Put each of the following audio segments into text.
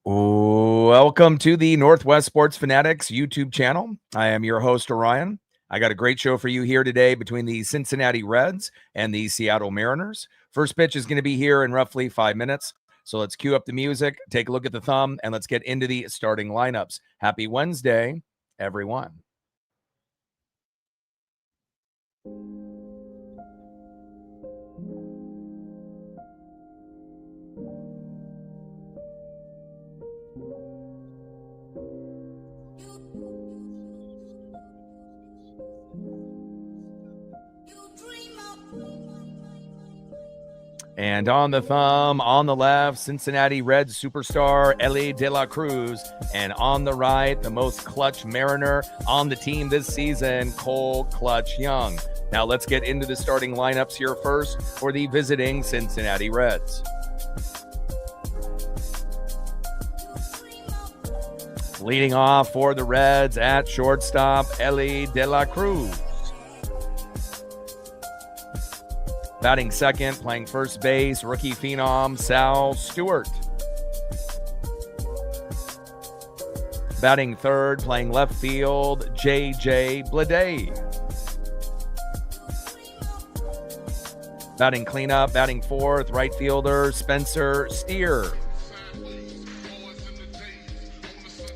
Welcome to the Northwest Sports Fanatics YouTube channel. I am your host, Orion. I got a great show for you here today between the Cincinnati Reds and the Seattle Mariners. First pitch is going to be here in roughly 5 minutes. So let's cue up the music, take a look at the thumb, and let's get into the starting lineups. Happy Wednesday, everyone. And on the thumb, on the left, Cincinnati Reds superstar Ellie De La Cruz. And on the right, the most clutch Mariner on the team this season, Cole Clutch Young. Now let's get into the starting lineups here first for the visiting Cincinnati Reds. Leading off for the Reds at shortstop, Ellie De La Cruz. Batting second, playing first base, rookie phenom Sal Stewart. Batting third, playing left field, J.J. Bleday. Batting cleanup, batting fourth, right fielder, Spencer Steer.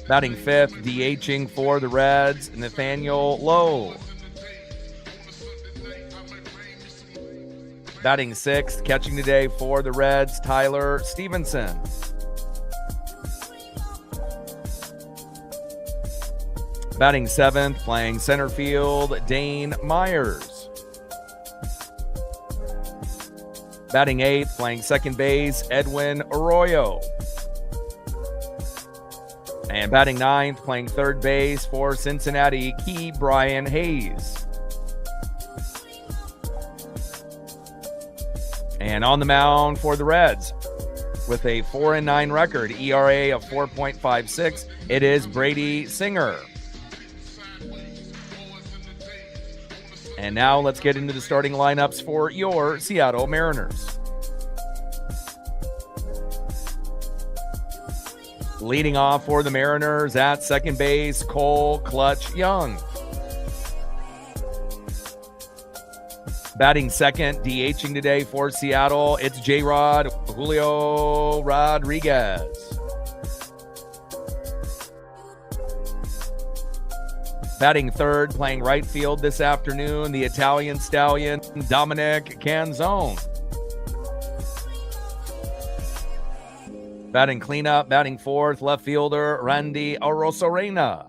Batting fifth, DHing for the Reds, Nathaniel Lowe. Batting sixth, catching today for the Reds, Tyler Stevenson. Batting seventh, playing center field, Dane Myers. Batting eighth, playing second base, Edwin Arroyo. And batting ninth, playing third base for Cincinnati, Key Brian Hayes. And on the mound for the Reds, with a 4-9 record, ERA of 4.56, it is Brady Singer. And now let's get into the starting lineups for your Seattle Mariners. Leading off for the Mariners at second base, Cole Clutch Young. Batting second, DHing today for Seattle, it's J-Rod Julio Rodriguez. Batting third, playing right field this afternoon, the Italian stallion, Dominic Canzone. Batting cleanup, batting fourth, left fielder, Randy Arozarena.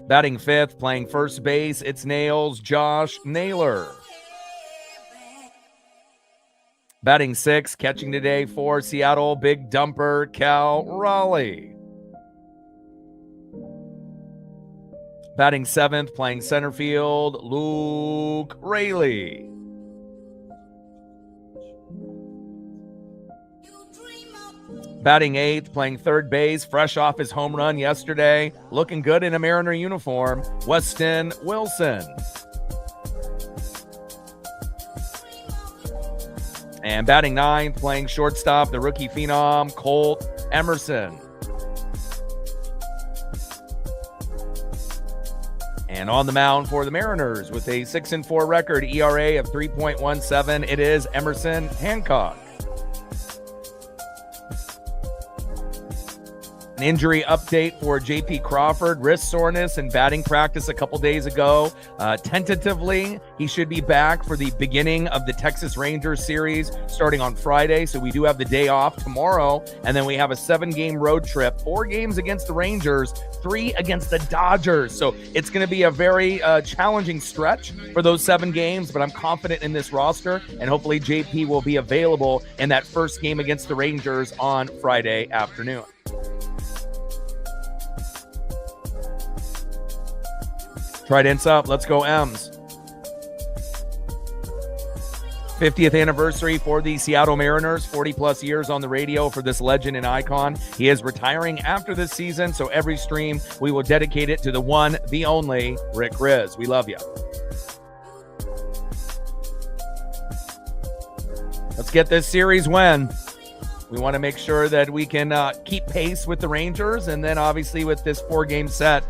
Batting fifth, playing first base, it's Nails, Josh Naylor. Batting sixth, catching today for Seattle, big dumper, Cal Raleigh. Batting seventh, playing center field, Luke Raley. Batting eighth, playing third base, fresh off his home run yesterday, looking good in a Mariner uniform, Weston Wilson. And batting ninth, playing shortstop, the rookie phenom, Colt Emerson. And on the mound for the Mariners with a 6-4 record, ERA of 3.17, it is Emerson Hancock. An injury update for J.P. Crawford, wrist soreness and batting practice a couple days ago. Tentatively, he should be back for the beginning of the Texas Rangers series starting on Friday. So we do have the day off tomorrow. And then we have a 7-game road trip, 4 games against the Rangers, 3 against the Dodgers. So it's going to be a very challenging stretch for those 7 games, but I'm confident in this roster. And hopefully JP will be available in that first game against the Rangers on Friday afternoon. Tridents up. Let's go, M's. 50th anniversary for the Seattle Mariners, 40-plus years on the radio for this legend and icon. He is retiring after this season, so every stream we will dedicate it to the one, the only, Rick Riz. We love you. Let's get this series win. We want to make sure that we can keep pace with the Rangers, and then obviously with this 4-game set,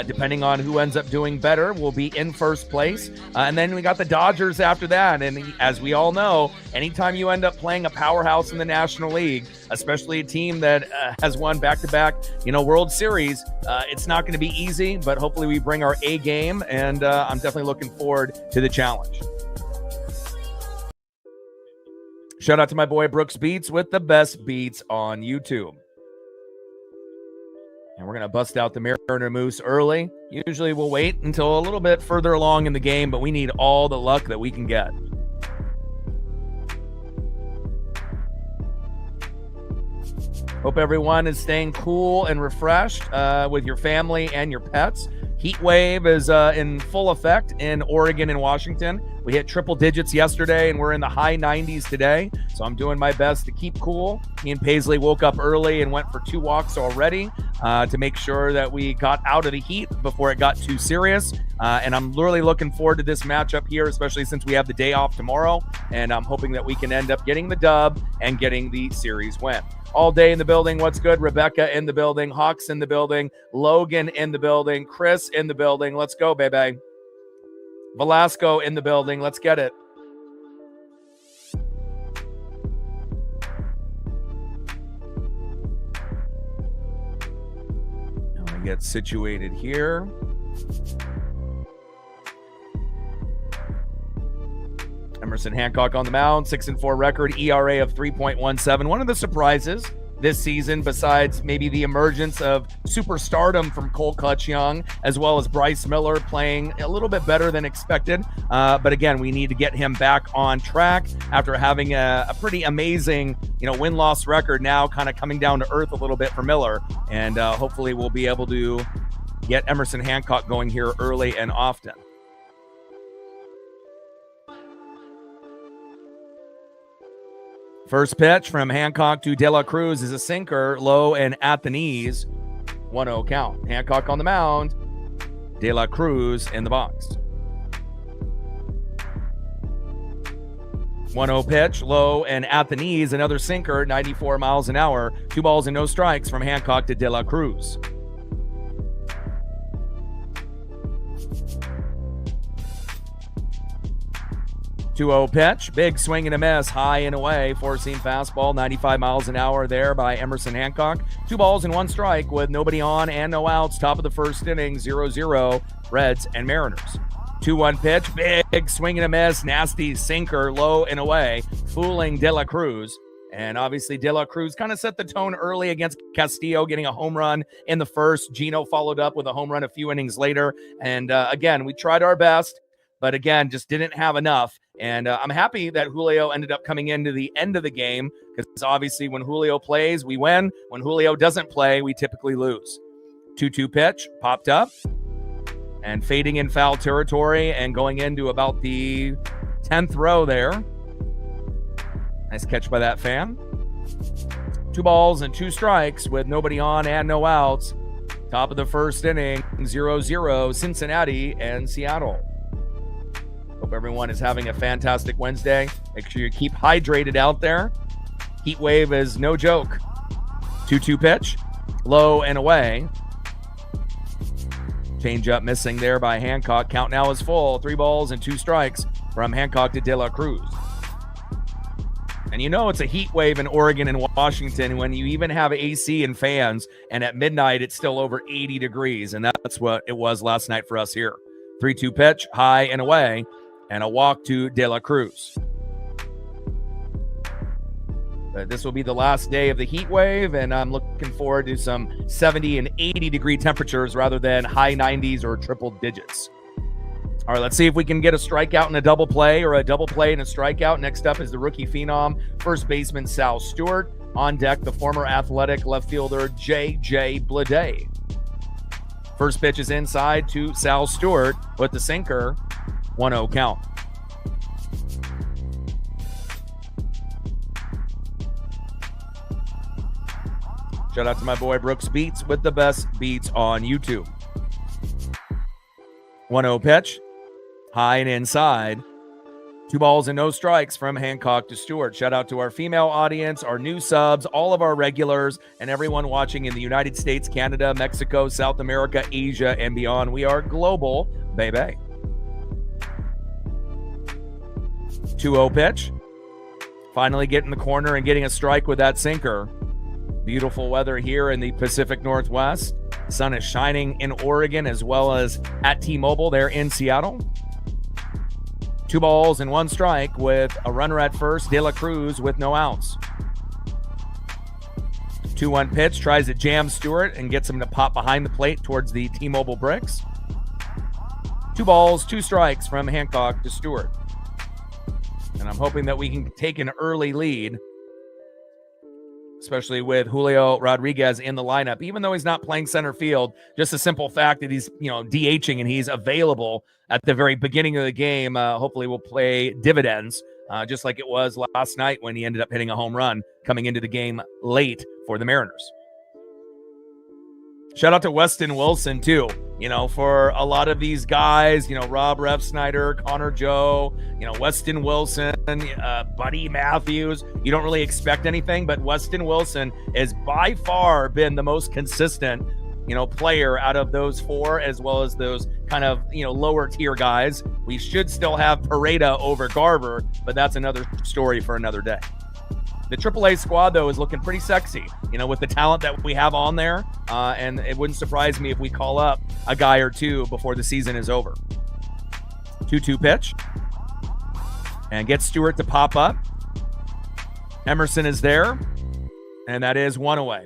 depending on who ends up doing better, we'll be in first place. And then we got the Dodgers after that. And as we all know, anytime you end up playing a powerhouse in the National League, especially a team that has won back-to-back, World Series, it's not going to be easy, but hopefully we bring our A game, and I'm definitely looking forward to the challenge. Shout out to my boy Brooks Beats with the best beats on YouTube. And we're going to bust out the Mariner Moose early. Usually we'll wait until a little bit further along in the game, but we need all the luck that we can get. Hope everyone is staying cool and refreshed with your family and your pets. Heat wave is in full effect in Oregon and Washington. We hit triple digits yesterday, and we're in the high 90s today. So I'm doing my best to keep cool. Me and Paisley woke up early and went for 2 walks already to make sure that we got out of the heat before it got too serious. And I'm really looking forward to this matchup here, especially since we have the day off tomorrow. And I'm hoping that we can end up getting the dub and getting the series win. All day in the building. What's good? Rebecca in the building. Hawks in the building. Logan in the building. Chris in the building. Let's go, baby. Velasco in the building. Let's get it. Now we get situated here. Emerson Hancock on the mound, 6-4 record, ERA of 3.17. One of the surprises this season, besides maybe the emergence of superstardom from Cole Clutch Young, as well as Bryce Miller playing a little bit better than expected. But again, we need to get him back on track after having a pretty amazing, win-loss record, now kind of coming down to earth a little bit for Miller. And hopefully we'll be able to get Emerson Hancock going here early and often. First pitch from Hancock to De La Cruz is a sinker, low and at the knees. 1-0 count. Hancock on the mound. De La Cruz in the box. 1-0 pitch, low and at the knees. Another sinker, 94 miles an hour. 2 balls and no strikes from Hancock to De La Cruz. 2-0 pitch, big swing and a miss, high and away, four-seam fastball, 95 miles an hour there by Emerson Hancock. 2 balls and 1 strike with nobody on and no outs. Top of the first inning, 0-0, Reds and Mariners. 2-1 pitch, big swing and a miss, nasty sinker, low and away, fooling De La Cruz. And obviously De La Cruz kind of set the tone early against Castillo, getting a home run in the first. Gino followed up with a home run a few innings later. And again, we tried our best, but again, just didn't have enough. And I'm happy that Julio ended up coming into the end of the game, because obviously when Julio plays, we win. When Julio doesn't play, we typically lose. 2-2 pitch, popped up, and fading in foul territory and going into about the 10th row there. Nice catch by that fan. 2 balls and 2 strikes with nobody on and no outs. Top of the first inning, 0-0, Cincinnati and Seattle. Hope everyone is having a fantastic Wednesday. Make sure you keep hydrated out there. Heat wave is no joke. 2-2 pitch, low and away. Change up missing there by Hancock. Count now is full. 3 balls and 2 strikes from Hancock to De La Cruz. And it's a heat wave in Oregon and Washington when you even have AC and fans, and at midnight it's still over 80 degrees, and that's what it was last night for us here. 3-2 pitch, high and away, and a walk to De La Cruz. But this will be the last day of the heat wave, and I'm looking forward to some 70 and 80 degree temperatures rather than high 90s or triple digits. All right, let's see if we can get a strikeout and a double play, or a double play and a strikeout. Next up is the rookie phenom, first baseman Sal Stewart. On deck, the former Athletic left fielder J.J. Bleday. First pitch is inside to Sal Stewart with the sinker. 1-0 count. Shout out to my boy Brooks Beats with the best beats on YouTube. 1-0 pitch. High and inside. 2 balls and no strikes from Hancock to Stewart. Shout out to our female audience, our new subs, all of our regulars, and everyone watching in the United States, Canada, Mexico, South America, Asia, and beyond. We are global, baby. 2-0 pitch. Finally getting the corner and getting a strike with that sinker. Beautiful weather here in the Pacific Northwest. The sun is shining in Oregon as well as at T-Mobile there in Seattle. 2 balls and 1 strike with a runner at first, De La Cruz with no outs. 2-1 pitch, tries to jam Stewart and gets him to pop behind the plate towards the T-Mobile bricks. 2 balls, 2 strikes from Hancock to Stewart. And I'm hoping that we can take an early lead, especially with Julio Rodriguez in the lineup. Even though he's not playing center field, just the simple fact that he's, DHing and he's available at the very beginning of the game, hopefully will play dividends, just like it was last night when he ended up hitting a home run coming into the game late for the Mariners. Shout out to Weston Wilson, too. For a lot of these guys, Rob Refsnyder, Connor Joe, Weston Wilson, Buddy Matthews, you don't really expect anything, but Weston Wilson has by far been the most consistent, player out of those 4, as well as those kind of, lower tier guys. We should still have Pareda over Garver, but that's another story for another day. The AAA squad, though, is looking pretty sexy, with the talent that we have on there. And it wouldn't surprise me if we call up a guy or 2 before the season is over. 2-2 pitch. And gets Stewart to pop up. Emerson is there. And that is 1 away.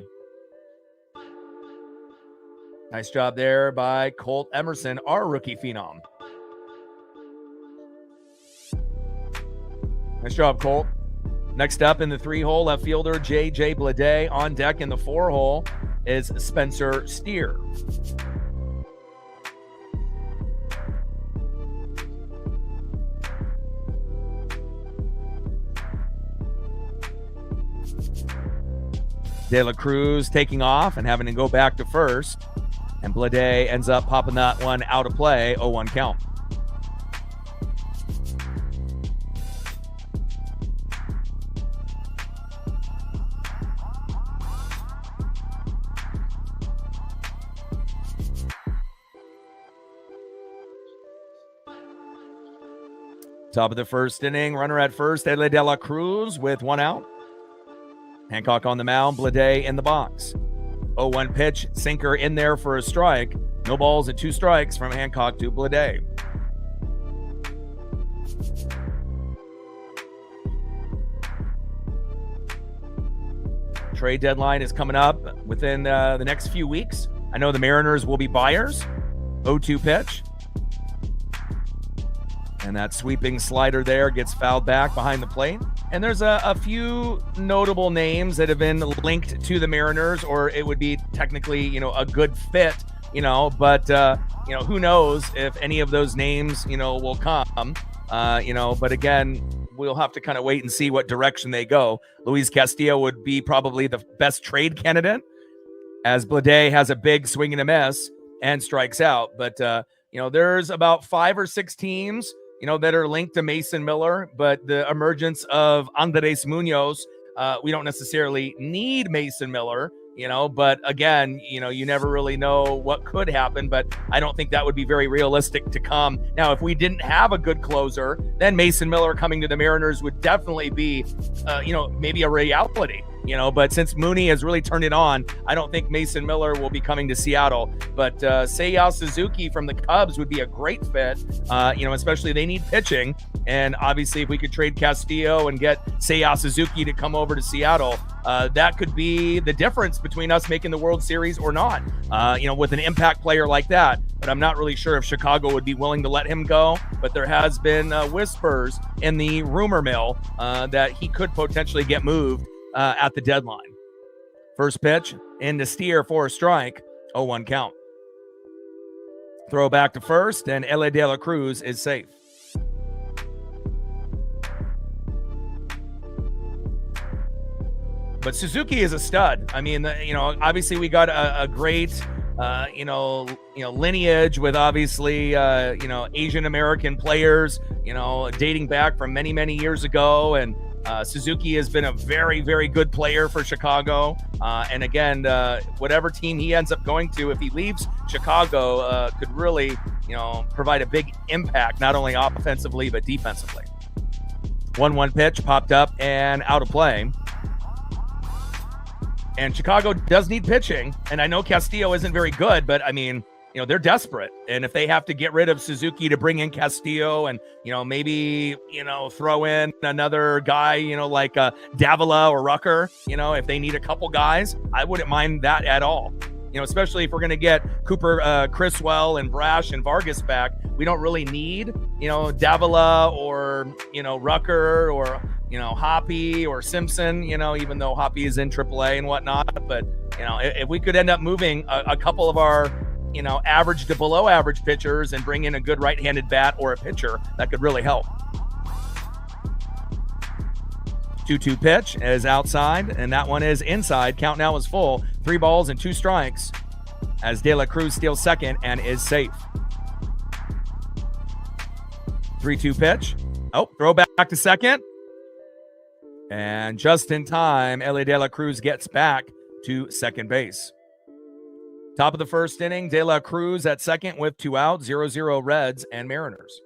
Nice job there by Colt Emerson, our rookie phenom. Nice job, Colt. Next up in the 3-hole, left fielder J.J. Bleday. On deck in the 4-hole is Spencer Steer. De La Cruz taking off and having to go back to first. And Bleday ends up popping that one out of play, 0-1 count. Top of the first inning, runner at first, De La Cruz with 1 out. Hancock on the mound, Bleday in the box. 0-1 pitch, sinker in there for a strike. No balls and 2 strikes from Hancock to Bleday. Trade deadline is coming up within the next few weeks. I know the Mariners will be buyers. 0-2 pitch. And that sweeping slider there gets fouled back behind the plate. And there's a few notable names that have been linked to the Mariners, or it would be technically, a good fit, but, who knows if any of those names, will come, but again, we'll have to kind of wait and see what direction they go. Luis Castillo would be probably the best trade candidate, as Bleday has a big swing and a miss and strikes out. But, there's about 5 or 6 teams that are linked to Mason Miller, but the emergence of Andres Munoz, we don't necessarily need Mason Miller, but again, you never really know what could happen, but I don't think that would be very realistic to come. Now, if we didn't have a good closer, then Mason Miller coming to the Mariners would definitely be, maybe a reality. But since Mooney has really turned it on, I don't think Mason Miller will be coming to Seattle. But Seiya Suzuki from the Cubs would be a great fit, especially they need pitching. And obviously, if we could trade Castillo and get Seiya Suzuki to come over to Seattle, that could be the difference between us making the World Series or not, with an impact player like that. But I'm not really sure if Chicago would be willing to let him go. But there has been whispers in the rumor mill that he could potentially get moved at the deadline. First pitch into Steer for a strike, 0-1 count. Throw back to first, and L.A. De La Cruz is safe. But Suzuki is a stud. I mean, obviously we got a great lineage with obviously, Asian American players, dating back from many, many years ago. And Suzuki has been a very, very good player for Chicago. And again, whatever team he ends up going to, if he leaves Chicago, could really, provide a big impact, not only offensively, but defensively. 1-1 pitch popped up and out of play. And Chicago does need pitching. And I know Castillo isn't very good, but I mean, they're desperate. And if they have to get rid of Suzuki to bring in Castillo and, maybe, throw in another guy, like Davila or Rucker, if they need a couple guys, I wouldn't mind that at all. Especially if we're going to get Cooper, Criswell and Brash and Vargas back, we don't really need, Davila or, Rucker or, Hoppy or Simpson, even though Hoppy is in AAA and whatnot. But, if we could end up moving a couple of our, average to below average pitchers and bring in a good right-handed bat or a pitcher, that could really help. 2-2 pitch is outside, and that one is inside. Count now is full. 3 balls and 2 strikes as De La Cruz steals second and is safe. 3-2 pitch. Oh, throw back to second. And just in time, Ellie De La Cruz gets back to second base. Top of the first inning, De La Cruz at second with 2 outs, 0-0 Reds and Mariners.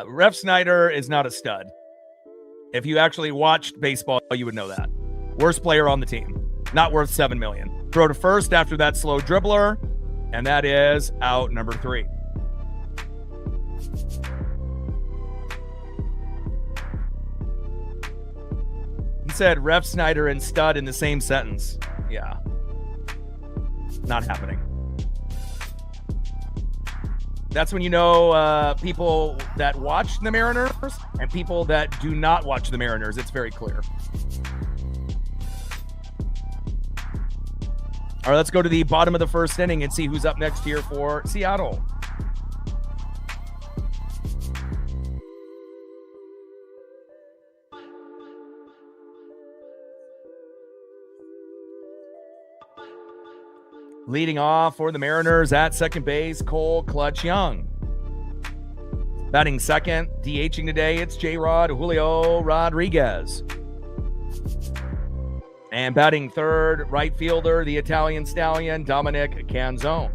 Ref Snyder is not a stud. If you actually watched baseball, you would know that. Worst player on the team. Not worth $7 million. Throw to first after that slow dribbler, and that is out number 3. He said Ref Snyder and stud in the same sentence. Yeah. Not happening. That's when you know people that watch the Mariners and people that do not watch the Mariners. It's very clear. All right, let's go to the bottom of the first inning and see who's up next here for Seattle. Leading off for the Mariners at second base, Cole Clutch Young. Batting second, DHing today, it's J-Rod Julio Rodriguez. And batting third, right fielder, the Italian stallion, Dominic Canzone.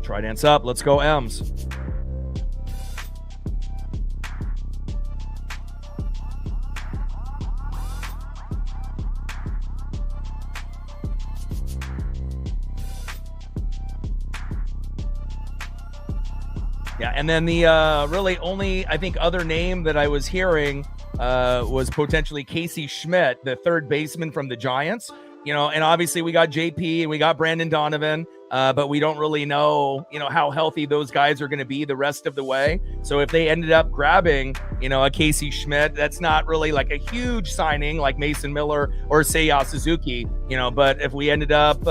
Trident's up. Let's go, M's. Yeah, and then the really only, I think, other name that I was hearing was potentially Casey Schmidt, the third baseman from the Giants. And obviously we got JP and we got Brandon Donovan, but we don't really know, how healthy those guys are going to be the rest of the way. So if they ended up grabbing, a Casey Schmidt, that's not really like a huge signing like Mason Miller or Seiya Suzuki, but if we ended up,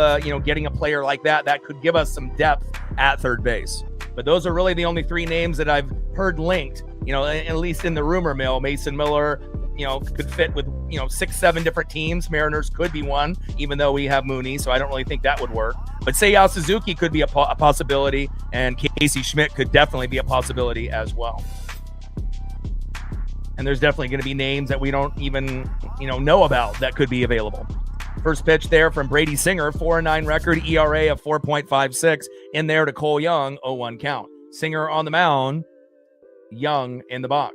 getting a player like that, that could give us some depth at third base. But those are really the only 3 names that I've heard linked, at least in the rumor mill. Mason Miller, could fit with, 6-7 different teams. Mariners could be one, even though we have Mooney, so I don't really think that would work. But Seiya Suzuki could be a possibility, and Casey Schmidt could definitely be a possibility as well. And there's definitely going to be names that we don't even, know about that could be available. First pitch there from Brady Singer, 4-9 record, ERA of 4.56. In there to Cole Young, 0-1 count. Singer on the mound, Young in the box.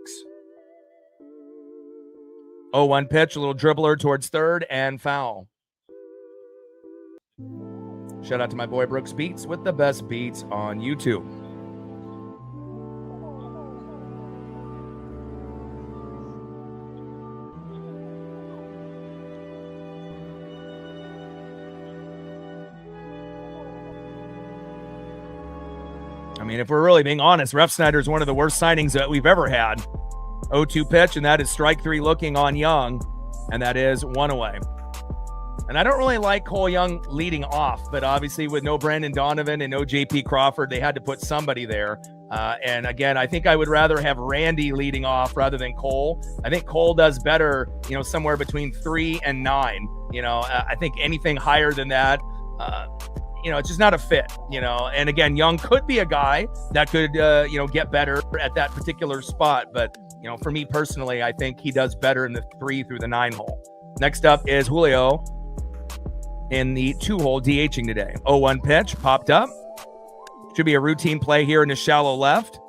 0-1 pitch, a little dribbler towards third and foul. Shout out to my boy Brooks Beats with the best beats on YouTube. I mean, if we're really being honest, Ref Snyder is one of the worst signings that we've ever had. 0-2 pitch, and that is strike 3 looking on Young, and that is 1 away. And I don't really like Cole Young leading off, but obviously with no Brandon Donovan and no JP Crawford, they had to put somebody there. And again, I think I would rather have Randy leading off rather than Cole. I think Cole does better, somewhere between 3 and 9. I think anything higher than that, it's just not a fit, and again, Young could be a guy that could, get better at that particular spot. But, for me personally, I think he does better in the 3 through the 9 hole. Next up is Julio in the 2 hole DHing today. 0-1 pitch popped up. Should be a routine play here in the shallow left.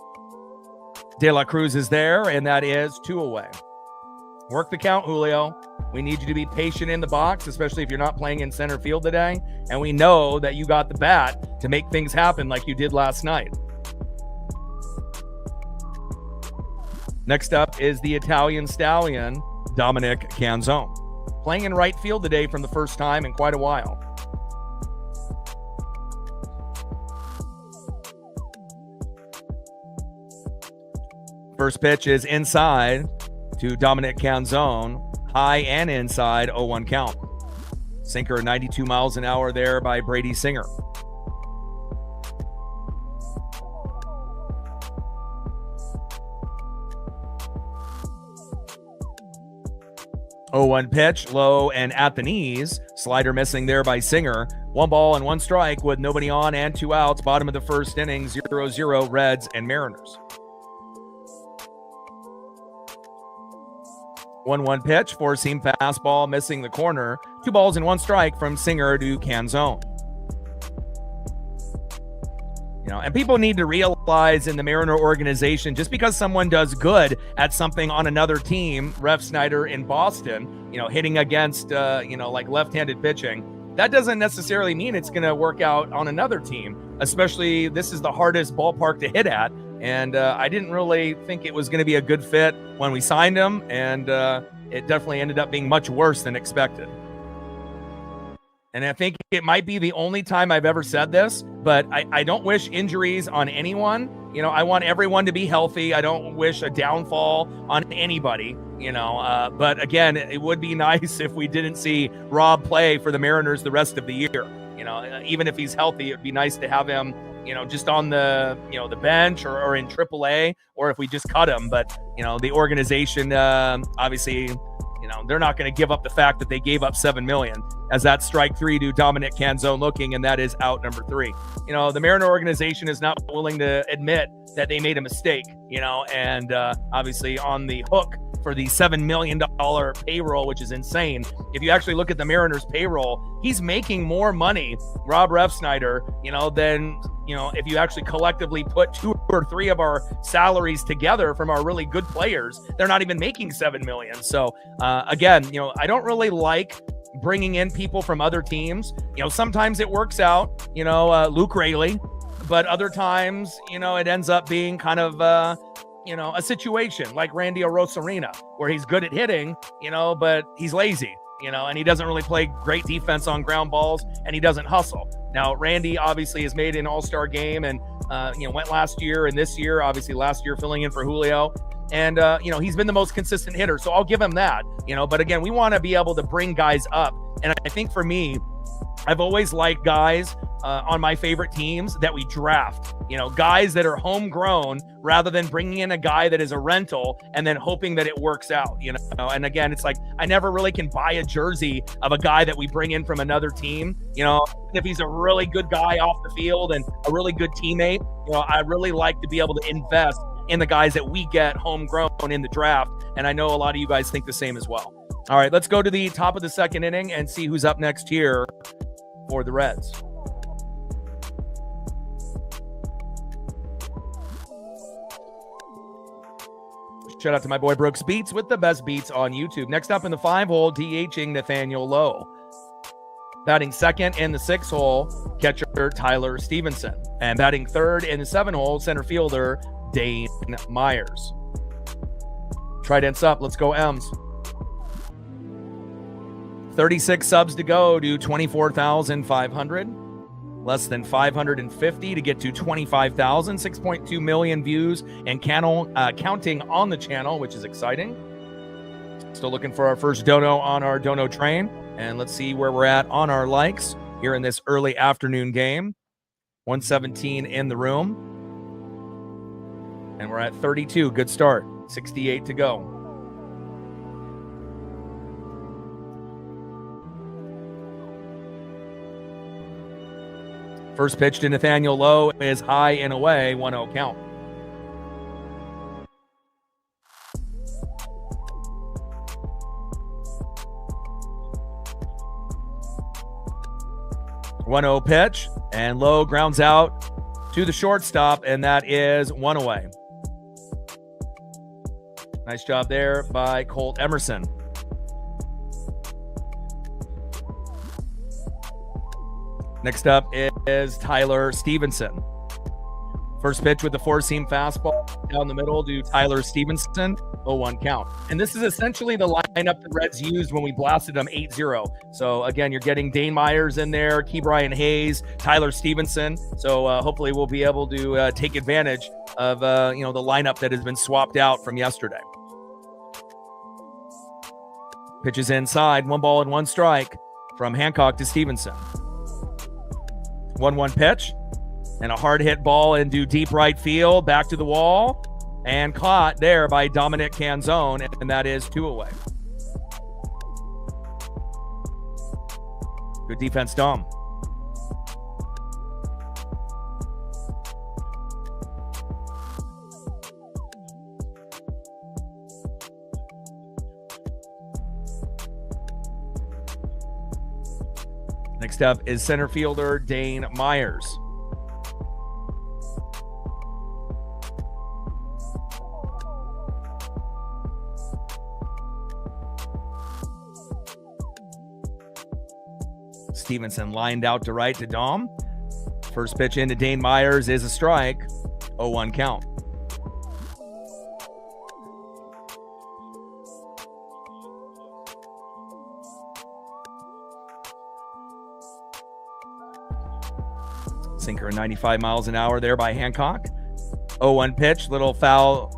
De La Cruz is there, and that is 2 away. Work the count, Julio. We need you to be patient in the box, especially if you're not playing in center field today. And we know that you got the bat to make things happen like you did last night. Next up is the Italian Stallion, Dominic Canzone. Playing in right field today for the first time in quite a while. First pitch is inside to Dominic Canzone. High and inside, 0-1 count. Sinker 92 miles an hour there by Brady Singer. Oh, 0-1 pitch, low and at the knees. Slider missing there by Singer. 1 ball and 1 strike with nobody on and 2 outs. Bottom of the first inning, 0-0 Reds and Mariners. 1-1 pitch, 4-seam fastball, missing the corner. 2 balls and 1 strike from Singer to Canzone. And people need to realize in the Mariner organization, just because someone does good at something on another team, Ref Snyder in Boston, hitting against, like left-handed pitching, that doesn't necessarily mean it's going to work out on another team, especially this is the hardest ballpark to hit at. And I didn't really think it was going to be a good fit when we signed him, and it definitely ended up being much worse than expected. And I think it might be the only time I've ever said this, but I don't wish injuries on anyone. I want everyone to be healthy. I don't wish a downfall on anybody, but again, it would be nice if we didn't see Rob play for the Mariners the rest of the year. Even if he's healthy, it'd be nice to have him, just on the, the bench or in AAA, or if we just cut him. But, the organization, obviously, they're not going to give up the fact that they gave up $7 million, as that strike 3 to Dominic Canzone looking, and that is out number 3. The Mariner organization is not willing to admit that they made a mistake, and obviously on the hook for the $7 million payroll, which is insane. If you actually look at the Mariners payroll, he's making more money, Rob Refsnyder, than, if you actually collectively put 2 or 3 of our salaries together from our really good players, they're not even making $7 million. So again, I don't really like bringing in people from other teams. Sometimes it works out, Luke Rayleigh, but other times, it ends up being kind of, a situation like Randy Arozarena, where he's good at hitting, but he's lazy, and he doesn't really play great defense on ground balls, and he doesn't hustle. Now, Randy obviously has made an all-star game and, went last year and this year, obviously last year filling in for Julio. And, he's been the most consistent hitter, so I'll give him that, but again, we want to be able to bring guys up. And I think for me, I've always liked guys on my favorite teams that we draft, guys that are homegrown rather than bringing in a guy that is a rental and then hoping that it works out, and again, it's like, I never really can buy a jersey of a guy that we bring in from another team, if he's a really good guy off the field and a really good teammate, I really like to be able to invest in the guys that we get homegrown in the draft. And I know a lot of you guys think the same as well. All right, let's go to the top of the second inning and see who's up next here for the Reds. Shout out to my boy Brooks Beats with the best beats on YouTube. Next up in the 5-hole, DHing Nathaniel Lowe. Batting second in the 6-hole, catcher Tyler Stevenson. And batting third in the 7-hole, center fielder Dane Myers. Trident's up. Let's go M's. 36 subs to go to 24,500. Less than 550 to get to 25,000. 6.2 million views and counting on the channel, which is exciting. Still looking for our first dono on our dono train. And let's see where we're at on our likes here in this early afternoon game. 117 in the room. And we're at 32. Good start. 68 to go. First pitch to Nathaniel Lowe is high and away, 1-0 count. One 0 pitch, and Lowe grounds out to the shortstop, and that is 1 away. Nice job there by Colt Emerson. Next up is Tyler Stevenson. First pitch with the four-seam fastball down the middle to Tyler Stevenson, 0-1 count. And this is essentially the lineup the Reds used when we blasted them 8-0. So again, you're getting Dane Myers in there, Ke'Bryan Hayes, Tyler Stevenson. So hopefully we'll be able to take advantage of the lineup that has been swapped out from yesterday. Pitches inside, 1-1 strike from Hancock to Stevenson. 1-1 pitch, and a hard hit ball into deep right field, back to the wall, and caught there by Dominic Canzone, and that is 2 away. Good defense, Dom. Next up is center fielder Dane Myers. Stevenson lined out to right to Dom. First pitch into Dane Myers is a strike. 0-1 count. Sinker 95 miles an hour there by Hancock. 0-1 pitch, little foul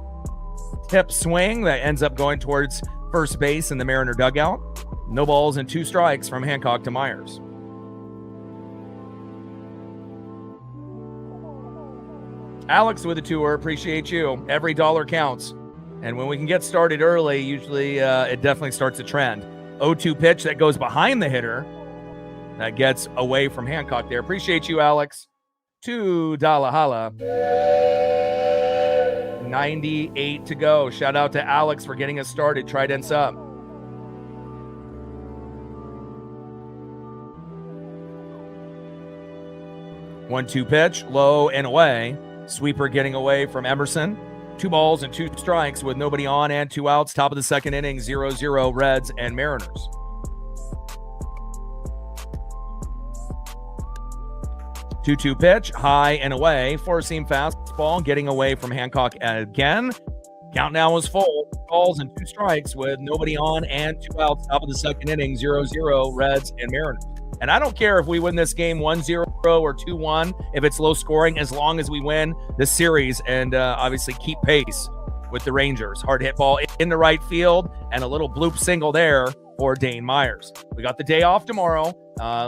tip swing that ends up going towards first base in the Mariner dugout. No balls and 2 strikes from Hancock to Myers. Alex with a tour, appreciate you. Every dollar counts. And when we can get started early, usually it definitely starts a trend. 0-2 pitch that goes behind the hitter. That gets away from Hancock there. Appreciate you, Alex. $2 holla. 98 to go. Shout out to Alex for getting us started. Tridents up. One-two pitch, low and away. Sweeper getting away from Emerson. 2 balls and 2 strikes with nobody on and 2 outs. Top of the second inning, 0-0 Reds and Mariners. 2-2 pitch, high and away. Four-seam fastball getting away from Hancock again. Count now is full. Balls and 2 strikes with nobody on and 2 outs. Top of the second inning, 0-0 Reds and Mariners. And I don't care if we win this game 1-0 or 2-1, if it's low scoring, as long as we win this series and obviously keep pace with the Rangers. Hard hit ball in the right field and a little bloop single there for Dane Myers. We got the day off tomorrow.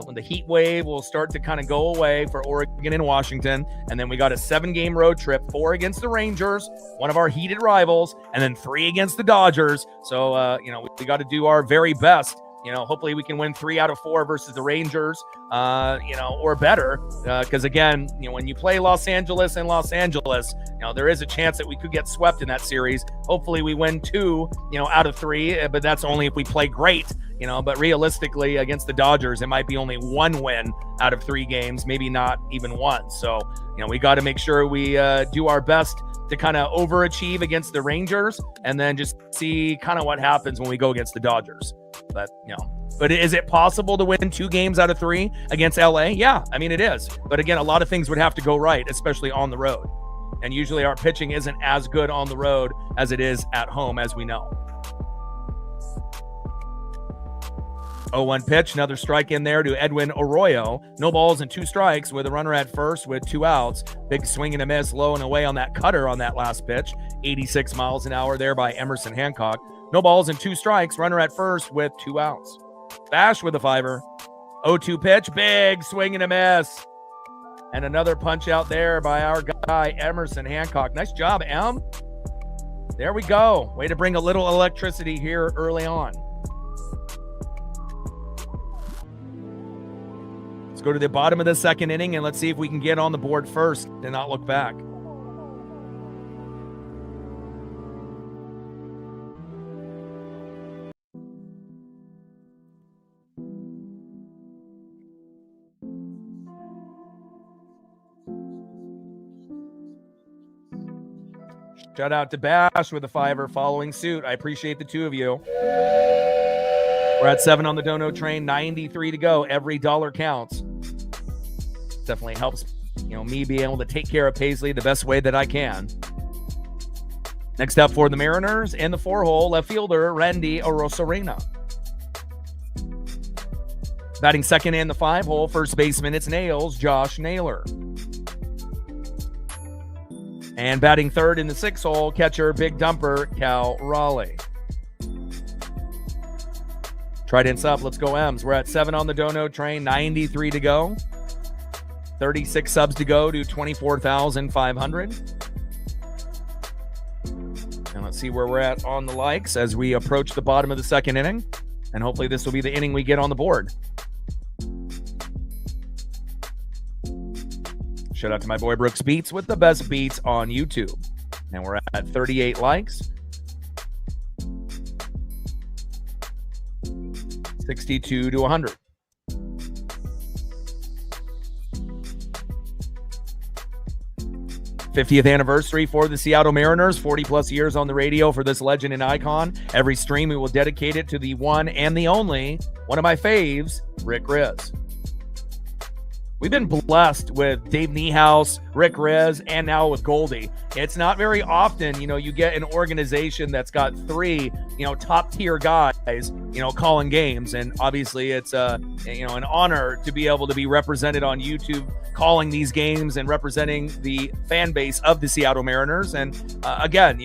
When the heat wave will start to kind of go away for Oregon and Washington. And then we got a 7-game road trip, 4 against the Rangers, one of our heated rivals, and then 3 against the Dodgers. So, we got to do our very best. Hopefully we can win 3 out of 4 versus the Rangers, or better. Because again, when you play Los Angeles and Los Angeles, there is a chance that we could get swept in that series. Hopefully we win 2, out of 3, but that's only if we play great. But realistically against the Dodgers, it might be only 1 win out of 3 games, maybe not even 1. So, we got to make sure we do our best to kind of overachieve against the Rangers and then just see kind of what happens when we go against the Dodgers. But is it possible to win 2 games out of 3 against LA? Yeah, I mean, it is. But again, a lot of things would have to go right, especially on the road. And usually our pitching isn't as good on the road as it is at home, as we know. 0-1 pitch, another strike in there to Edwin Arroyo. No balls and 2 strikes with a runner at first with 2 outs. Big swing and a miss, low and away on that cutter on that last pitch. 86 miles an hour there by Emerson Hancock. No balls and 2 strikes, runner at first with 2 outs. Bash with a 5-er. 0-2 pitch, big swing and a miss. And another punch out there by our guy, Emerson Hancock. Nice job, Em. There we go. Way to bring a little electricity here early on. Let's go to the bottom of the second inning, and let's see if we can get on the board first and not look back. Shout out to Bash with a $5 following suit. I appreciate the two of you. We're at 7 on the dono train, 93 to go. Every dollar counts. Definitely helps, me be able to take care of Paisley the best way that I can. Next up for the Mariners, in the 4-hole, left fielder Randy Arozarena. Batting second in the 5-hole, first baseman, it's Nails, Josh Naylor. And batting third in the 6-hole, catcher, big dumper, Cal Raleigh. Trident's up. Let's go, M's. We're at 7 on the dono train, 93 to go. 36 subs to go to 24,500. And let's see where we're at on the likes as we approach the bottom of the second inning. And hopefully this will be the inning we get on the board. Shout out to my boy Brooks Beats with the best beats on YouTube. And we're at 38 likes. 62 to 100. '50th anniversary for the Seattle Mariners. 40 plus years on the radio for this legend and icon. Every stream we will dedicate it to the one and the only, one of my faves, Rick Riz. We've been blessed with Dave Niehaus, Rick Riz, and now with Goldie. It's not very often, you get an organization that's got 3, top tier guys, calling games. And obviously it's, an honor to be able to be represented on YouTube, calling these games and representing the fan base of the Seattle Mariners. And again,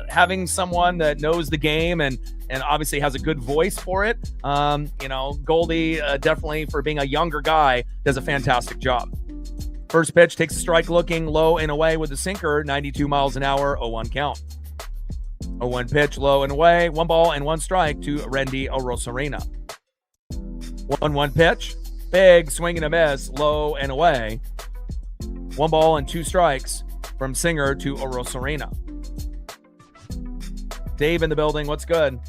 having someone that knows the game and obviously has a good voice for it. Goldie, definitely for being a younger guy, does a fantastic job. First pitch takes a strike, looking low and away with the sinker, 92 miles an hour, 0-1 count. 0-1 pitch, low and away, 1 ball and 1 strike to Randy Arozarena. 1-1 pitch, big swing and a miss, low and away. 1 ball and 2 strikes from Singer to Arozarena. Dave in the building, what's good?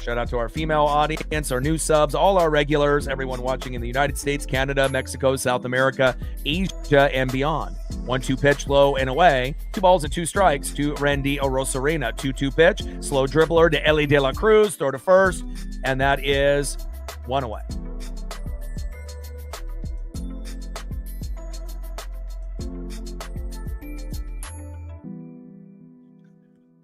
Shout out to our female audience, our new subs, all our regulars, everyone watching in the United States, Canada, Mexico, South America, Asia, and beyond. 1-2 pitch, low and away. 2 balls and 2 strikes to Randy Arozarena. 2-2 pitch, slow dribbler to Ellie De La Cruz, throw to first, and that is 1 away.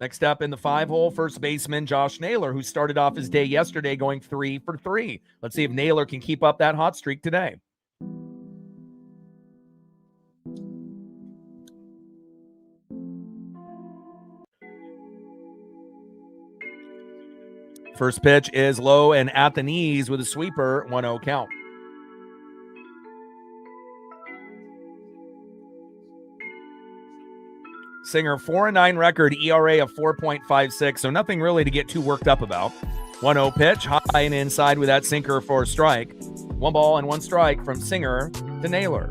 Next up in the 5-hole, first baseman Josh Naylor, who started off his day yesterday going 3 for 3. Let's see if Naylor can keep up that hot streak today. First pitch is low and at the knees with a sweeper, 1-0 count. Singer, 4-9 record, ERA of 4.56, so nothing really to get too worked up about. 1-0 pitch, high and inside with that sinker for a strike. 1 ball and 1 strike from Singer to Naylor.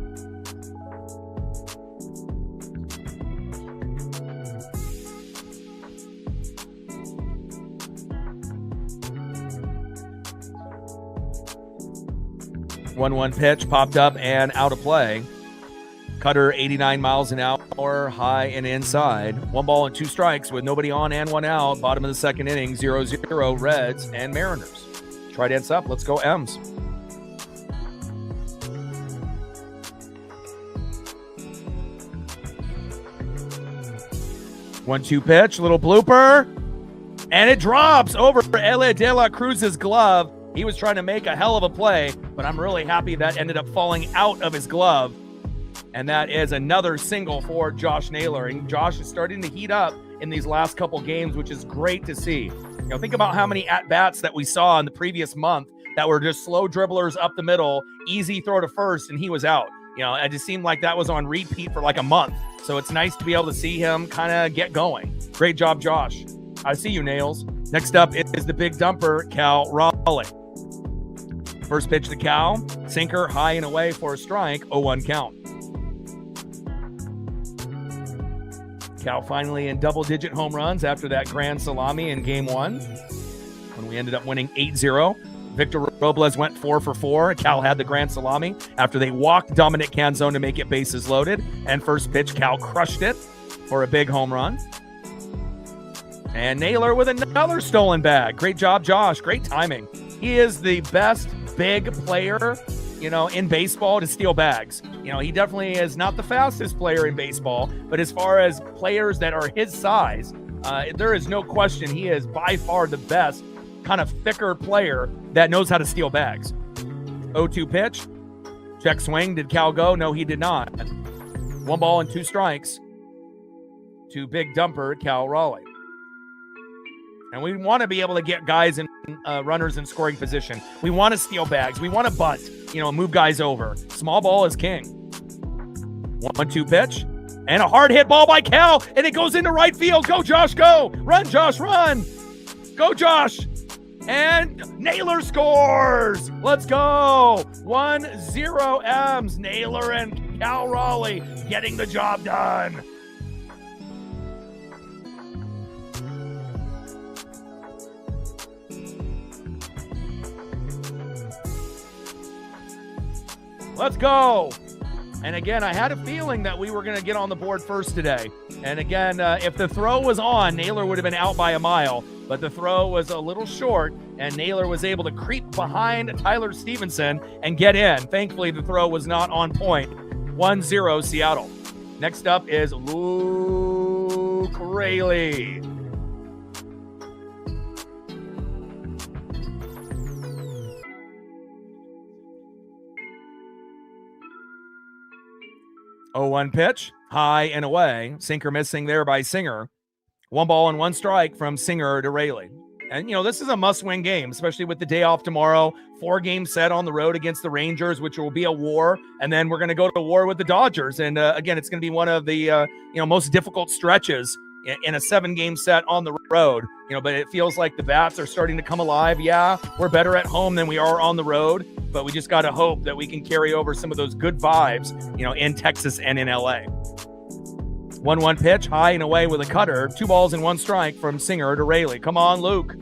One pitch popped up and out of play. Cutter, 89 miles an hour, high and inside. 1 ball and 2 strikes with nobody on and 1 out. Bottom of the second inning, 0-0 Reds and Mariners. Trident's up. Let's go M's. One-two pitch, little blooper, and it drops over Ellie De La Cruz's glove. He was trying to make a hell of a play, but I'm really happy that ended up falling out of his glove. And that is another single for Josh Naylor. And Josh is starting to heat up in these last couple games, which is great to see. Think about how many at-bats that we saw in the previous month that were just slow dribblers up the middle, easy throw to first, and he was out. It just seemed like that was on repeat for like a month. So it's nice to be able to see him kind of get going. Great job, Josh. I see you, Nails. Next up is the big dumper, Cal Raleigh. First pitch to Cal, sinker high and away for a strike, 0-1 count. Cal finally in double-digit home runs after that grand salami in Game 1 when we ended up winning 8-0. Victor Robles went 4 for 4. Cal had the grand salami after they walked Dominic Canzone to make it bases loaded. And first pitch, Cal crushed it for a big home run. And Naylor with another stolen bag. Great job, Josh. Great timing. He is the best big player, in baseball to steal bags. He definitely is not the fastest player in baseball, but as far as players that are his size, there is no question he is by far the best kind of thicker player that knows how to steal bags. 0-2 pitch. Check swing. Did Cal go? No, he did not. 1 ball and 2 strikes to big dumper Cal Raleigh. And we want to be able to get guys and runners in scoring position. We want to steal bags. We want to bunt, move guys over. Small ball is king. 1-2 pitch. And a hard hit ball by Cal. And it goes into right field. Go, Josh, go. Run, Josh, run. Go, Josh. And Naylor scores. Let's go. 1-0 M's. Naylor and Cal Raleigh getting the job done. Let's go. And again, I had a feeling that we were going to get on the board first today. And again, if the throw was on, Naylor would have been out by a mile. But the throw was a little short, and Naylor was able to creep behind Tyler Stevenson and get in. Thankfully, the throw was not on point. 1-0 Seattle. Next up is Luke Raley. Oh, 1 pitch, high and away. Sinker missing there by Singer. 1 ball and 1 strike from Singer to Raley. And, this is a must-win game, especially with the day off tomorrow. 4-game set on the road against the Rangers, which will be a war. And then we're going to go to war with the Dodgers. And, again, it's going to be one of the, most difficult stretches in a 7-game set on the road. But it feels like the bats are starting to come alive. Yeah, we're better at home than we are on the road. But we just got to hope that we can carry over some of those good vibes, in Texas and in LA. 1-1 pitch, high and away with a cutter. 2 balls and 1 strike from Singer to Raley. Come on, Luke.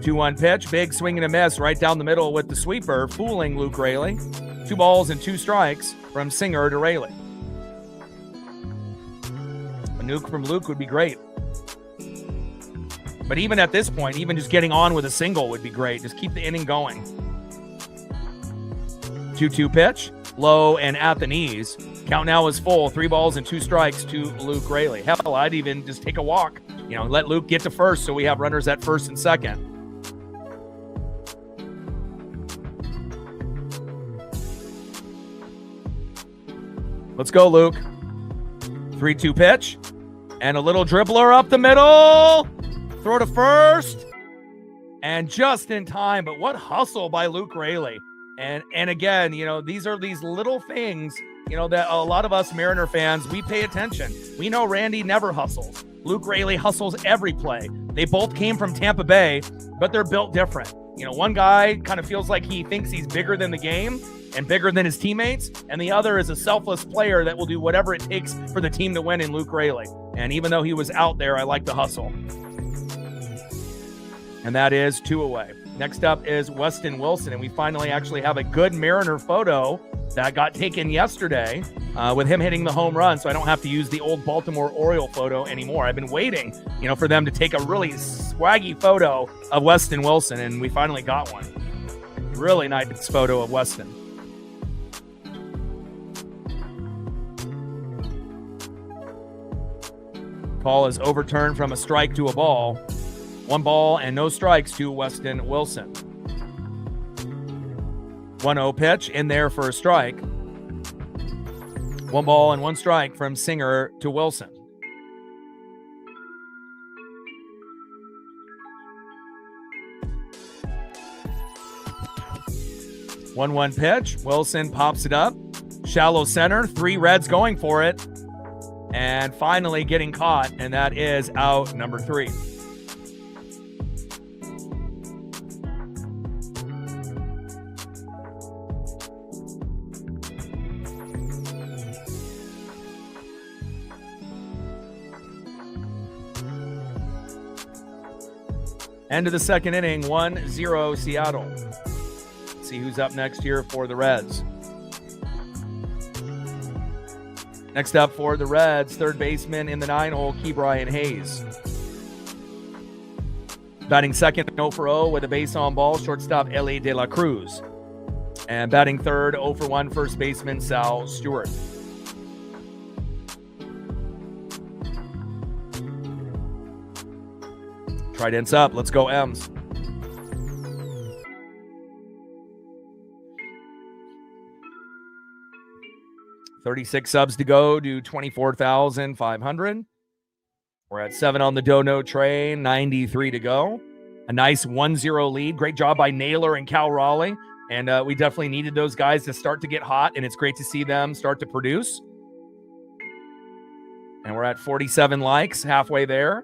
2-1 pitch, big swing and a miss right down the middle with the sweeper, fooling Luke Raley. 2 balls and 2 strikes from Singer to Raley. A nuke from Luke would be great. But even at this point, even just getting on with a single would be great. Just keep the inning going. 2-2 pitch, low and at the knees. Count now is full. 3 balls and 2 strikes to Luke Raley. Hell, I'd even just take a walk. Let Luke get to first so we have runners at first and second. Let's go, Luke. 3-2 pitch. And a little dribbler up the middle. Throw to first. And just in time. But what hustle by Luke Raley. And again, these are these little things, that a lot of us Mariner fans, we pay attention. We know Randy never hustles. Luke Raley hustles every play. They both came from Tampa Bay, but they're built different. One guy kind of feels like he thinks he's bigger than the game and bigger than his teammates, and the other is a selfless player that will do whatever it takes for the team to win in Luke Raley. And even though he was out there, I like the hustle. And that is 2 away. Next up is Weston Wilson, and we finally actually have a good Mariner photo that got taken yesterday with him hitting the home run, so I don't have to use the old Baltimore Oriole photo anymore. I've been waiting, for them to take a really swaggy photo of Weston Wilson, and we finally got one. Really nice photo of Weston. Call is overturned from a strike to a ball. 1 ball and no strikes to Weston Wilson. 1-0 pitch in there for a strike. 1 ball and 1 strike from Singer to Wilson. 1-1 pitch. Wilson pops it up. Shallow center. 3 Reds going for it. And finally getting caught. And that is out number 3. End of the second inning, 1-0 Seattle. Let's see who's up next here for the Reds. Next up for the Reds, third baseman in the 9-hole, Ke'Bryan Hayes. Batting second, 0-for-0 with a base on ball, shortstop Ellie De La Cruz. And batting third, 0-for-1, first baseman Sal Stewart. Trident's up. Let's go, M's. $36 subs to go to 24,500. We're at 7 on the dono train, 93 to go. A nice 1-0 lead. Great job by Naylor and Cal Raleigh. And we definitely needed those guys to start to get hot, and it's great to see them start to produce. And we're at 47 likes, halfway there.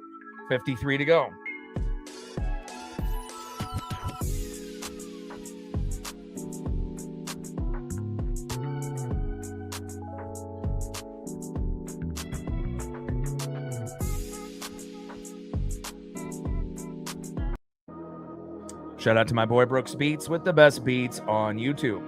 53 to go. Shout out to my boy Brooks Beats with the best beats on YouTube.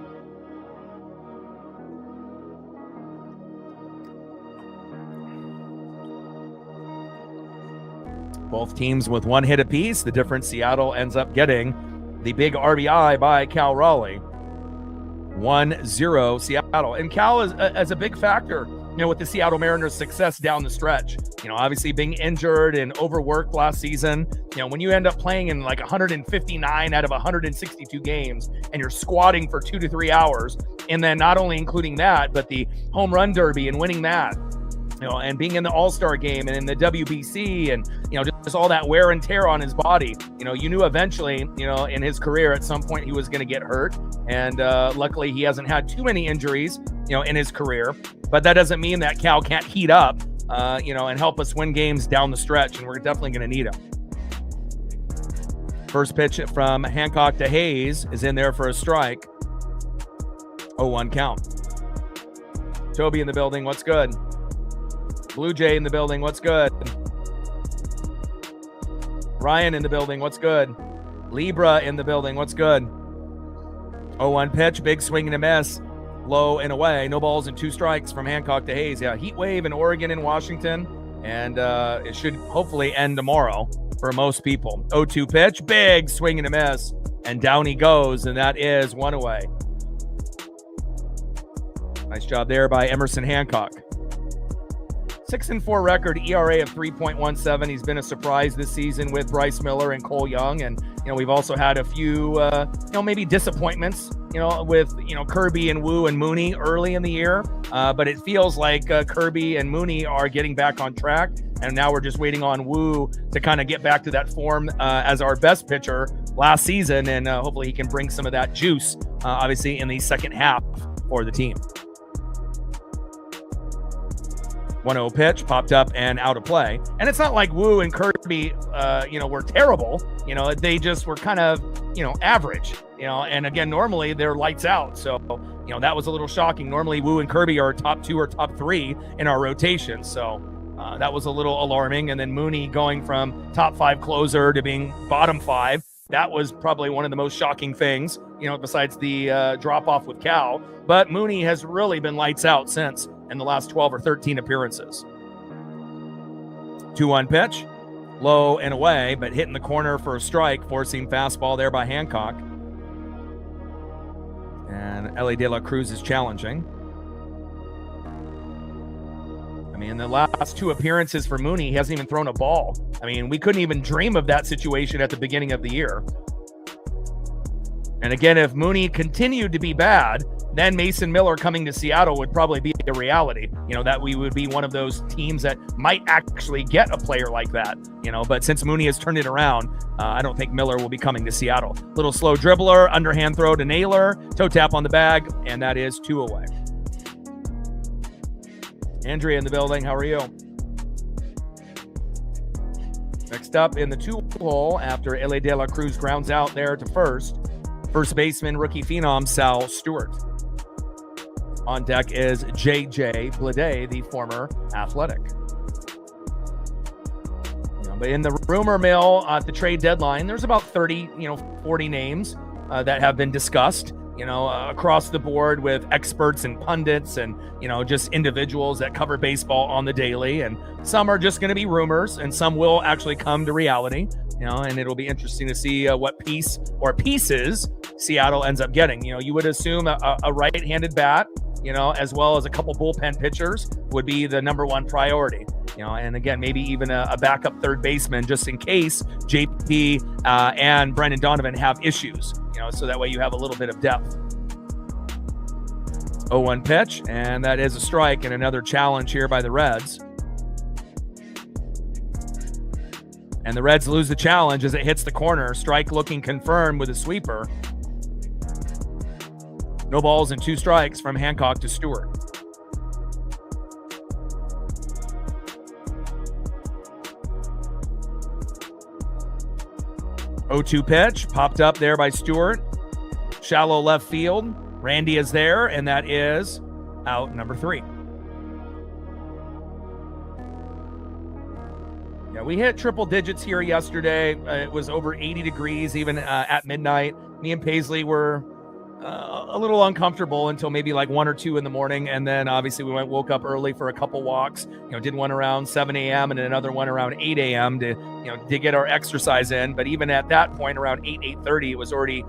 Both teams with 1 hit apiece. The difference, Seattle ends up getting the big RBI by Cal Raleigh. 1-0 Seattle. And Cal is as a big factor, with the Seattle Mariners' success down the stretch. Obviously being injured and overworked last season. When you end up playing in like 159 out of 162 games and you're squatting for 2 to 3 hours, and then not only including that, but the home run derby and winning that, and being in the All-Star game and in the WBC and, just all that wear and tear on his body. You knew eventually, in his career at some point he was going to get hurt. And luckily he hasn't had too many injuries, in his career. But that doesn't mean that Cal can't heat up, and help us win games down the stretch. And we're definitely going to need him. First pitch from Hancock to Hayes is in there for a strike. 0-1 count. Toby in the building. What's good? Blue Jay in the building. What's good? Ryan in the building. What's good? Libra in the building. What's good? 0-1 pitch. Big swing and a miss. Low and away. No balls and 2 strikes from Hancock to Hayes. Yeah, heat wave in Oregon and Washington. And it should hopefully end tomorrow for most people. 0-2 pitch. Big swing and a miss. And down he goes. And that is 1 away. Nice job there by Emerson Hancock. 6-4 record, ERA of 3.17. He's been a surprise this season with Bryce Miller and Cole Young. And, we've also had a few, maybe disappointments, with, Kirby and Wu and Mooney early in the year. But it feels like Kirby and Mooney are getting back on track. And now we're just waiting on Wu to kind of get back to that form as our best pitcher last season. And hopefully he can bring some of that juice, obviously, in the second half for the team. 1-0 pitch, popped up and out of play. And it's not like Wu and Kirby, were terrible. They just were kind of, average. And again, normally they're lights out. So, that was a little shocking. Normally Wu and Kirby are top 2 or top 3 in our rotation. So that was a little alarming. And then Mooney going from top 5 closer to being bottom 5. That was probably one of the most shocking things, besides the drop off with Cal. But Mooney has really been lights out since in the last 12 or 13 appearances. 2-1 pitch, low and away, but hitting the corner for a strike, forcing fastball there by Hancock. And Ellie De La Cruz is challenging. In the last 2 appearances for Mooney, he hasn't even thrown a ball. We couldn't even dream of that situation at the beginning of the year. And again, if Mooney continued to be bad, then Mason Miller coming to Seattle would probably be a reality. That we would be one of those teams that might actually get a player like that. But since Mooney has turned it around, I don't think Miller will be coming to Seattle. Little slow dribbler, underhand throw to Naylor, toe tap on the bag, and that is 2 away. Andrea in the building, how are you? Next up in the 2-hole, after Ele De La Cruz grounds out there to first baseman, rookie phenom Sal Stewart. On deck is J.J. Bleday, the former Athletic. But in the rumor mill at the trade deadline, there's about 30, 40 names that have been discussed, across the board with experts and pundits and, just individuals that cover baseball on the daily. And some are just going to be rumors and some will actually come to reality, and it'll be interesting to see what piece or pieces Seattle ends up getting. You would assume a right-handed bat, as well as a couple bullpen pitchers would be the number one priority. And again, maybe even a backup third baseman just in case JP and Brendan Donovan have issues, so that way you have a little bit of depth. 0-1 pitch, and that is a strike, and another challenge here by the Reds. And the Reds lose the challenge as it hits the corner. Strike looking confirmed with a sweeper. No balls and 2 strikes from Hancock to Stewart. O2 pitch, popped up there by Stewart. Shallow left field. Randy is there, and that is out number 3. Yeah, we hit triple digits here yesterday. It was over 80 degrees even at midnight. Me and Paisley were a little uncomfortable until maybe like 1 or 2 in the morning. And then obviously we woke up early for a couple walks, did one around 7 a.m. and another one around 8 a.m. to get our exercise in. But even at that point, around 8:30, it was already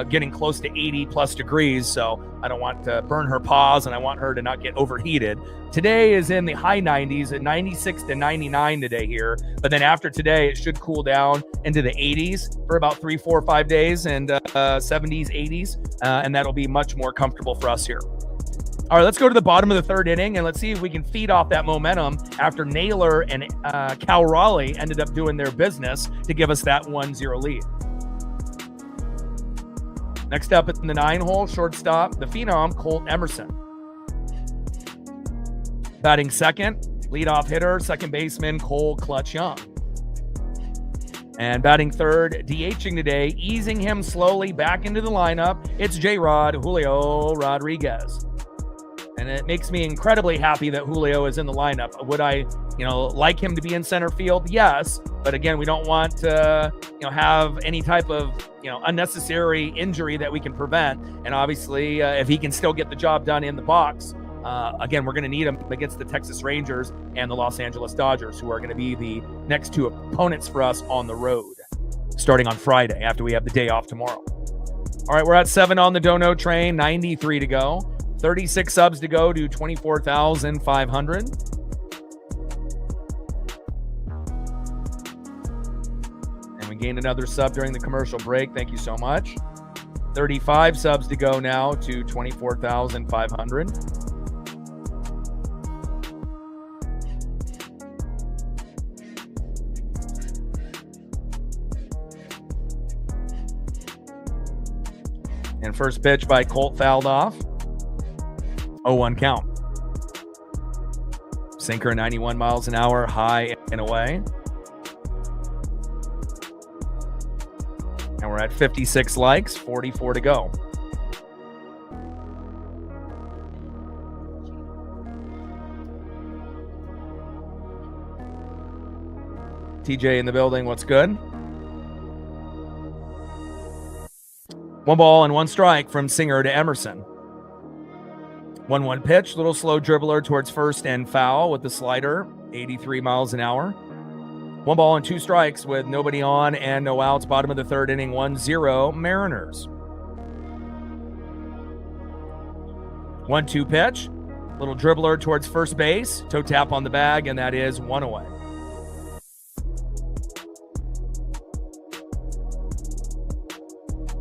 getting close to 80 plus degrees. So I don't want to burn her paws and I want her to not get overheated. Today is in the high 90s at 96 to 99 today here. But then after today, it should cool down into the 80s for about 3, 4, 5 days and 70s, 80s. And that'll be much more comfortable for us here. All right, let's go to the bottom of the 3rd inning and let's see if we can feed off that momentum after Naylor and Cal Raleigh ended up doing their business to give us that 1-0 lead. Next up in the 9-hole, shortstop, the phenom Colt Emerson. Batting second, leadoff hitter, second baseman Cole Clutch Young. And batting third, DHing today, easing him slowly back into the lineup, it's J-Rod Julio Rodriguez. And it makes me incredibly happy that Julio is in the lineup. Would I, like him to be in center field? Yes. But again, we don't want to, have any type of, unnecessary injury that we can prevent. And obviously, if he can still get the job done in the box, again, we're going to need him against the Texas Rangers and the Los Angeles Dodgers, who are going to be the next 2 opponents for us on the road, starting on Friday after we have the day off tomorrow. All right, we're at 7 on the Dono train, 93 to go. 36 subs to go to 24,500. And we gained another sub during the commercial break. Thank you so much. 35 subs to go now to 24,500. And first pitch by Colt fouled off. 0-1 count. Sinker 91 miles an hour, high and away. And we're at 56 likes, 44 to go. TJ in the building, what's good? 1 ball and 1 strike from Singer to Emerson. 1-1 pitch, little slow dribbler towards first and foul with the slider, 83 miles an hour. 1 ball and 2 strikes with nobody on and no outs. Bottom of the 3rd inning, 1-0 Mariners. 1-2 pitch, little dribbler towards first base, toe tap on the bag, and that is 1 away.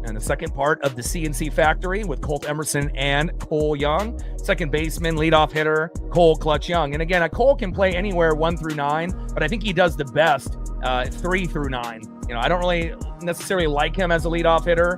And the second part of the CNC factory with Colt Emerson and Cole Young. Second baseman, leadoff hitter, Cole Clutch Young. And again, Cole can play anywhere 1 through 9, but I think he does the best 3 through 9. I don't really necessarily like him as a leadoff hitter.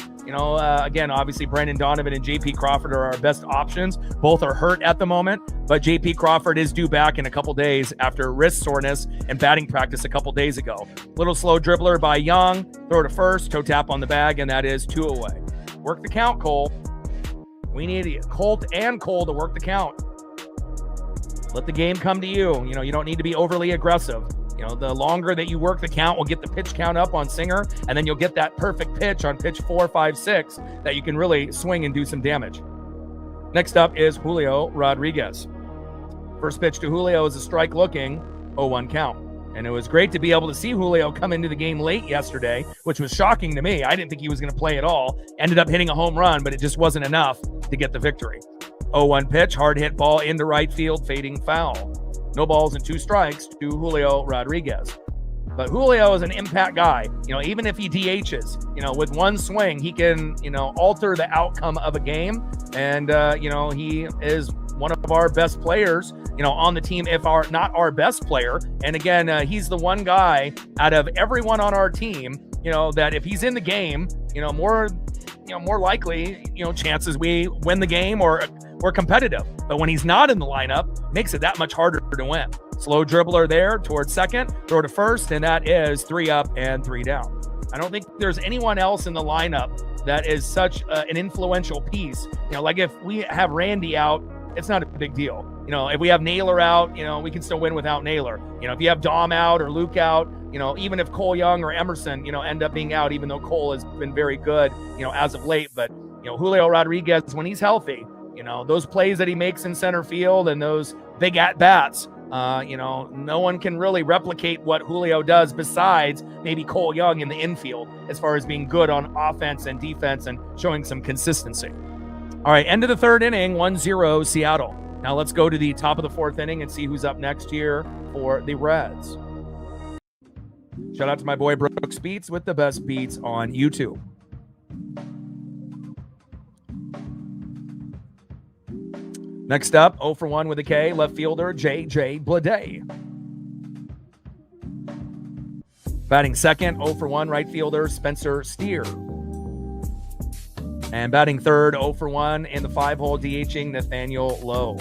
Again, obviously Brendan Donovan and JP Crawford are our best options. Both are hurt at the moment, but JP Crawford is due back in a couple days after wrist soreness and batting practice a couple days ago. Little slow dribbler by Young, throw to first, toe tap on the bag, and that is 2 away. Work the count, Cole. We need Colt and Cole to work the count. Let the game come to you. You don't need to be overly aggressive. The longer that you work the count will get the pitch count up on Singer, and then you'll get that perfect pitch on pitch 4, 5, 6 that you can really swing and do some damage. Next up is Julio Rodriguez. First pitch to Julio is a strike looking, 0-1 count. And it was great to be able to see Julio come into the game late yesterday, which was shocking to me. I didn't think he was going to play at all. Ended up hitting a home run, but it just wasn't enough to get the victory. 0-1 pitch, hard hit ball into right field, fading foul. No balls and 2 strikes to Julio Rodriguez. But Julio is an impact guy. Even if he DHs, with one swing, he can, alter the outcome of a game. And, he is one of our best players, on the team, if not our best player. And again, he's the one guy out of everyone on our team, that if he's in the game, more likely, chances we win the game or we're competitive. But when he's not in the lineup, makes it that much harder to win. Slow dribbler there towards second, throw to first, and that is 3 up and 3 down. I don't think there's anyone else in the lineup that is such an influential piece. Like if we have Randy out, it's not a big deal. If we have Naylor out, we can still win without Naylor. If you have Dom out or Luke out, even if Cole Young or Emerson, end up being out, even though Cole has been very good, as of late. But, Julio Rodriguez, when he's healthy, those plays that he makes in center field and those big at-bats, no one can really replicate what Julio does besides maybe Cole Young in the infield as far as being good on offense and defense and showing some consistency. All right, end of the 3rd inning, 1-0 Seattle. Now let's go to the top of the 4th inning and see who's up next here for the Reds. Shout out to my boy Brooks Beats with the best beats on YouTube. Next up, 0 for 1 with a K, left fielder J.J. Bleday. Batting second, 0 for 1, right fielder Spencer Steer. And batting third, 0 for 1 in the 5-hole, DHing Nathaniel Lowe.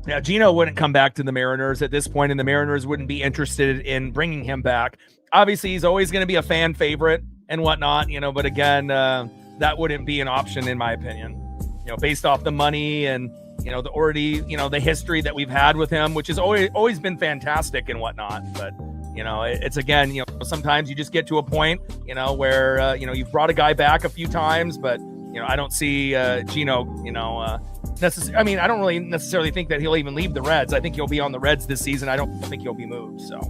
Now, Gino wouldn't come back to the Mariners at this point, and the Mariners wouldn't be interested in bringing him back. Obviously, he's always going to be a fan favorite and whatnot, but again, that wouldn't be an option in my opinion, based off the money and, the history that we've had with him, which has always been fantastic and whatnot. But, it's again, sometimes you just get to a point, where, you've brought a guy back a few times, but, I don't see Gino, I mean, I don't really necessarily think that he'll even leave the Reds. I think he'll be on the Reds this season. I don't think he'll be moved. So,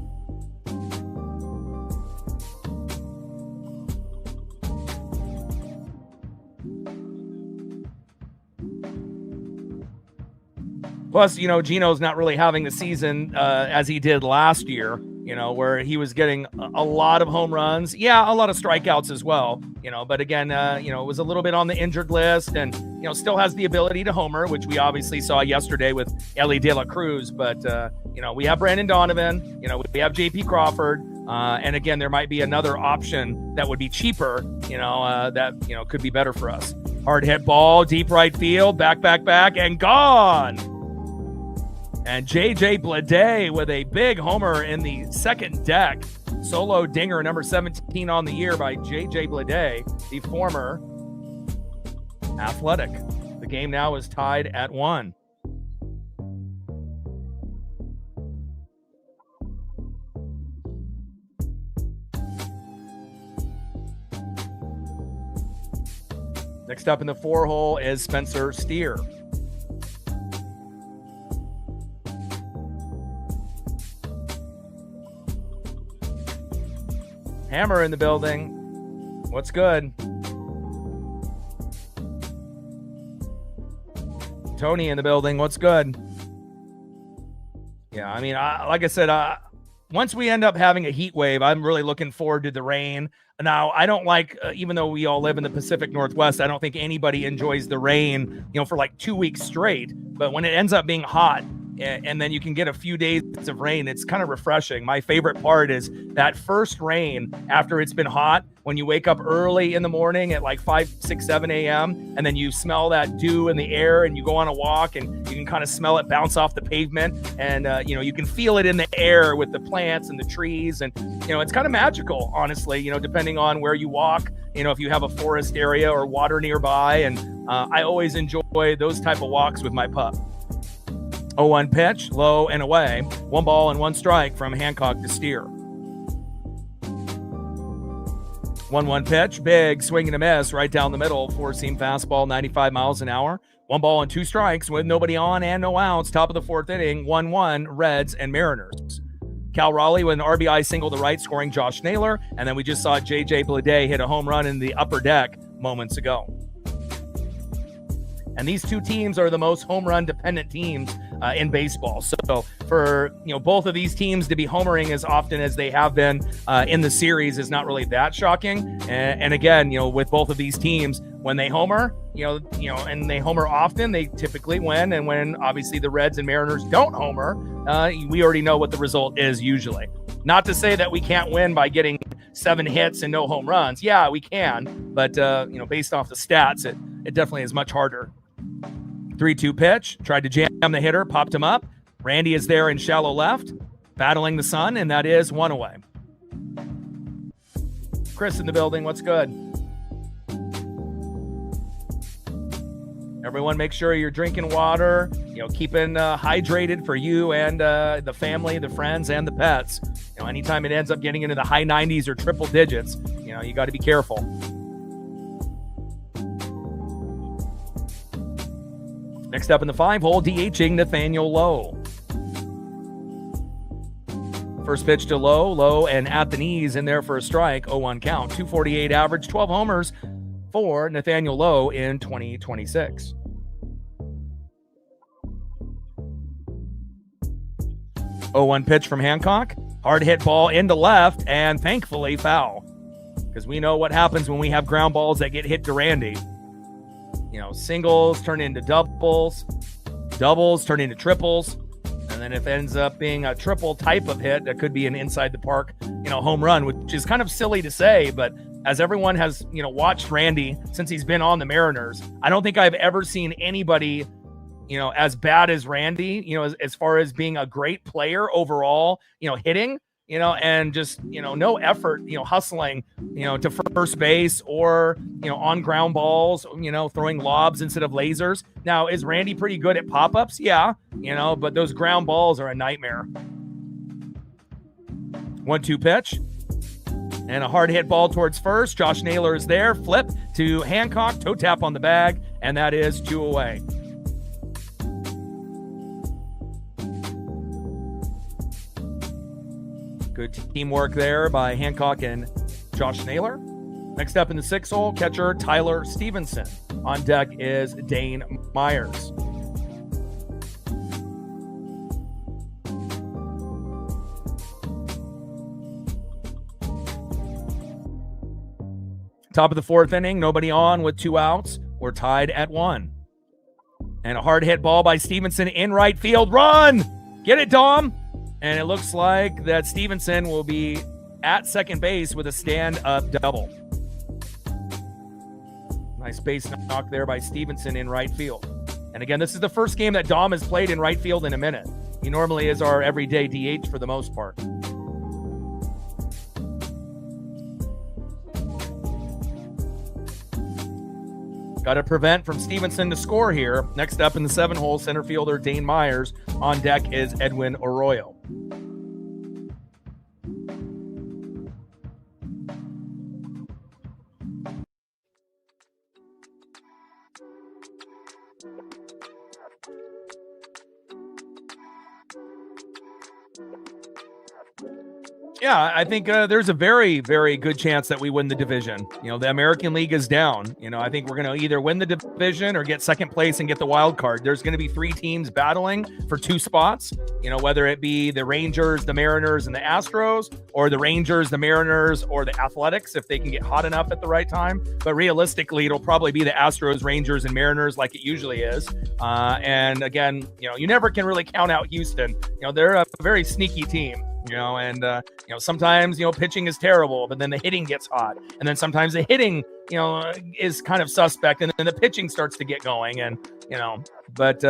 plus, Gino's not really having the season as he did last year. Where he was getting a lot of home runs. Yeah, a lot of strikeouts as well, but again, it was a little bit on the injured list and, still has the ability to homer, which we obviously saw yesterday with Ellie De La Cruz. But, we have Brandon Donovan, we have JP Crawford. And again, there might be another option that would be cheaper, that, could be better for us. Hard hit ball, deep right field, back, and gone. And J.J. Bleday with a big homer in the second deck. Solo dinger, number 17 on the year by J.J. Bleday, the former Athletic. The game now is tied at 1. Next up in the 4-hole is Spencer Steer. Hammer in the building. What's good? Tony in the building. What's good? Yeah, I mean, like I said, once we end up having a heat wave, I'm really looking forward to the rain. Now, I don't like, even though we all live in the Pacific Northwest, I don't think anybody enjoys the rain, for like 2 weeks straight. But when it ends up being hot, and then you can get a few days of rain, it's kind of refreshing. My favorite part is that first rain after it's been hot, when you wake up early in the morning at like 5, 6, 7 a.m., and then you smell that dew in the air and you go on a walk and you can kind of smell it bounce off the pavement. And, you can feel it in the air with the plants and the trees. And, it's kind of magical, honestly, depending on where you walk, if you have a forest area or water nearby. And I always enjoy those type of walks with my pup. 0-1 pitch, low and away. 1 ball and 1 strike from Hancock to Steer. 1-1 pitch, big swing and a miss right down the middle. 4-seam fastball, 95 miles an hour. 1 ball and 2 strikes with nobody on and no outs. Top of the 4th inning, 1-1, Reds and Mariners. Cal Raleigh with an RBI single to right, scoring Josh Naylor. And then we just saw J.J. Bleday hit a home run in the upper deck moments ago. And these two teams are the most home run dependent teams in baseball. So for both of these teams to be homering as often as they have been in the series is not really that shocking. And again, with both of these teams, when they homer, and they homer often, they typically win. And when obviously the Reds and Mariners don't homer, we already know what the result is usually. Not to say that we can't win by getting 7 hits and no home runs. Yeah, we can. But, based off the stats, it definitely is much harder. 3-2 pitch, tried to jam the hitter, popped him up. Randy is there in shallow left, battling the sun, and that is 1 away. Chris in the building, what's good? Everyone make sure you're drinking water, keeping hydrated for you and the family, the friends, and the pets. Anytime it ends up getting into the high 90s or triple digits, you got to be careful. Next up in the 5-hole, DHing Nathaniel Lowe. First pitch to Lowe, and at the knees in there for a strike, 0-1 count. 248 average, 12 homers for Nathaniel Lowe in 2026. 0-1 pitch from Hancock. Hard hit ball into left, and thankfully foul. Because we know what happens when we have ground balls that get hit to Randy. Singles turn into doubles, doubles turn into triples, and then if it ends up being a triple type of hit, that could be an inside the park, home run, which is kind of silly to say, but as everyone has, watched Randy since he's been on the Mariners, I don't think I've ever seen anybody, as bad as Randy, as far as being a great player overall, hitting, and just, no effort, hustling, to first base or, on ground balls, throwing lobs instead of lasers. Now, is Randy pretty good at pop-ups? Yeah, but those ground balls are a nightmare. 1-2 pitch and a hard hit ball towards first. Josh Naylor is there. Flip to Hancock, toe tap on the bag, and that is 2 away. Good teamwork there by Hancock and Josh Naylor. Next up in the 6-hole, catcher Tyler Stevenson. On deck is Dane Myers. Top of the 4th inning, nobody on with 2 outs. We're tied at 1. And a hard hit ball by Stevenson in right field. Run! Get it, Dom! And it looks like that Stevenson will be at second base with a stand-up double. Nice base knock there by Stevenson in right field. And again, this is the first game that Dom has played in right field in a minute. He normally is our everyday DH for the most part. Got to prevent from Stevenson to score here. Next up in the 7-hole, center fielder Dane Myers. On deck is Edwin Arroyo. Yeah, I think there's a very, very good chance that we win the division. The American League is down. I think we're going to either win the division or get second place and get the wild card. There's going to be 3 teams battling for 2 spots, whether it be the Rangers, the Mariners, and the Astros, or the Rangers, the Mariners, or the Athletics if they can get hot enough at the right time. But realistically, it'll probably be the Astros, Rangers, and Mariners like it usually is. And again, you never can really count out Houston. They're a very sneaky team. And sometimes, pitching is terrible, but then the hitting gets hot. And then sometimes the hitting, is kind of suspect. And then the pitching starts to get going. And, but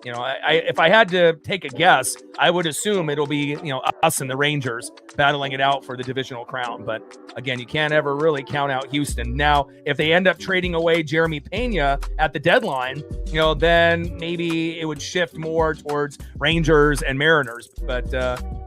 if I had to take a guess, I would assume it'll be, us and the Rangers battling it out for the divisional crown. But again, you can't ever really count out Houston. Now, if they end up trading away Jeremy Pena at the deadline, then maybe it would shift more towards Rangers and Mariners. But,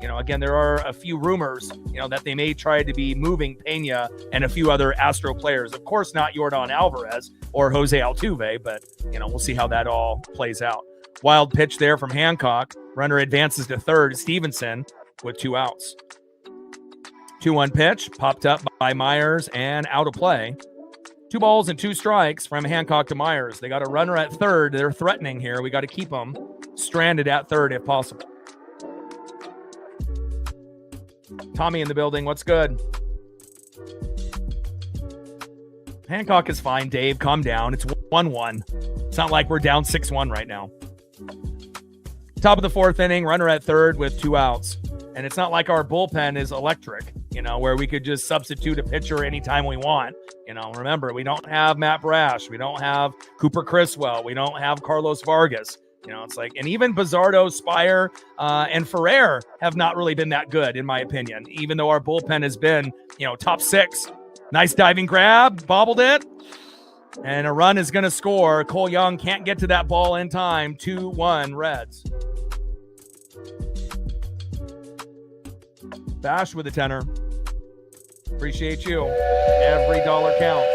again, there are a few rumors, that they may try to be moving Pena and a few other Astro players. Of course, not Yordan Alvarez or Jose Altuve, but, we'll see how that all plays out. Wild pitch there from Hancock. Runner advances to third. Stevenson with 2 outs. 2-1 pitch popped up by Myers and out of play. 2 balls and 2 strikes from Hancock to Myers. They got a runner at third. They're threatening here. We got to keep them stranded at third if possible. Tommy in the building. What's good? Hancock is fine, Dave. Calm down. It's 1-1. It's not like we're down 6-1 right now. Top of the 4th inning, runner at third with 2 outs. And it's not like our bullpen is electric, where we could just substitute a pitcher anytime we want. Remember, we don't have Matt Brash. We don't have Cooper Criswell. We don't have Carlos Vargas. It's like, and even Bizardo, Spire, and Ferrer have not really been that good, in my opinion, even though our bullpen has been, top 6. Nice diving grab, bobbled it, and a run is going to score. Cole Young can't get to that ball in time. 2-1 Reds. Bash with a tenner. Appreciate you. Every dollar counts.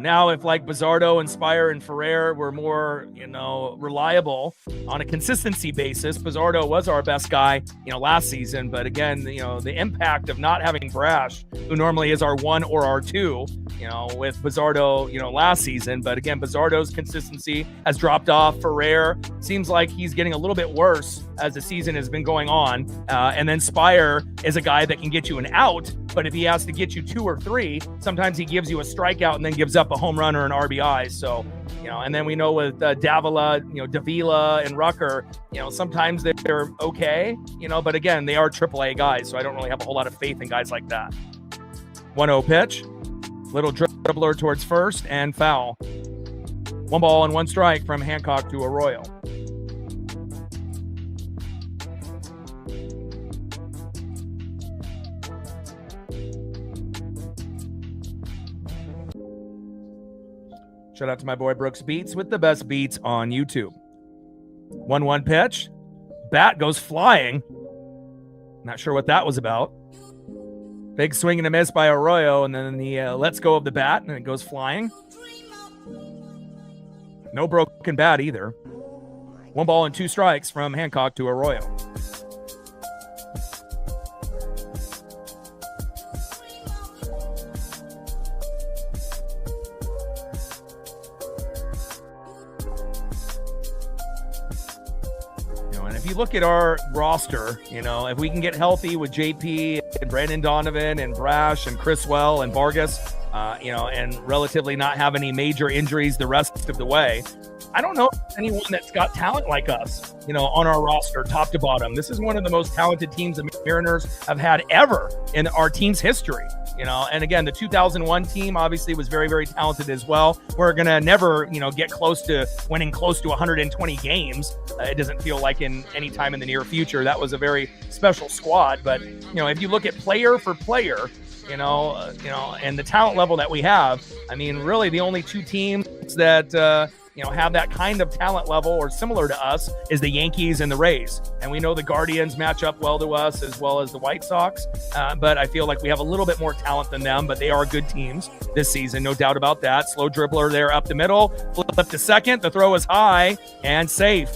Now if like Bizardo and Spire and Ferrer were more, reliable on a consistency basis, Bizardo was our best guy, last season. But again, the impact of not having Brash, who normally is our 1 or our 2, with Bizardo, last season. But again, Bizardo's consistency has dropped off. Ferrer seems like he's getting a little bit worse as the season has been going on. And then Spire is a guy that can get you an out, but if he has to get you 2 or 3, sometimes he gives you a strikeout and then gives up a home run or an RBI. So, and then we know with Davila, Davila and Rucker, sometimes they're okay, but again, they are AAA guys. So I don't really have a whole lot of faith in guys like that. 1-0 pitch, little dribbler towards first and foul. 1 ball and 1 strike from Hancock to Arroyo. Shout out to my boy Brooks Beats with the best beats on YouTube. 1-1 pitch. Bat goes flying. Not sure what that was about. Big swing and a miss by Arroyo, and then the lets go of the bat, and it goes flying. No broken bat either. 1 ball and 2 strikes from Hancock to Arroyo. If you look at our roster, if we can get healthy with JP and Brandon Donovan and Brash and Criswell and Vargas, and relatively not have any major injuries the rest of the way, I don't know anyone that's got talent like us, on our roster, top to bottom. This is one of the most talented teams the Mariners have had ever in our team's history. And again, the 2001 team obviously was very, very talented as well. We're going to never, get close to winning close to 120 games. It doesn't feel like in any time in the near future. That was a very special squad. But, if you look at player for player, and the talent level that we have, I mean, really the only 2 teams that, have that kind of talent level or similar to us is the Yankees and the Rays. And we know the Guardians match up well to us as well as the White Sox. But I feel like we have a little bit more talent than them, but they are good teams this season. No doubt about that. Slow dribbler there up the middle, flip to second. The throw is high and safe.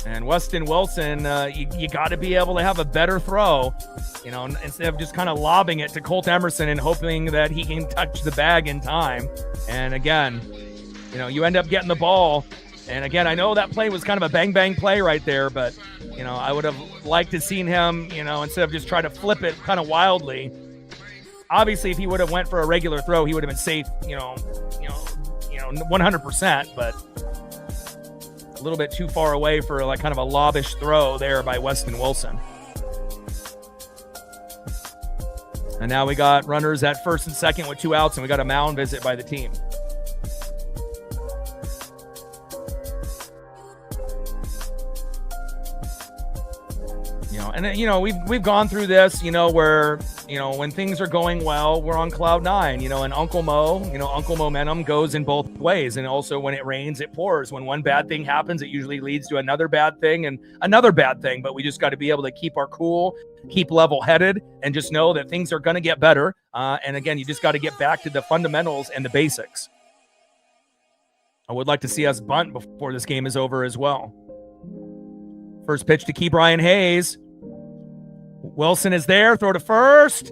And Weston Wilson, you got to be able to have a better throw, instead of just kind of lobbing it to Colt Emerson and hoping that he can touch the bag in time. And again, you end up getting the ball. And again, I know that play was kind of a bang play right there, but, I would have liked to seen him, instead of just try to flip it kind of wildly. Obviously, if he would have went for a regular throw, he would have been safe, 100%, but a little bit too far away for like kind of a lobbish throw there by Weston Wilson. And now we got runners at first and second with 2 outs, and we got a mound visit by the team. We've gone through this, where, when things are going well, we're on cloud 9, and Uncle momentum goes in both ways. And also when it rains, it pours. When one bad thing happens, it usually leads to another bad thing and another bad thing. But we just got to be able to keep our cool, keep level headed, and just know that things are going to get better. And again, you just got to get back to the fundamentals and the basics. I would like to see us bunt before this game is over as well. First pitch to Ke'Bryan Hayes. Wilson is there, throw to first,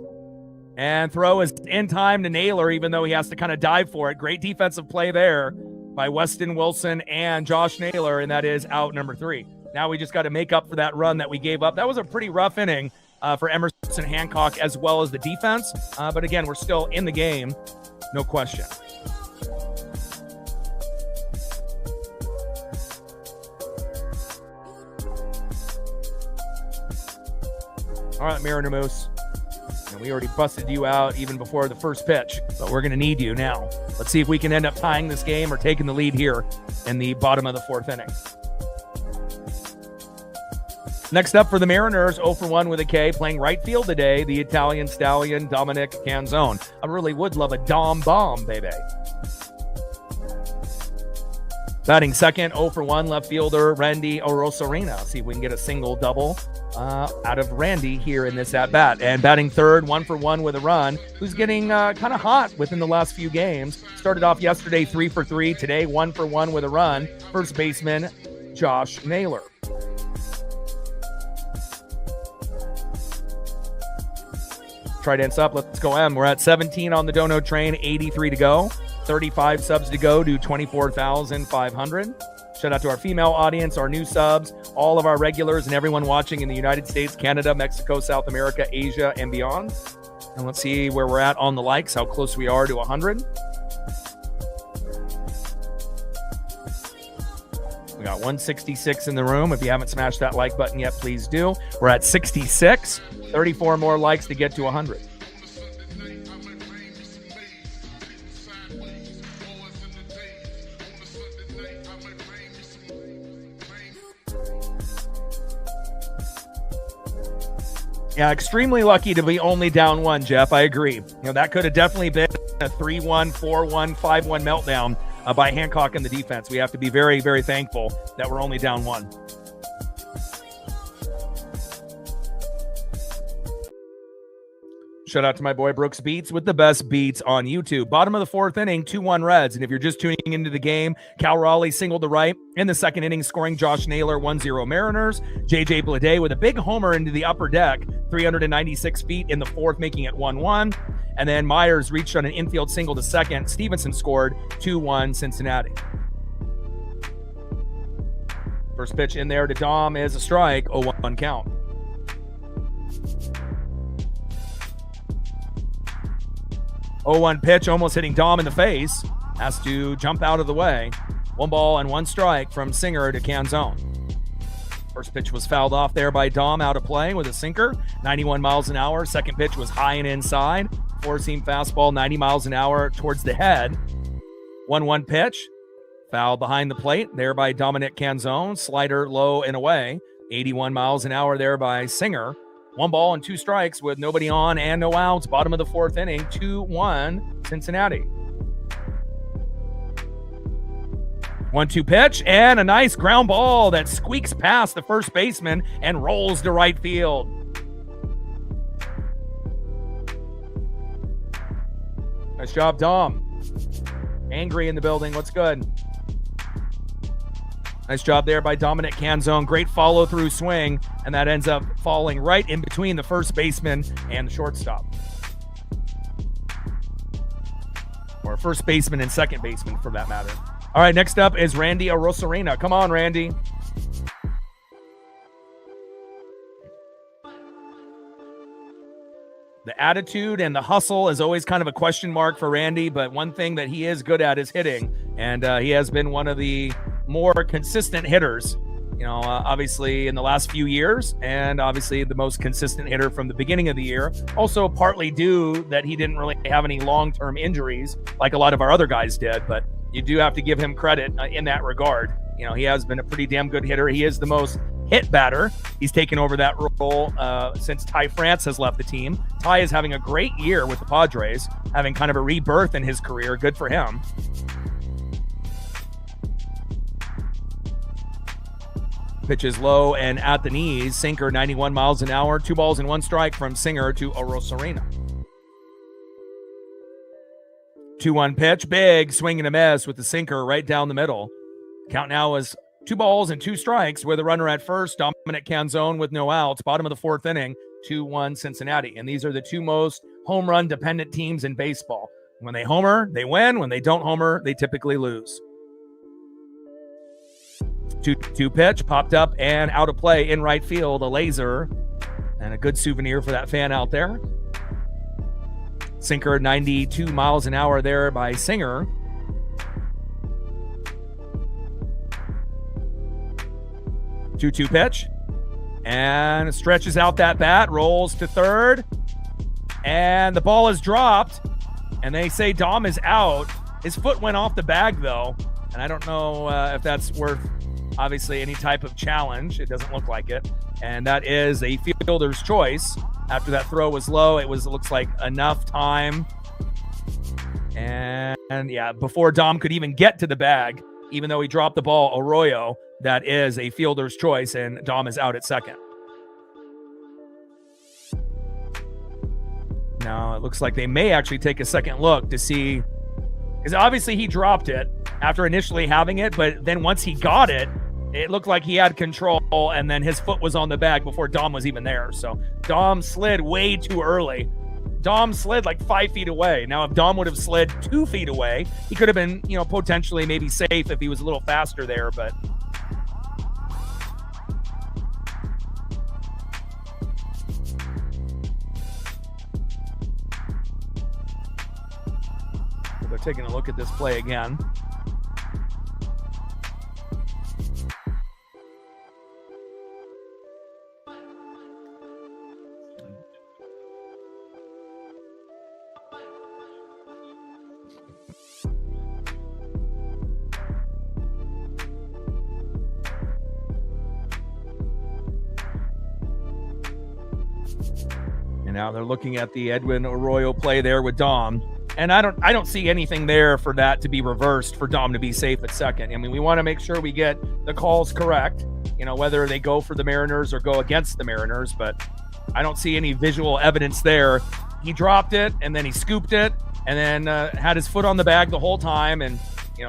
and throw is in time to Naylor, even though he has to kind of dive for it. Great defensive play there by Weston Wilson and Josh Naylor, and that is out number 3. Now we just got to make up for that run that we gave up. That was a pretty rough inning for Emerson Hancock as well as the defense, but again, we're still in the game, no question. All right, Mariner Moose. And we already busted you out even before the first pitch, but we're going to need you now. Let's see if we can end up tying this game or taking the lead here in the bottom of the 4th inning. Next up for the Mariners, 0 for 1 with a K, playing right field today, the Italian stallion Dominic Canzone. I really would love a Dom bomb, baby. Batting second, 0 for 1, left fielder Randy Orosarena. See if we can get a single double out of Randy here in this at-bat. And batting third, 1 for 1 with a run, who's getting kind of hot within the last few games. Started off yesterday 3 for 3, today 1 for 1 with a run. First baseman Josh Naylor. Trident's up, let's go M. We're at 17 on the Dono train, 83 to go. 35 subs to go to 24,500. Shout out to our female audience, our new subs, all of our regulars, and everyone watching in the United States, Canada, Mexico, South America, Asia, and beyond. And let's see where we're at on the likes, how close we are to 100. We got 166 in the room. If you haven't smashed that like button yet, please do. We're at 66, 34 more likes to get to 100. Yeah, extremely lucky to be only down 1, Jeff. I agree. That could have definitely been a 3-1, 4-1, 5-1 meltdown by Hancock and the defense. We have to be very, very thankful that we're only down 1. Shout out to my boy Brooks Beats with the best beats on YouTube. Bottom of the 4th inning, 2-1 Reds. And if you're just tuning into the game, Cal Raleigh singled to right in the 2nd inning, scoring Josh Naylor, 1-0 Mariners. JJ Bleday with a big homer into the upper deck, 396 feet in the 4th, making it 1-1. And then Myers reached on an infield single to second. Stevenson scored 2-1 Cincinnati. First pitch in there to Dom is a strike, 0-1 count. Oh, 0-1 pitch, almost hitting Dom in the face. Has to jump out of the way. 1 ball and 1 strike from Singer to Canzone. First pitch was fouled off there by Dom, out of play with a sinker, 91 miles an hour. Second pitch was high and inside. 4-seam fastball, 90 miles an hour towards the head. 1-1 pitch, foul behind the plate there by Dominic Canzone. Slider low and away, 81 miles an hour there by Singer. 1 ball and 2 strikes with nobody on and no outs. Bottom of the 4th inning, 2-1 Cincinnati. 1-2 pitch and a nice ground ball that squeaks past the first baseman and rolls to right field. Nice job, Dom. Angry in the building. What's good? Nice job there by Dominic Canzone. Great follow-through swing, and that ends up falling right in between the first baseman and the shortstop. Or first baseman and second baseman, for that matter. All right, next up is Randy Arozarena. Come on, Randy. The attitude and the hustle is always kind of a question mark for Randy, but one thing that he is good at is hitting, and he has been one of the more consistent hitters, obviously in the last few years, and obviously the most consistent hitter from the beginning of the year. Also partly due that he didn't really have any long-term injuries like a lot of our other guys did, but you do have to give him credit in that regard. He has been a pretty damn good hitter. He is the most hit batter. He's taken over that role since Ty France has left the team. Ty is having a great year with the Padres, having kind of a rebirth in his career. Good for him. Pitches low and at the knees. Sinker, 91 miles an hour. 2 balls and 1 strike from Singer to Arozarena. 2-1 pitch. Big swing and a miss with the sinker right down the middle. Count now is 2 balls and 2 strikes with a runner at first. Dominic Canzone with no outs. Bottom of the 4th inning, 2-1 Cincinnati. And these are the 2 most home run dependent teams in baseball. When they homer, they win. When they don't homer, they typically lose. 2-2 pitch, popped up and out of play in right field. A laser and a good souvenir for that fan out there. Sinker, 92 miles an hour there by Singer. 2-2 pitch and stretches out that bat, rolls to third, and the ball is dropped, and they say Dom is out. His foot went off the bag though, and I don't know if that's worth obviously any type of challenge. It doesn't look like it, and that is a fielder's choice. After that throw was low, it looks like enough time, and yeah, before Dom could even get to the bag, even though he dropped the ball, Arroyo, that is a fielder's choice, and Dom is out at second. Now it looks like they may actually take a second look to see, because obviously he dropped it after initially having it, but then once he got it, it looked like he had control, and then his foot was on the bag before Dom was even there. So Dom slid way too early. Dom slid like 5 feet away. Now, if Dom would have slid 2 feet away, he could have been, potentially maybe safe if he was a little faster there, but they're taking a look at this play again. And now they're looking at the Edwin Arroyo play there with Dom. And I don't see anything there for that to be reversed for Dom to be safe at second. I mean, we want to make sure we get the calls correct, whether they go for the Mariners or go against the Mariners, but I don't see any visual evidence there. He dropped it and then he scooped it and then had his foot on the bag the whole time. And,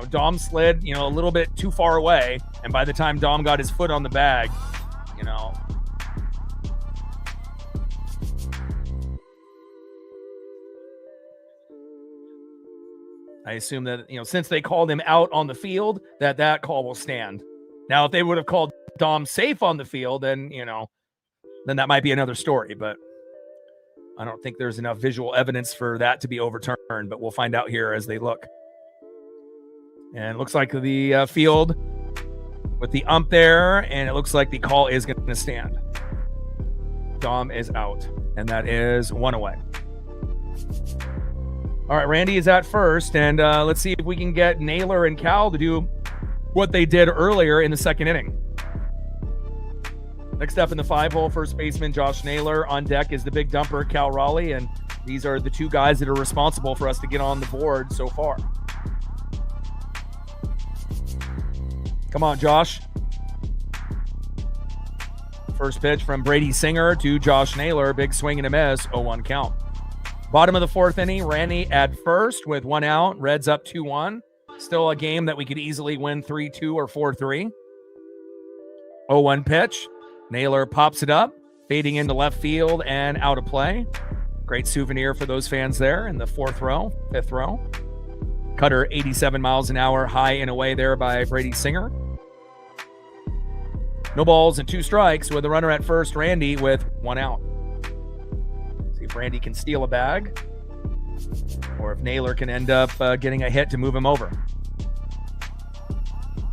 Dom slid, a little bit too far away. And by the time Dom got his foot on the bag, I assume that, since they called him out on the field, that call will stand. Now, if they would have called Dom safe on the field, then, then that might be another story. But I don't think there's enough visual evidence for that to be overturned. But we'll find out here as they look. And it looks like the field with the ump there, and it looks like the call is going to stand. Dom is out, and that is 1 away. All right, Randy is at first, and let's see if we can get Naylor and Cal to do what they did earlier in the second inning. Next up in the 5-hole, first baseman Josh Naylor. On deck is the big dumper, Cal Raleigh, and these are the two guys that are responsible for us to get on the board so far. Come on, Josh. First pitch from Brady Singer to Josh Naylor. Big swing and a miss, 0-1 count. Bottom of the 4th inning, Randy at first with 1 out. Reds up 2-1. Still a game that we could easily win 3-2 or 4-3. 0-1 pitch. Naylor pops it up, fading into left field and out of play. Great souvenir for those fans there in the 4th row, 5th row. Cutter 87 miles an hour, high and away there by Brady Singer. No balls and 2 strikes with a runner at first, Randy with 1 out. See if Randy can steal a bag or if Naylor can end up getting a hit to move him over.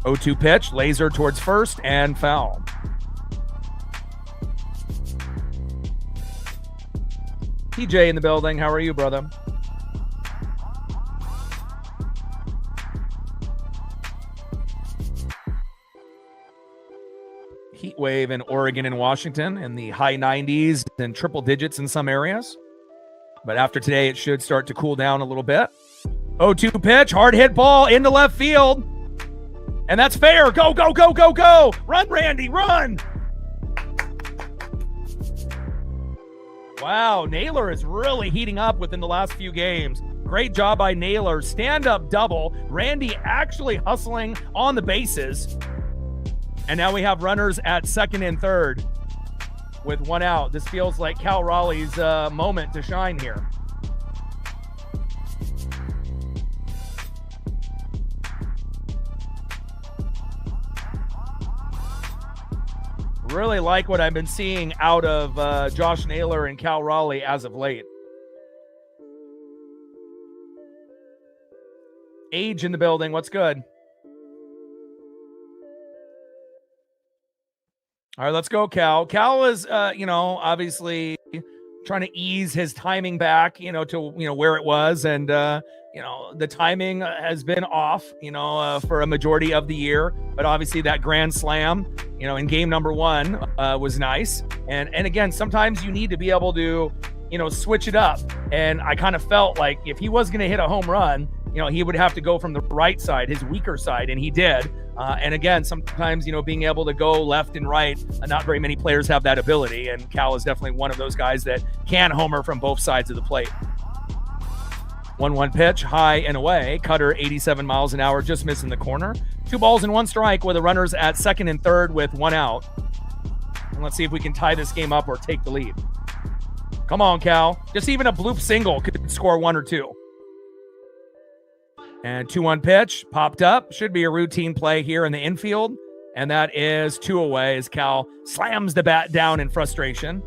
0-2 pitch, laser towards first and foul. TJ in the building. How are you, brother? Heat wave in Oregon and Washington in the high 90s and triple digits in some areas. But after today, it should start to cool down a little bit. 0-2 pitch, hard hit ball into left field. And that's fair. Go, go, go, go, go. Run, Randy, run. Wow, Naylor is really heating up within the last few games. Great job by Naylor. Stand-up double. Randy actually hustling on the bases. And now we have runners at 2nd and 3rd with 1 out. This feels like Cal Raleigh's moment to shine here. Really like what I've been seeing out of Josh Naylor and Cal Raleigh as of late. Age in the building. What's good? All right, let's go, Cal. Cal is, obviously trying to ease his timing back, to, where it was. And, the timing has been off, for a majority of the year. But obviously that grand slam, in game number 1 was nice. And again, sometimes you need to be able to, switch it up. And I kind of felt like if he was going to hit a home run, he would have to go from the right side, his weaker side, and he did. And again, sometimes, being able to go left and right, not very many players have that ability. And Cal is definitely one of those guys that can homer from both sides of the plate. 1-1 pitch, high and away. Cutter 87 miles an hour, just missing the corner. 2 balls and 1 strike with the runners at 2nd and 3rd with 1 out. And let's see if we can tie this game up or take the lead. Come on, Cal. Just even a bloop single could score 1 or 2. And 2-1 pitch, popped up. Should be a routine play here in the infield. And that is 2 away as Cal slams the bat down in frustration.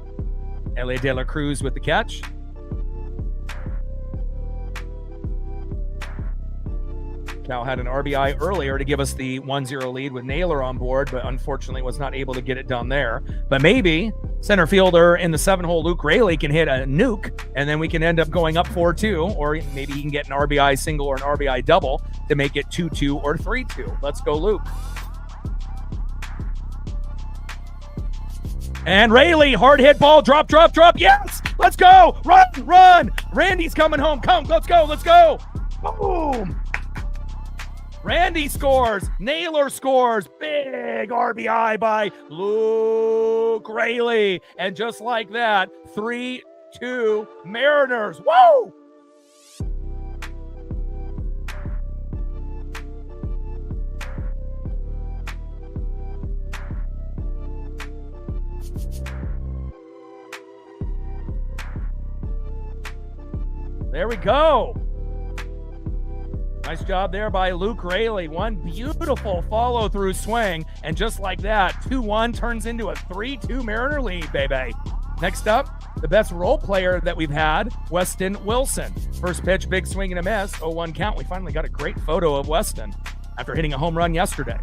L.A. De La Cruz with the catch. Cal had an RBI earlier to give us the 1-0 lead with Naylor on board, but unfortunately was not able to get it done there. But maybe center fielder in the 7-hole Luke Raley can hit a nuke, and then we can end up going up 4-2, or maybe he can get an RBI single or an RBI double to make it 2-2 or 3-2. Let's go, Luke. And Raley, hard hit ball, drop, drop, drop. Yes, let's go. Run, run. Randy's coming home. Come, let's go, let's go. Boom. Randy scores. Naylor scores. Big RBI by Luke Raley. And just like that, 3-2 Mariners. Whoa! There we go. Nice job there by Luke Raley. One beautiful follow-through swing. And just like that, 2-1 turns into a 3-2 Mariner lead, baby. Next up, the best role player that we've had, Weston Wilson. First pitch, big swing and a miss, 0-1 count. We finally got a great photo of Weston after hitting a home run yesterday.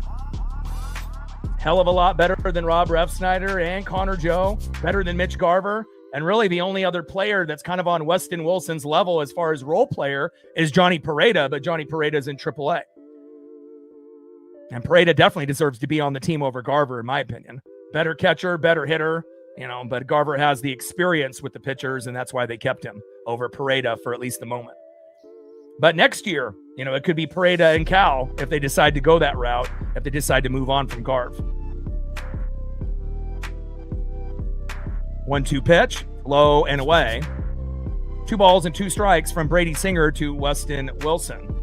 Hell of a lot better than Rob Refsnyder and Connor Joe. Better than Mitch Garver. And really the only other player that's kind of on Weston Wilson's level as far as role player is Johnny Pareda, but Johnny Pareda's in AAA. And Pareda definitely deserves to be on the team over Garver, in my opinion. Better catcher, better hitter, but Garver has the experience with the pitchers, and that's why they kept him over Pareda for at least the moment. But next year, it could be Pareda and Cal if they decide to go that route, if they decide to move on from Garv. 1-2 pitch, low and away. 2 balls and 2 strikes from Brady Singer to Weston Wilson.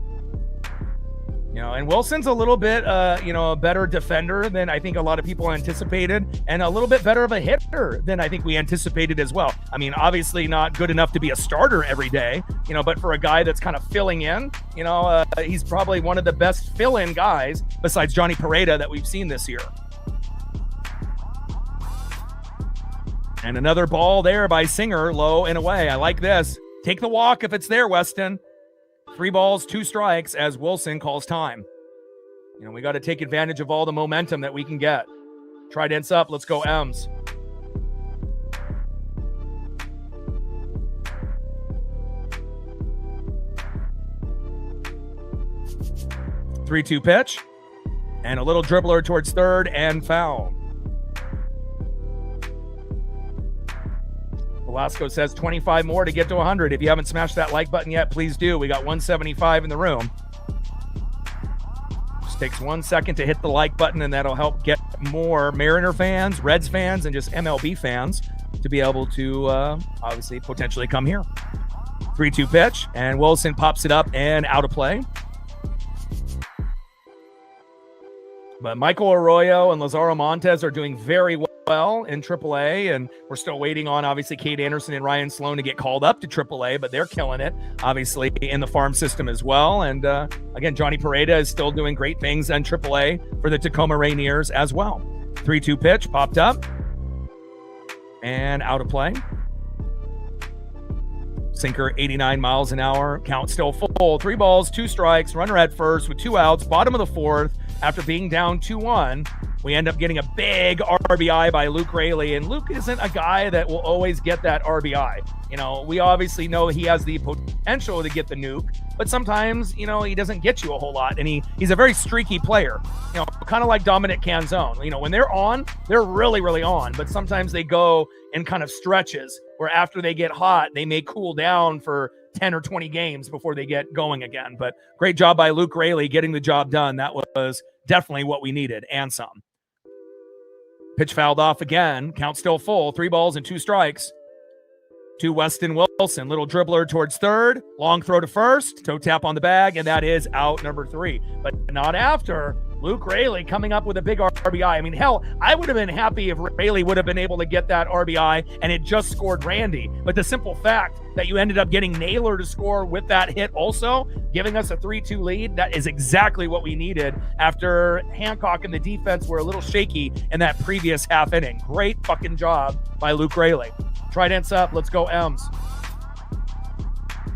And Wilson's a little bit, a better defender than I think a lot of people anticipated, and a little bit better of a hitter than I think we anticipated as well. I mean, obviously not good enough to be a starter every day, but for a guy that's kind of filling in, he's probably one of the best fill-in guys besides Johnny Pareda that we've seen this year. And another ball there by Singer, low and away. I like this. Take the walk if it's there, Weston. 3 balls, 2 strikes as Wilson calls time. We got to take advantage of all the momentum that we can get. Trident's up. Let's go, M's. Three-two pitch. And a little dribbler towards third and foul. Velasco says 25 more to get to 100. If you haven't smashed that like button yet, please do. We got 175 in the room. Just takes 1 second to hit the like button, and that'll help get more Mariner fans, Reds fans, and just MLB fans to be able to obviously potentially come here. 3-2 pitch, and Wilson pops it up and out of play. But Michael Arroyo and Lazaro Montes are doing very well in AAA, and we're still waiting on, obviously, Cade Anderson and Ryan Sloan to get called up to AAA, but they're killing it, obviously, in the farm system as well. And again, Johnny Pareda is still doing great things in AAA for the Tacoma Rainiers as well. 3-2 pitch, popped up, and out of play. Sinker, 89 miles an hour. Count still full. 3 balls, 2 strikes, runner at first with 2 outs, bottom of the 4th. After being down 2-1, we end up getting a big RBI by Luke Raley. And Luke isn't a guy that will always get that RBI. We obviously know he has the potential to get the nuke, but sometimes, he doesn't get you a whole lot. And he's a very streaky player, kind of like Dominic Canzone. When they're on, they're really, really on. But sometimes they go in kind of stretches where after they get hot, they may cool down for 10 or 20 games before they get going again. But great job by Luke Raley getting the job done. That was definitely what we needed, and some. Pitch fouled off again. Count still full. 3 balls and 2 strikes to Weston Wilson. Little dribbler towards third. Long throw to first. Toe tap on the bag, and that is out number 3. But not after Luke Raley coming up with a big RBI. I mean, hell, I would have been happy if Raley would have been able to get that RBI and it just scored Randy. But the simple fact that you ended up getting Naylor to score with that hit also, giving us a 3-2 lead, that is exactly what we needed after Hancock and the defense were a little shaky in that previous half inning. Great fucking job by Luke Raley. Trident's up. Let's go, M's.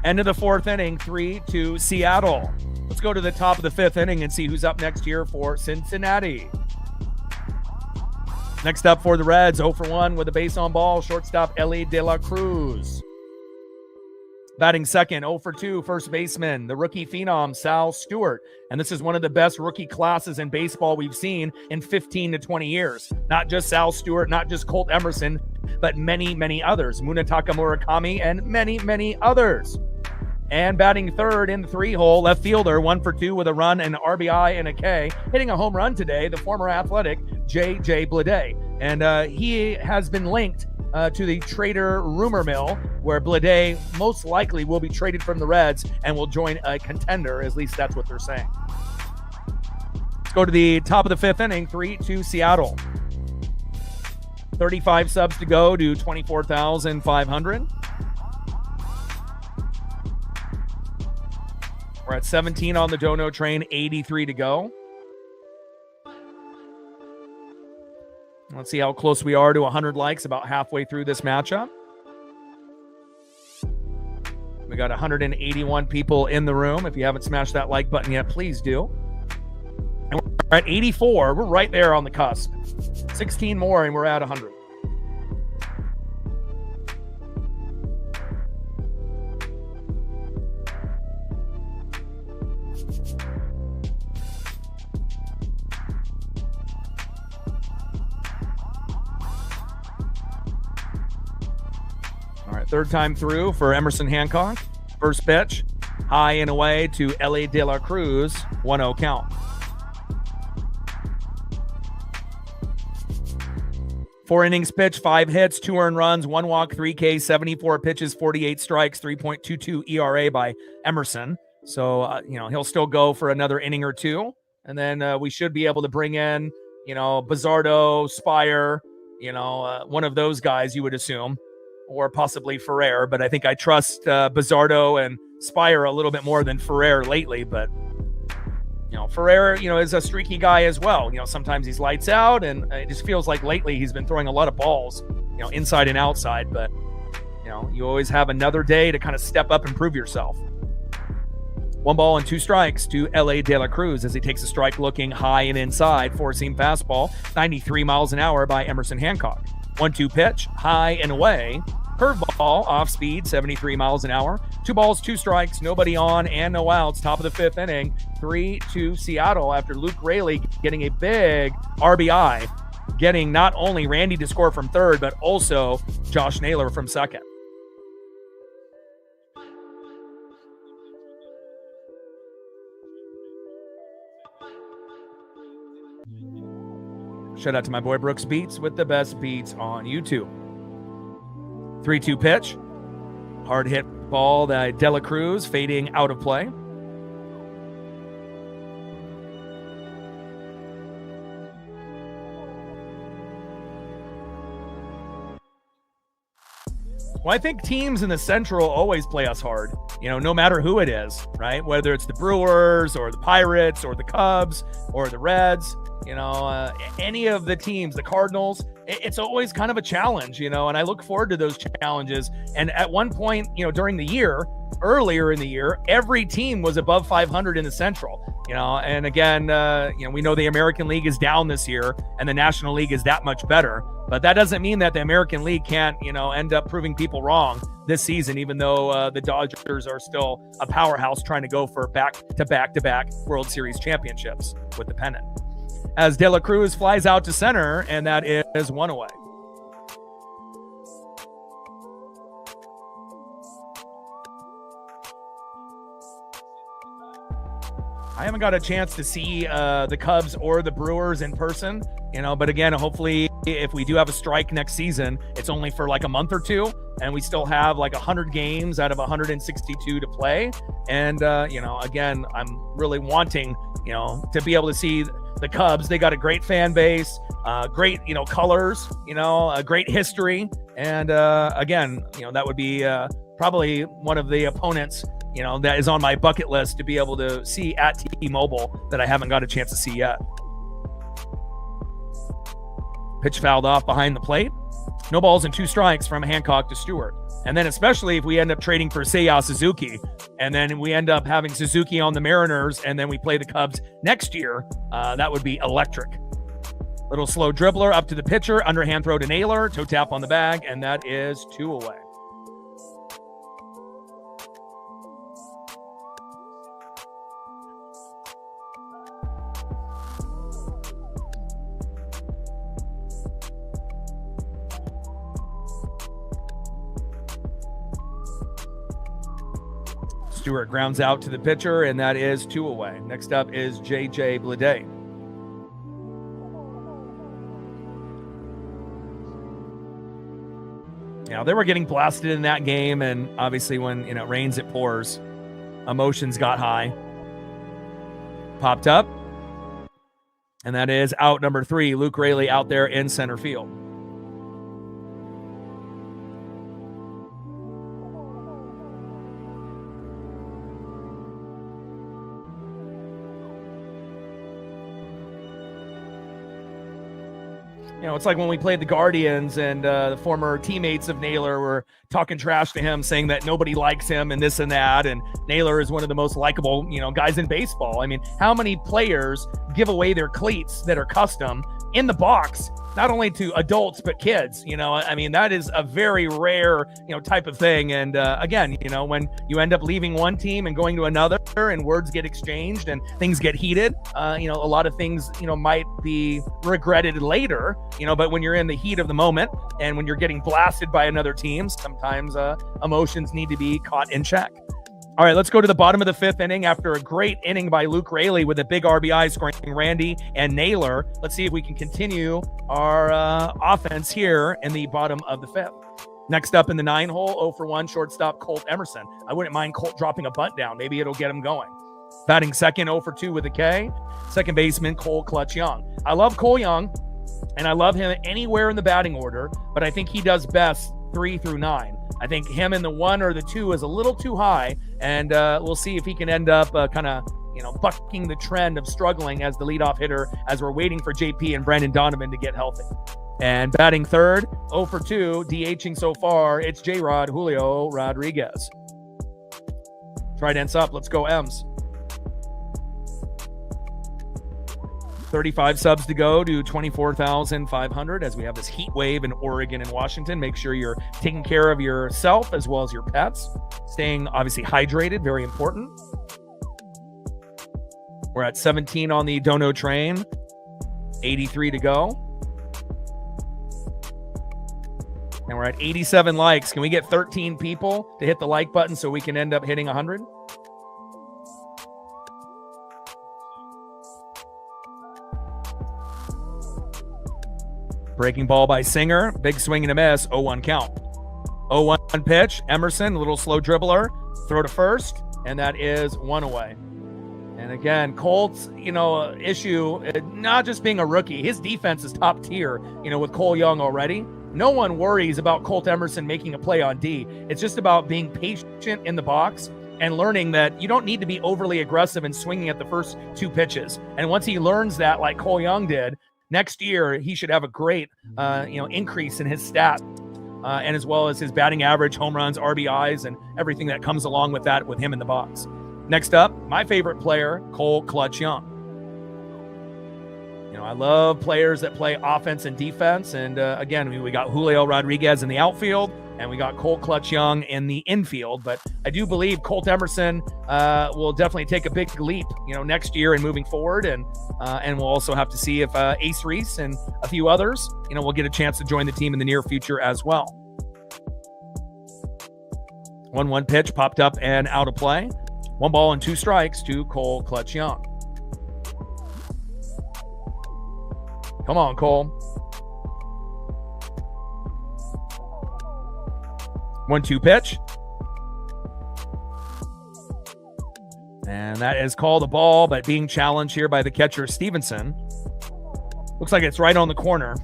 End of the 4th inning, 3-2 Seattle. Let's go to the top of the 5th inning and see who's up next here for Cincinnati. Next up for the Reds, 0 for 1 with a base on ball, shortstop Ellie De La Cruz. Batting second, 0 for 2, first baseman, the rookie phenom, Sal Stewart. And this is one of the best rookie classes in baseball we've seen in 15 to 20 years. Not just Sal Stewart, not just Colt Emerson, but many, many others. Munetaka Murakami and many, many others. And batting third in the 3-hole, left fielder, 1 for 2 with a run, an RBI, and a K. Hitting a home run today, the former Athletic, J.J. Bleday. And he has been linked to the trader rumor mill, where Bleday most likely will be traded from the Reds and will join a contender. At least that's what they're saying. Let's go to the top of the 5th inning, 3-2 Seattle. 35 subs to go to 24,500. We're at 17 on the Dono train, 83 to go. Let's see how close we are to 100 likes about halfway through this matchup. We got 181 people in the room. If you haven't smashed that like button yet, please do. And we're at 84. We're right there on the cusp. 16 more and we're at 100. third time through for Emerson Hancock. First pitch, high and away to L.A. De La Cruz, 1-0 count. 4 innings pitched, 5 hits, 2 earned runs, 1 walk, 3 Ks, 74 pitches, 48 strikes, 3.22 ERA by Emerson. So, he'll still go for another inning or two. And then we should be able to bring in, Bizzardo, Spire, one of those guys you would assume, or possibly Ferrer. But I think I trust Bizzardo and Spire a little bit more than Ferrer lately. But, Ferrer, is a streaky guy as well. Sometimes he's lights out, and it just feels like lately he's been throwing a lot of balls, inside and outside. But, you always have another day to kind of step up and prove yourself. 1 ball and 2 strikes to L.A. De La Cruz as he takes a strike looking high and inside. 4-seam fastball, 93 miles an hour by Emerson Hancock. 1-2 pitch, high and away. Curveball, off speed, 73 miles an hour. 2 balls, 2 strikes, nobody on and no outs. Top of the 5th inning, 3-2 Seattle after Luke Raley getting a big RBI, getting not only Randy to score from third, but also Josh Naylor from second. Shout out to my boy Brooks Beats with the best beats on YouTube. 3-2 pitch. Hard hit ball that De La Cruz fading out of play. Well, I think teams in the Central always play us hard, no matter who it is, right? Whether it's the Brewers or the Pirates or the Cubs or the Reds, any of the teams, the Cardinals, it's always kind of a challenge, and I look forward to those challenges. And at one point, during the year, earlier in the year, every team was above 500 in the Central, and again, we know the American League is down this year and the National League is that much better. But that doesn't mean that the American League can't, end up proving people wrong this season, even though the Dodgers are still a powerhouse trying to go for back-to-back World Series championships with the pennant. As De La Cruz flies out to center, and that is 1 away. I haven't got a chance to see the Cubs or the Brewers in person, but again, hopefully if we do have a strike next season, it's only for like a month or two, and we still have like 100 games out of 162 to play. And, again, I'm really wanting, to be able to see the Cubs. They got a great fan base, great, colors, a great history. And, again, that would be probably one of the opponents, that is on my bucket list to be able to see at T-Mobile that I haven't got a chance to see yet. Pitch fouled off behind the plate. No balls and 2 strikes from Hancock to Stewart. And then especially if we end up trading for Seiya Suzuki, and then we end up having Suzuki on the Mariners, and then we play the Cubs next year, that would be electric. Little slow dribbler up to the pitcher, underhand throw to Naylor, toe tap on the bag, and that is 2 away. Stewart grounds out to the pitcher, and that is 2 away. Next up is J.J. Bleday. They were getting blasted in that game, and obviously when it rains, it pours. Emotions got high. Popped up, and that is out number 3. Luke Raley out there in center field. It's like when we played the Guardians and the former teammates of Naylor were talking trash to him, saying that nobody likes him and this and that. And Naylor is one of the most likable, guys in baseball. I mean, how many players give away their cleats that are custom in the box not only to adults, but kids. I mean, that is a very rare, type of thing. And again, when you end up leaving one team and going to another and words get exchanged and things get heated, a lot of things, might be regretted later, but when you're in the heat of the moment and when you're getting blasted by another team, sometimes emotions need to be caught in check. All right, let's go to the bottom of the fifth inning after a great inning by Luke Raley with a big RBI scoring Randy and Naylor. Let's see if we can continue our offense here in the bottom of the fifth. Next up in the 9-hole, 0 for 1, shortstop Colt Emerson. I wouldn't mind Colt dropping a bunt down. Maybe it'll get him going. Batting second, 0 for 2 with a K. Second baseman, Cole Clutch Young. I love Cole Young, and I love him anywhere in the batting order, but I think he does best 3 through 9. I think him in the 1 or the 2 is a little too high, and we'll see if he can end up kind of, bucking the trend of struggling as the leadoff hitter as we're waiting for JP and Brandon Donovan to get healthy. And batting third, 0 for 2, DHing so far, it's J-Rod Julio Rodriguez. Trident's up. Let's go, M's. 35 subs to go to 24,500 as we have this heat wave in Oregon and Washington. Make sure you're taking care of yourself as well as your pets. Staying obviously hydrated, very important. We're at 17 on the Dono train. 83 to go. And we're at 87 likes. Can we get 13 people to hit the like button so we can end up hitting 100? Breaking ball by Singer. Big swing and a miss. 0-1 count. 0-1 pitch. Emerson, a little slow dribbler. Throw to first. And that is 1 away. And again, Colt's, issue, not just being a rookie. His defense is top tier, with Cole Young already. No one worries about Colt Emerson making a play on D. It's just about being patient in the box and learning that you don't need to be overly aggressive and swinging at the first 2 pitches. And once he learns that, like Cole Young did, next year, he should have a great, increase in his stat, and as well as his batting average, home runs, RBIs, and everything that comes along with that with him in the box. Next up, my favorite player, Cole Clutch Young. I love players that play offense and defense. And again, we got Julio Rodriguez in the outfield, and we got Cole Clutch Young in the infield. But I do believe Colt Emerson will definitely take a big leap, next year and moving forward. And we'll also have to see if Ace Reese and a few others, will get a chance to join the team in the near future as well. 1-1 pitch popped up and out of play. 1 ball and 2 strikes to Cole Clutch Young. Come on, Cole. 1-2 pitch. And that is called a ball, but being challenged here by the catcher, Stevenson. Looks like it's right on the corner.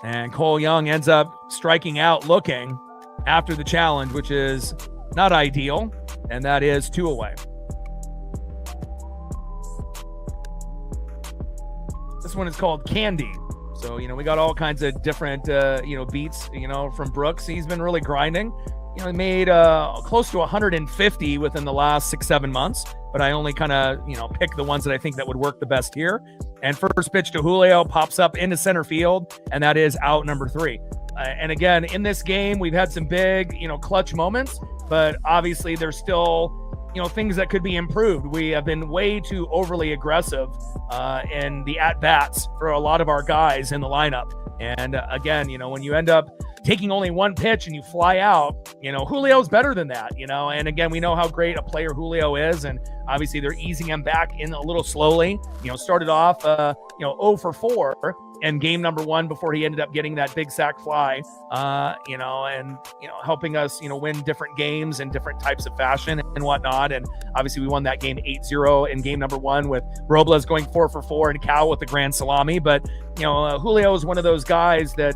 And Cole Young ends up striking out looking after the challenge, which is not ideal, and that is 2 away. This one is called Candy. So, we got all kinds of different, beats, from Brooks. He's been really grinding. He made close to 150 within the last 6-7 months, but I only kind of, pick the ones that I think that would work the best here. And first pitch to Julio pops up into center field, and that is out number 3. And again, in this game, we've had some big, clutch moments, but obviously there's still, things that could be improved. We have been way too overly aggressive in the at-bats for a lot of our guys in the lineup. And again, when you end up taking only 1 pitch and you fly out, Julio's better than that, and again, we know how great a player Julio is. And obviously they're easing him back in a little slowly, started off, 0 for 4 in game number 1 before he ended up getting that big sack fly, and helping us, win different games in different types of fashion and whatnot. And obviously we won that game 8-0 in game number 1 with Robles going 4 for 4 and Cal with the grand salami. But, Julio is one of those guys that,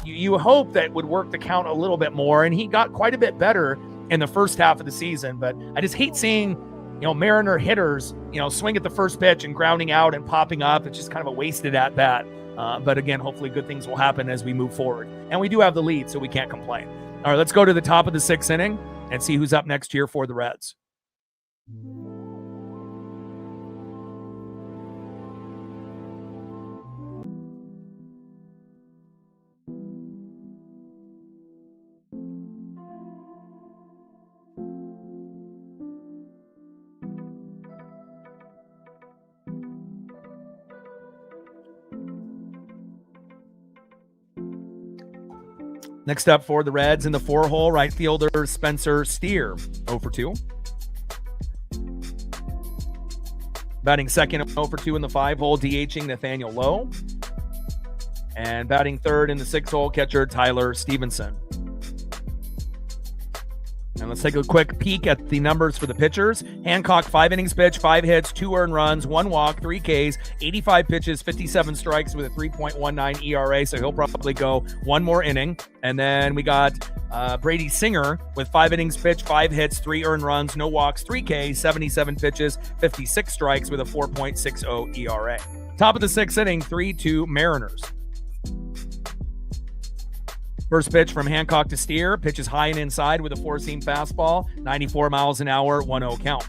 you hope that would work the count a little bit more. And he got quite a bit better in the first half of the season. But I just hate seeing, Mariner hitters, swing at the first pitch and grounding out and popping up. It's just kind of a wasted at bat. But again, hopefully good things will happen as we move forward. And we do have the lead, so we can't complain. All right, let's go to the top of the 6th inning. and see who's up next here for the Reds. Next up for the Reds in the 4-hole, right fielder Spencer Steer, 0 for 2. Batting second, 0 for 2 in the 5-hole, DHing Nathaniel Lowe. And batting third in the 6-hole, catcher Tyler Stevenson. And let's take a quick peek at the numbers for the pitchers. Hancock, 5 innings pitched, 5 hits, 2 earned runs, 1 walk, 3 Ks, 85 pitches, 57 strikes with a 3.19 ERA. So he'll probably go 1 more inning. And then we got Brady Singer with 5 innings pitched, 5 hits, 3 earned runs, no walks, 3 Ks, 77 pitches, 56 strikes with a 4.60 ERA. Top of the 6th inning, 3-2 Mariners. First pitch from Hancock to Steer. Pitches high and inside with a 4-seam fastball. 94 miles an hour, 1-0 count.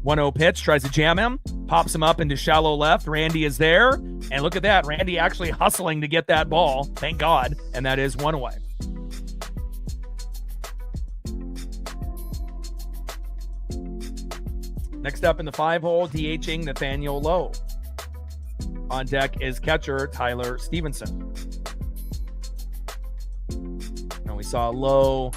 1-0 pitch. Tries to jam him. Pops him up into shallow left. Randy is there. And look at that. Randy actually hustling to get that ball. Thank God. And that is 1 away. Next up in the 5-hole, DHing Nathaniel Lowe. On deck is catcher Tyler Stevenson. And we saw Lowe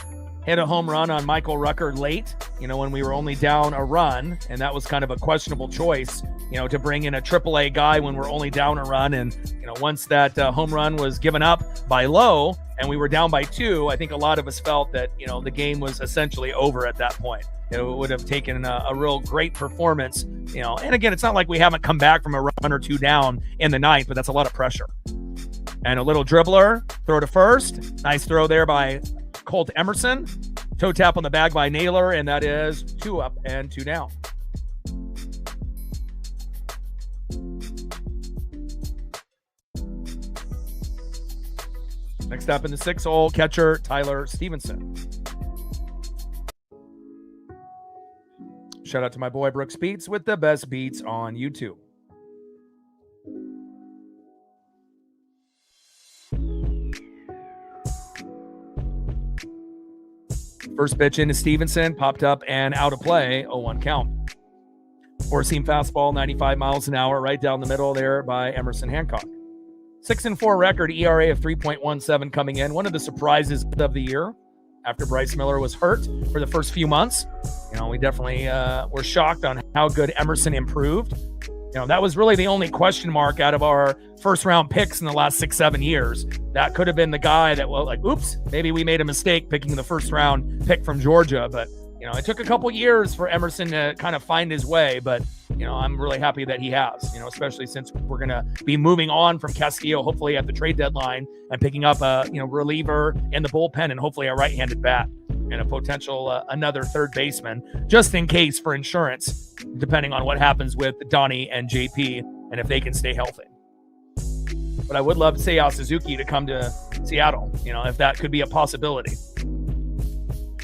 hit a home run on Michael Rucker late, when we were only down a run, and that was kind of a questionable choice, to bring in a AAA guy when we're only down a run. And, once that home run was given up by Lowe and we were down by 2, I think a lot of us felt that, the game was essentially over at that point. It would have taken a real great performance, and again, it's not like we haven't come back from a run or 2 down in the 9th, but that's a lot of pressure. And a little dribbler, throw to first. Nice throw there by Colt Emerson. Toe tap on the bag by Naylor, and that is 2 up and 2 down. Next up in the 6-hole, catcher Tyler Stevenson. Shout out to my boy Brooks Beats with the best beats on YouTube. First pitch into Stevenson, popped up and out of play, 0-1 count. 4-seam fastball, 95 miles an hour, right down the middle there by Emerson Hancock. 6-4 record, ERA of 3.17 coming in. One of the surprises of the year after Bryce Miller was hurt for the first few months. We definitely were shocked on how good Emerson improved. That was really the only question mark out of our first-round picks in the last 6-7 years. That could have been the guy that, oops, maybe we made a mistake picking the first-round pick from Georgia. But, it took a couple years for Emerson to kind of find his way. But, I'm really happy that he has, especially since we're going to be moving on from Castillo, hopefully at the trade deadline, and picking up a, reliever in the bullpen and hopefully a right-handed bat and a potential another third baseman, just in case for insurance, depending on what happens with Donnie and JP and if they can stay healthy. But I would love Seiya Suzuki to come to Seattle, if that could be a possibility.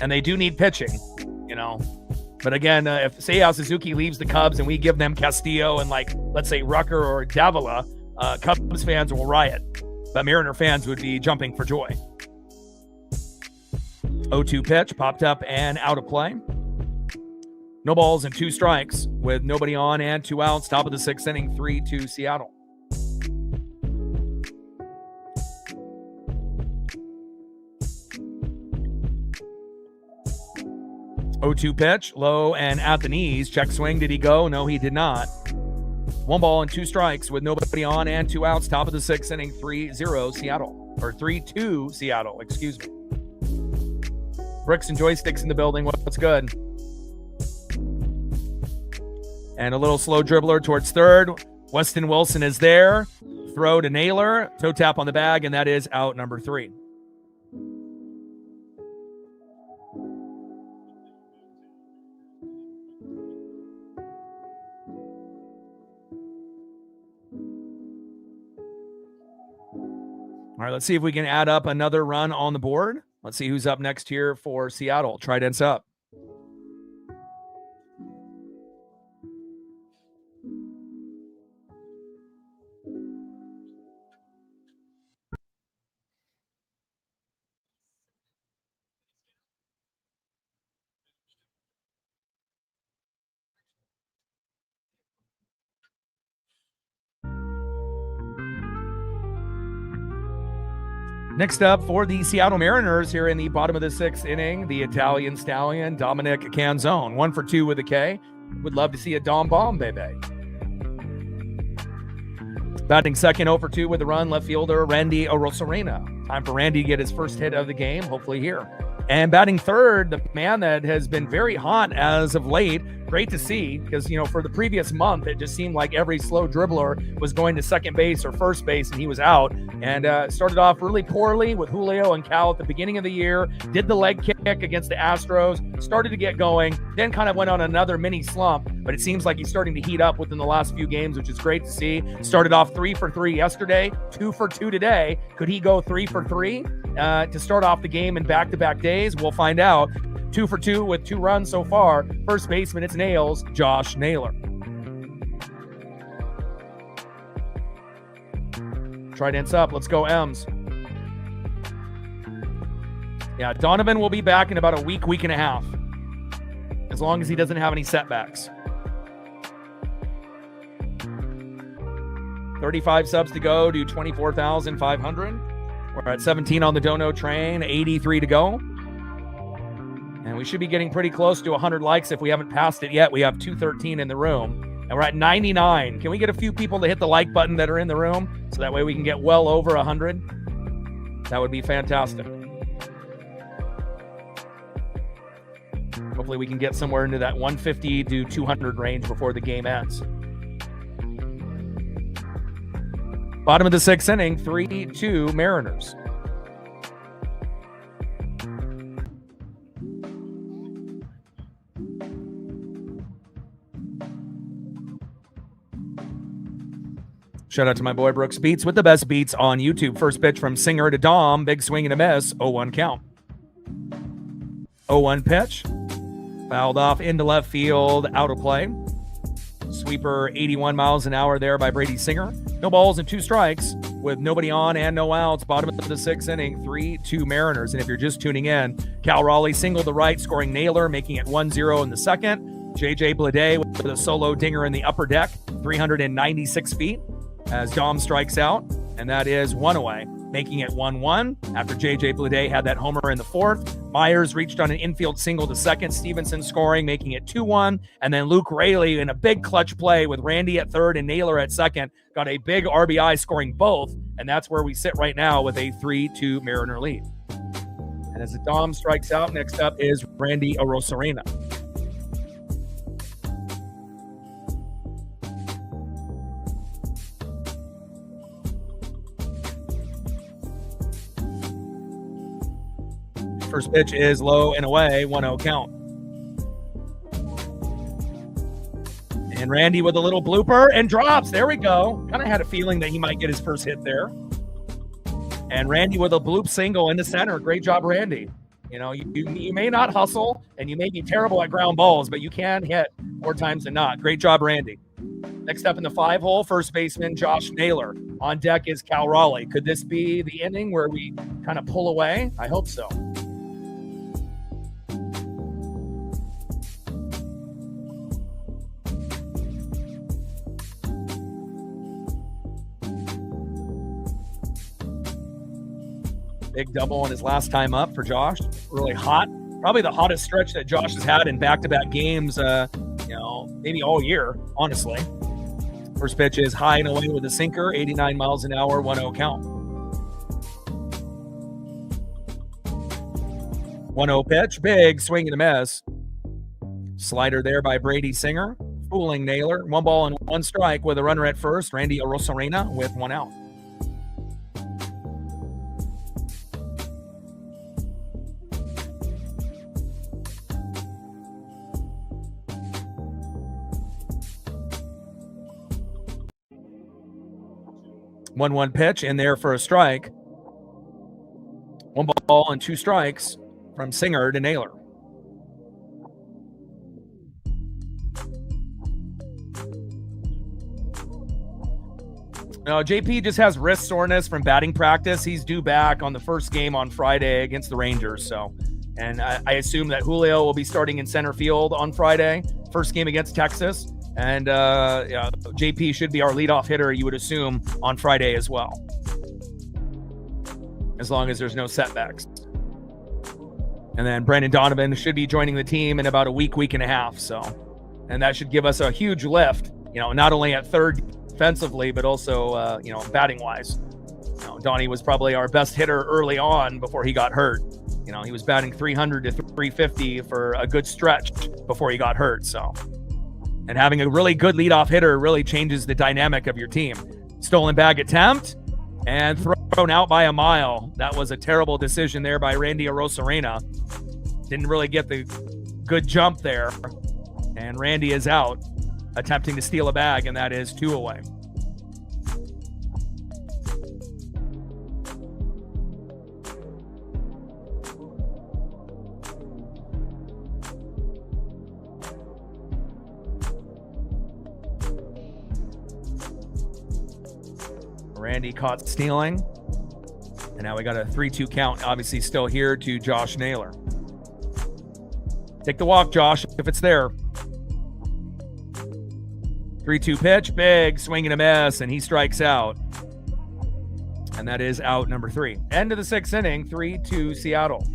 And they do need pitching, But again, if Seiya Suzuki leaves the Cubs and we give them Castillo and let's say Rucker or Davila, Cubs fans will riot. But Mariner fans would be jumping for joy. 0-2 pitch, popped up and out of play. No balls and 2 strikes with nobody on and 2 outs. Top of the 6th inning, 3-2 Seattle. Oh-2 pitch, low and at the knees. Check swing. Did he go? No, he did not. 1 ball and 2 strikes with nobody on and 2 outs. Top of the 6th inning, 3-0 Seattle. Or 3-2 Seattle, excuse me. Bricks and joysticks in the building. What's good? And a little slow dribbler towards third. Weston Wilson is there. Throw to Naylor. Toe tap on the bag, and that is out number 3. All right, let's see if we can add up another run on the board. Let's see who's up next here for Seattle. Trident's up. Next up for the Seattle Mariners here in the bottom of the 6th inning, the Italian stallion, Dominic Canzone. 1 for 2 with a K. Would love to see a Dom bomb, baby. Batting second, 0 for 2 with a run, left fielder Randy Arozarena. Time for Randy to get his first hit of the game, hopefully here. And batting third, the man that has been very hot as of late. Great to see, because, for the previous month, it just seemed like every slow dribbler was going to second base or first base, and he was out. And started off really poorly with Julio and Cal at the beginning of the year. Did the leg kick against the Astros. Started to get going. Then kind of went on another mini slump. But it seems like he's starting to heat up within the last few games, which is great to see. Started off 3 for 3 yesterday. 2 for 2 today. Could he go 3 for 3 to start off the game in back-to-back days? We'll find out. 2 for 2 with 2 runs so far. First baseman, it's Nails, Josh Naylor. Trident's up. Let's go, M's. Yeah, Donovan will be back in about a week and a half, as long as he doesn't have any setbacks. 35 subs to go, do 24,500. We're at 17 on the Dono train, 83 to go. And we should be getting pretty close to 100 likes if we haven't passed it yet. We have 213 in the room, and we're at 99. Can we get a few people to hit the like button that are in the room, so that way we can get well over 100? That would be fantastic. Hopefully we can get somewhere into that 150 to 200 range before the game ends. Bottom of the 6th inning, 3-2 Mariners. Shout out to my boy Brooks Beats with the best beats on YouTube. First pitch from Singer to Dom. Big swing and a miss. 0-1 count. 0-1 pitch. Fouled off into left field. Out of play. Sweeper 81 miles an hour there by Brady Singer. No balls and 2 strikes with nobody on and no outs. Bottom of the 6th inning, 3-2 Mariners. And if you're just tuning in, Cal Raleigh singled to right, scoring Naylor, making it 1-0 in the second. J.J. Blade with a solo dinger in the upper deck, 396 feet. As Dom strikes out, and that is 1 away, making it 1-1 after J.J. Blade had that homer in the 4th. Myers reached on an infield single to second, Stevenson scoring, making it 2-1, and then Luke Raley in a big clutch play with Randy at third and Naylor at second, got a big RBI scoring both, and that's where we sit right now with a 3-2 Mariner lead. And as the Dom strikes out, next up is Randy Arozarena. First pitch is low and away, 1-0 count. And Randy with a little blooper and drops. There we go. Kind of had a feeling that he might get his first hit there. And Randy with a bloop single in the center. Great job, Randy. You may not hustle and you may be terrible at ground balls, but you can hit more times than not. Great job, Randy. Next up in the 5-hole, first baseman Josh Naylor. On deck is Cal Raleigh. Could this be the inning where we kind of pull away? I hope so. Big double on his last time up for Josh. Really hot. Probably the hottest stretch that Josh has had in back-to-back games, maybe all year, honestly. First pitch is high and away with a sinker, 89 miles an hour, 1-0 count. 1-0 pitch, big swing and a miss. Slider there by Brady Singer, fooling Naylor. 1 ball and 1 strike with a runner at first. Randy Arozarena with 1 out. One pitch in there for a strike. 1 ball and 2 strikes from Singer to Naylor. No, JP just has wrist soreness from batting practice. He's due back on the first game on Friday against the Rangers. So, and I assume that Julio will be starting in center field on Friday, first game against Texas. And JP should be our leadoff hitter, you would assume, on Friday as well, as long as there's no setbacks. And then Brandon Donovan should be joining the team in about a week and a half. So, and that should give us a huge lift, not only at third defensively, but also, batting wise. Donnie was probably our best hitter early on before he got hurt. He was batting 300 to 350 for a good stretch before he got hurt. So, and having a really good leadoff hitter really changes the dynamic of your team. Stolen bag attempt and thrown out by a mile. That was a terrible decision there by Randy Arozarena. Didn't really get the good jump there. And Randy is out, attempting to steal a bag, and that is 2 away. Randy caught stealing, and now we got a 3-2 count, obviously still here to Josh Naylor. Take the walk, Josh, if it's there. 3-2 pitch, big swing and a miss, and he strikes out. And that is out number 3. End of the 6th inning, 3-2 Seattle.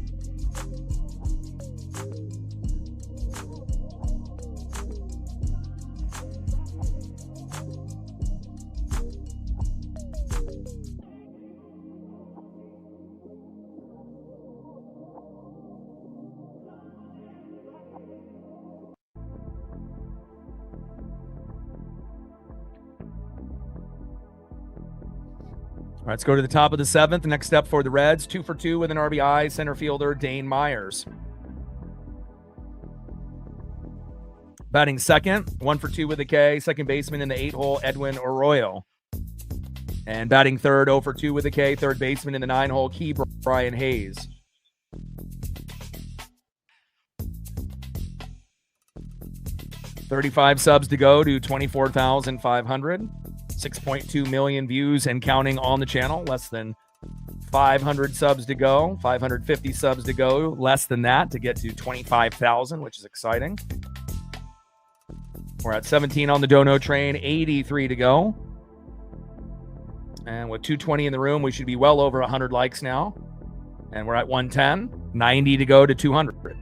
All right, let's go to the top of the 7th. Next step for the Reds, 2 for 2 with an RBI, center fielder Dane Myers. Batting second, 1 for 2 with a K, second baseman in the 8-hole, Edwin Arroyo. And batting third, 0 for 2 with a K, third baseman in the 9-hole, Key Brian Hayes. $35 subs to go to 24,500. 6.2 million views and counting on the channel. Less than 500 subs to go. 550 subs to go. Less than that to get to 25,000, which is exciting. We're at 17 on the Dono train. 83 to go. And with 220 in the room, we should be well over 100 likes now. And we're at 110. 90 to go to 200.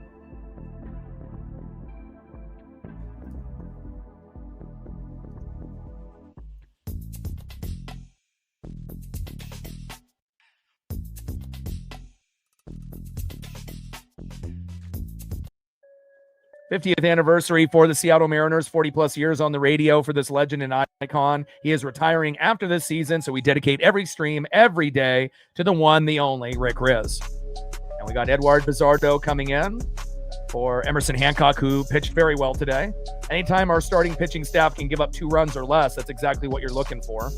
'50th anniversary for the Seattle Mariners, 40-plus years on the radio for this legend and icon. He is retiring after this season, so we dedicate every stream, every day, to the one, the only, Rick Riz. And we got Edward Bizardo coming in for Emerson Hancock, who pitched very well today. Anytime our starting pitching staff can give up 2 runs or less, that's exactly what you're looking for.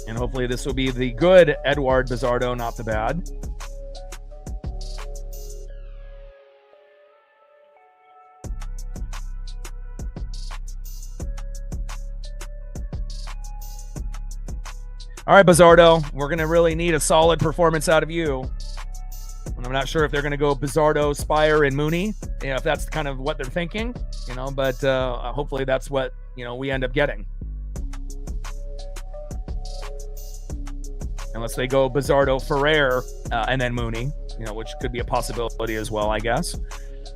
And hopefully this will be the good Edward Bizardo, not the bad. All right, Bizardo, we're going to really need a solid performance out of you. And I'm not sure if they're going to go Bizardo, Spire, and Mooney, if that's kind of what they're thinking, but hopefully that's what, we end up getting. Unless they go Bizardo, Ferrer, and then Mooney, which could be a possibility as well, I guess.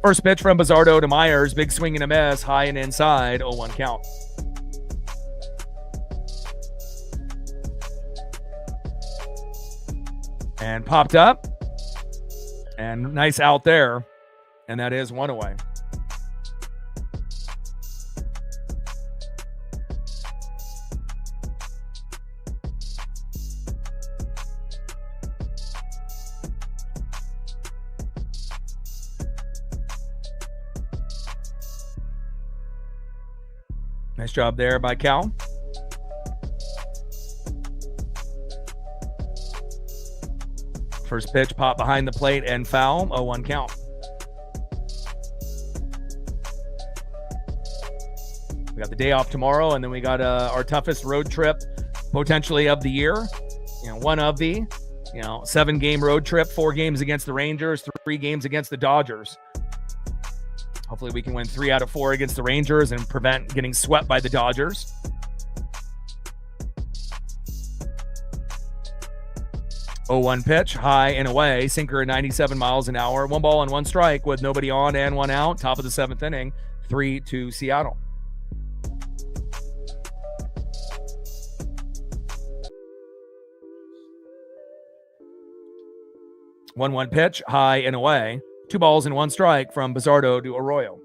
First pitch from Bizardo to Myers, big swing and a miss, high and inside, 0-1 count. And popped up. And nice out there. And that is 1 away. Nice job there by Cal. First pitch, pop behind the plate and foul. 0-1 count. We got the day off tomorrow, and then we got our toughest road trip potentially of the year. One of the 7-game road trip, 4 games against the Rangers, 3 games against the Dodgers. Hopefully we can win 3 out of 4 against the Rangers and prevent getting swept by the Dodgers. Oh, 1 pitch, high and away, sinker at 97 miles an hour. 1 ball and 1 strike with nobody on and 1 out. Top of the 7th inning, 3-2 Seattle. One pitch, high and away. 2 balls and 1 strike from Bizzardo to Arroyo.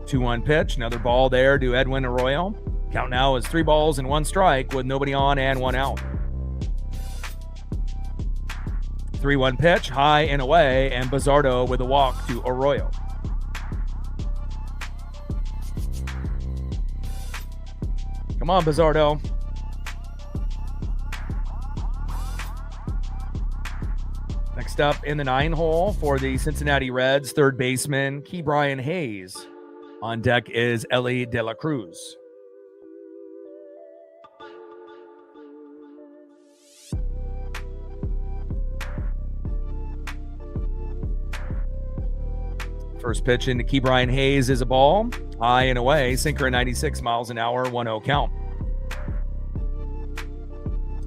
Two 1 pitch, another ball there to Edwin Arroyo. Count now is 3 balls and 1 strike with nobody on and 1 out. 3-1 pitch, high and away, and Bizzardo with a walk to Arroyo. Come on, Bizzardo. Next up in the 9 hole for the Cincinnati Reds, third baseman Ke'Bryan Hayes. On deck is Elly De La Cruz. First pitch into Ke'Bryan Hayes is a ball. High and away, sinker at 96 miles an hour, 1-0 count.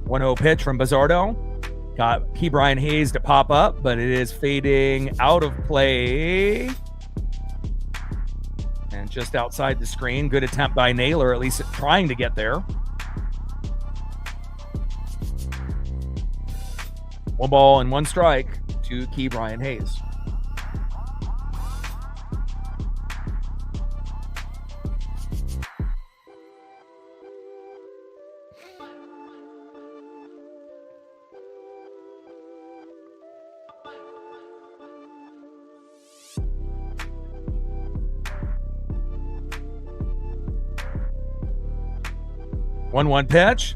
1-0 pitch from Bizzardo. Got Ke'Bryan Hayes to pop up, but it is fading out of play. And just outside the screen. Good attempt by Naylor, at least trying to get there. 1 ball and 1 strike to Ke'Bryan Hayes. One pitch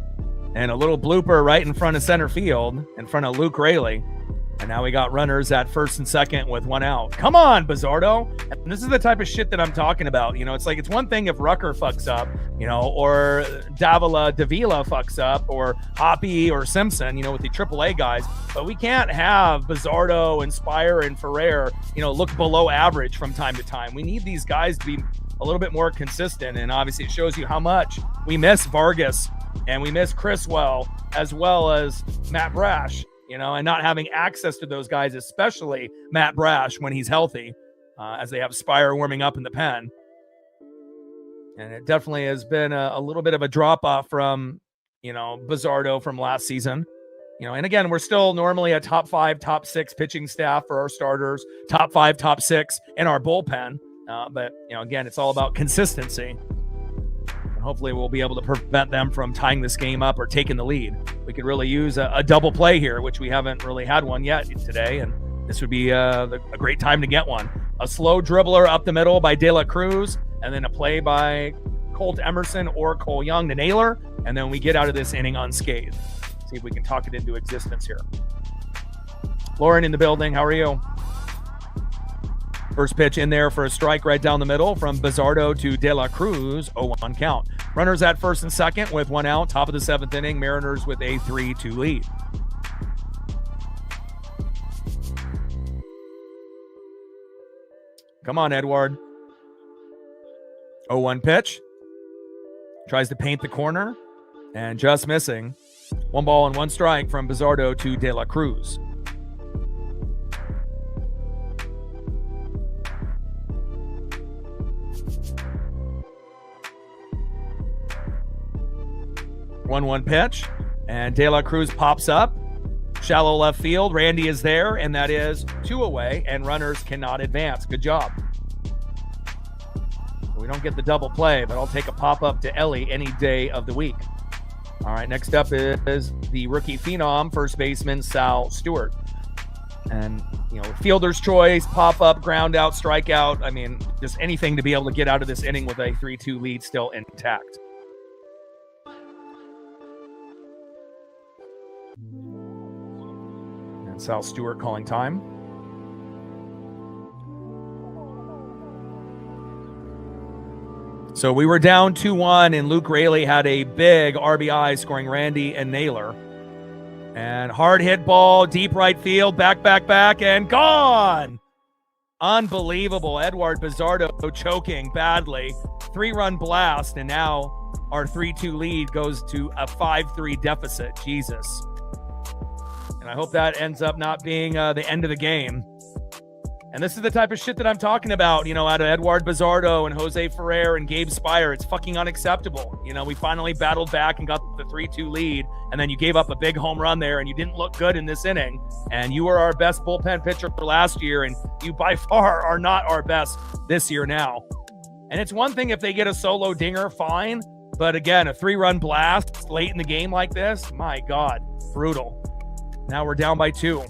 and a little blooper right in front of center field in front of Luke Raley. And now we got runners at first and second with 1 out. Come on, Bizzardo. And this is the type of shit that I'm talking about. It's one thing if Rucker fucks up, or Davila fucks up, or Hoppy or Simpson, with the AAA guys. But we can't have Bizzardo and Spire and Ferrer, look below average from time to time. We need these guys to be a little bit more consistent, and obviously it shows you how much we miss Vargas and we miss Criswell as well as Matt Brash, and not having access to those guys, especially Matt Brash when he's healthy, as they have Spire warming up in the pen. And it definitely has been a little bit of a drop off from, Bizzardo from last season. And again, we're still normally a top 5, top 6 pitching staff for our starters, top 5, top 6 in our bullpen. But again, it's all about consistency. And hopefully we'll be able to prevent them from tying this game up or taking the lead. We could really use a double play here, which we haven't really had one yet today. And this would be a great time to get one. A slow dribbler up the middle by De La Cruz, and then a play by Colt Emerson or Cole Young to Naylor. And then we get out of this inning unscathed. See if we can talk it into existence here. Lauren in the building. How are you? First pitch in there for a strike right down the middle from Bizzardo to De La Cruz. 0-1 count. Runners at first and second with 1 out. Top of the 7th inning. Mariners with a 3-2 lead. Come on, Edward. 0-1 pitch. Tries to paint the corner and just missing. 1 ball and 1 strike from Bizzardo to De La Cruz. One pitch, and De La Cruz pops up. Shallow left field. Randy is there, and that is 2 away, and runners cannot advance. Good job. We don't get the double play, but I'll take a pop-up to Elly any day of the week. All right, next up is the rookie phenom, first baseman Sal Stewart. And, fielder's choice, pop up, ground out, strikeout. I mean, just anything to be able to get out of this inning with a 3-2 lead still intact. And Sal Stewart calling time. So we were down 2-1, and Luke Raley had a big RBI scoring Randy and Naylor. And hard hit ball, deep right field, back, and gone. Unbelievable. Edward Bizzardo choking badly. 3-run blast, and now our 3-2 lead goes to a 5-3 deficit. Jesus. And I hope that ends up not being the end of the game. And this is the type of shit that I'm talking about, out of Edward Bizzardo and Jose Ferrer and Gabe Spire. It's fucking unacceptable. We finally battled back and got the 3-2 lead, and then you gave up a big home run there, and you didn't look good in this inning. And you were our best bullpen pitcher for last year, and you by far are not our best this year now. And it's one thing if they get a solo dinger, fine. But again, a 3-run blast late in the game like this, my God, brutal. Now we're down by 2.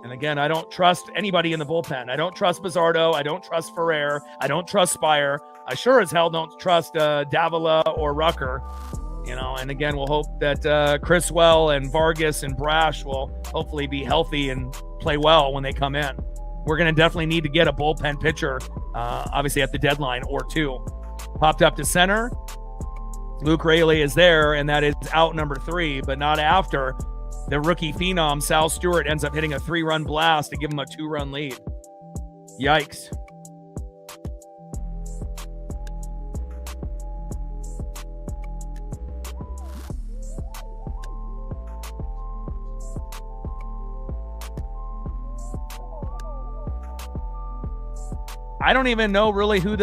And again, I don't trust anybody in the bullpen. I don't trust Bizzardo. I don't trust Ferrer. I don't trust Spire. I sure as hell don't trust Davila or Rucker. And again, we'll hope that Criswell and Vargas and Brash will hopefully be healthy and play well when they come in. We're going to definitely need to get a bullpen pitcher, obviously at the deadline or 2. Popped up to center. Luke Raley is there, and that is out number 3, but not after. The rookie phenom, Sal Stewart, ends up hitting a 3-run blast to give him a 2-run lead. Yikes. I don't even know really who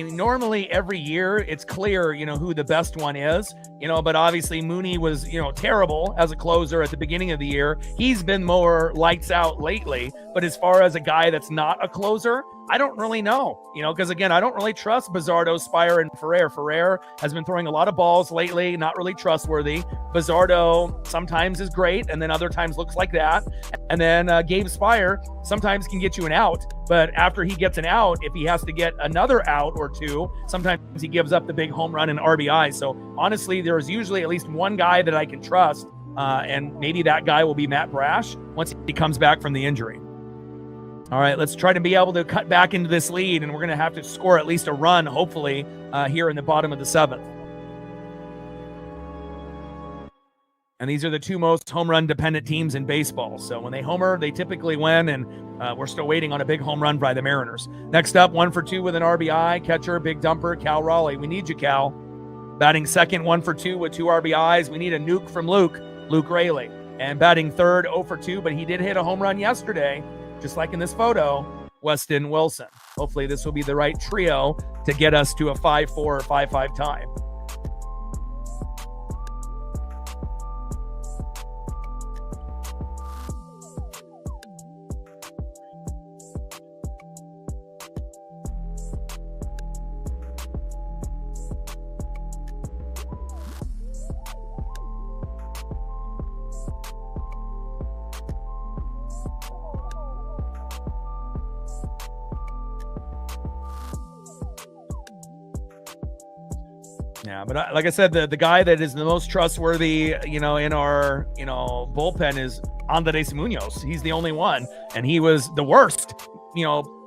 normally every year it's clear, who the best one is, but obviously Mooney was, terrible as a closer at the beginning of the year. He's been more lights out lately, but as far as a guy that's not a closer, I don't really know, because again, I don't really trust Bizzardo, Spire, and Ferrer. Ferrer has been throwing a lot of balls lately, not really trustworthy. Bizzardo sometimes is great, and then other times looks like that. And then Gabe Spire sometimes can get you an out, but after he gets an out, if he has to get another out or 2, sometimes he gives up the big home run and RBI. So honestly, there's usually at least one guy that I can trust, and maybe that guy will be Matt Brash once he comes back from the injury. All right, let's try to be able to cut back into this lead, and we're going to have to score at least a run, hopefully, here in the bottom of the 7th. And these are the 2 most home run dependent teams in baseball. So when they homer, they typically win, and we're still waiting on a big home run by the Mariners. Next up, 1 for 2 with an RBI. Catcher, big dumper, Cal Raleigh. We need you, Cal. Batting second, 1 for 2 with 2 RBIs. We need a nuke from Luke Raley. And batting third, 0 for 2, but he did hit a home run yesterday. Just like in this photo, Weston Wilson. Hopefully this will be the right trio to get us to a 5-4 or 5-5 tie. Yeah, but like I said, the guy that is the most trustworthy, in our, bullpen is Andres Munoz. He's the only one, and he was the worst,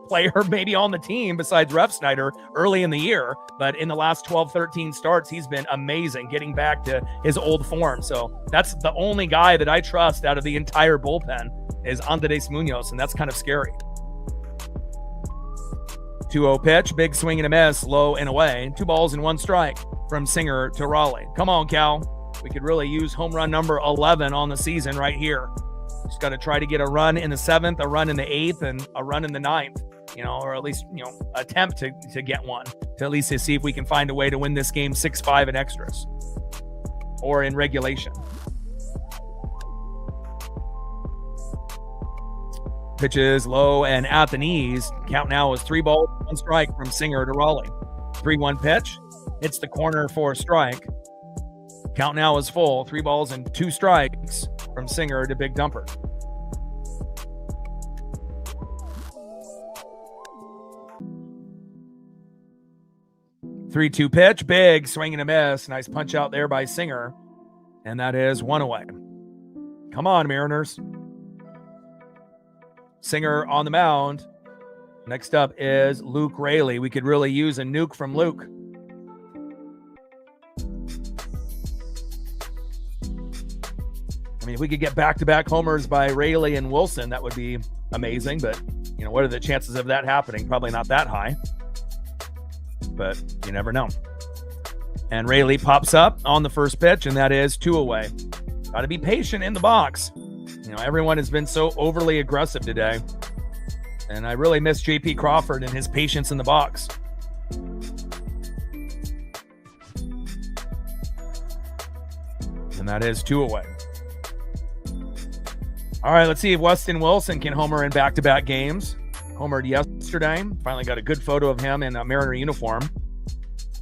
player maybe on the team besides Ref Snyder early in the year. But in the last 12, 13 starts, he's been amazing, getting back to his old form. So that's the only guy that I trust out of the entire bullpen is Andres Munoz, and that's kind of scary. 2-0 pitch, big swing and a miss, low and away. 2 balls and 1 strike from Singer to Raleigh. Come on, Cal. We could really use home run number 11 on the season right here. Just got to try to get a run in the 7th, a run in the 8th, and a run in the 9th, or at least, attempt to get one, to at least see if we can find a way to win this game 6-5 in extras or in regulation. Pitches low and at the knees. Count now is 3 balls, 1 strike from Singer to Raleigh. 3-1 pitch. Hits the corner for a strike. Count now is full. 3 balls and 2 strikes from Singer to Big Dumper. 3-2 pitch, big swing and a miss. Nice punch out there by Singer. And that is 1 away. Come on, Mariners. Singer on the mound. Next up is Luke Raley. We could really use a nuke from Luke. I mean, if we could get back-to-back homers by Raley and Wilson, that would be amazing. But, you know, what are the chances of that happening? Probably not that high. But you never know. And Raley pops up on the first pitch, and that is 2 away. Got to be patient in the box. You know, everyone has been so overly aggressive today. And I really miss JP Crawford and his patience in the box. And that is 2 away. All right, let's see if Weston Wilson can homer in back-to-back games. Homered yesterday. Finally got a good photo of him in a Mariner uniform.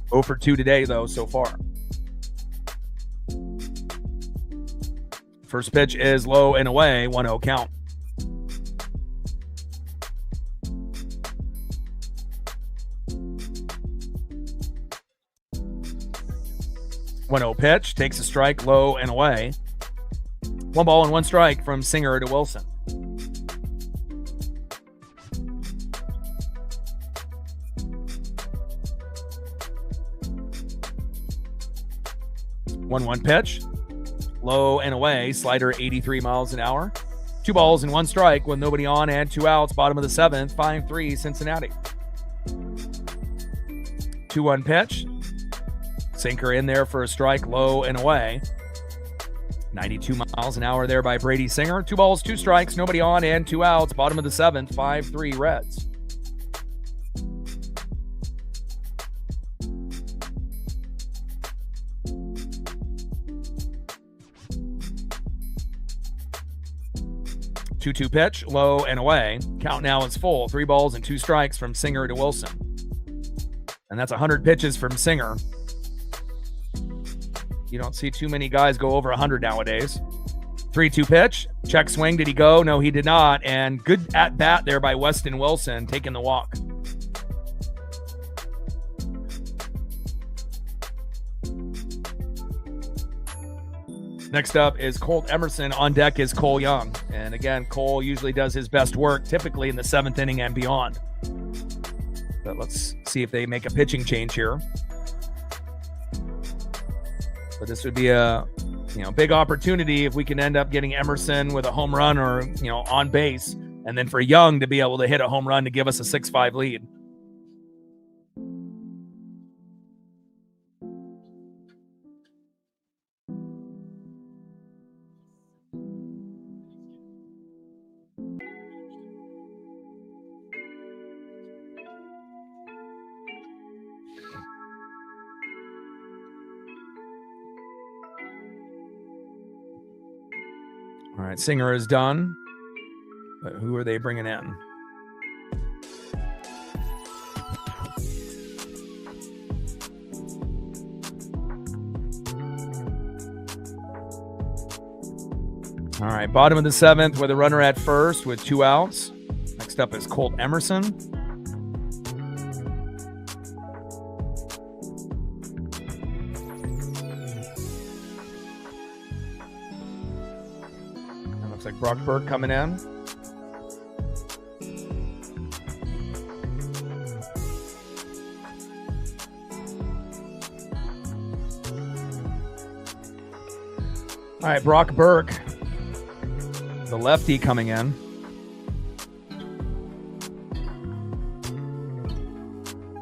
0 for 2 today, though, so far. First pitch is low and away, 1-0 count. One 0 pitch, takes a strike, low and away. 1 ball and 1 strike from Singer to Wilson. One pitch, low and away, slider 83 miles an hour. 2 balls and 1 strike with nobody on and 2 outs, bottom of the 7th, 5-3 Cincinnati. 2-1 pitch, sinker in there for a strike, low and away. 92 miles an hour there by Brady Singer. 2 balls, 2 strikes, nobody on and 2 outs, bottom of the 7th, 5-3 Reds. Two pitch, low and away. Count now is full. 3 balls and 2 strikes from Singer to Wilson. And that's 100 pitches from Singer. You don't see too many guys go over 100 nowadays. 3-2 pitch. Check swing. Did he go? No, he did not. And good at bat there by Weston Wilson, taking the walk. Next up is Colt Emerson. On deck is Cole Young. And again, Cole usually does his best work, typically in the 7th inning and beyond. But let's see if they make a pitching change here. But this would be a big opportunity if we can end up getting Emerson with a home run or, on base. And then for Young to be able to hit a home run to give us a 6-5 lead. All right, Singer is done. But who are they bringing in? All right, bottom of the 7th with a runner at first with 2 outs. Next up is Colt Emerson. Looks like Brock Burke coming in. All right, Brock Burke, the lefty, coming in.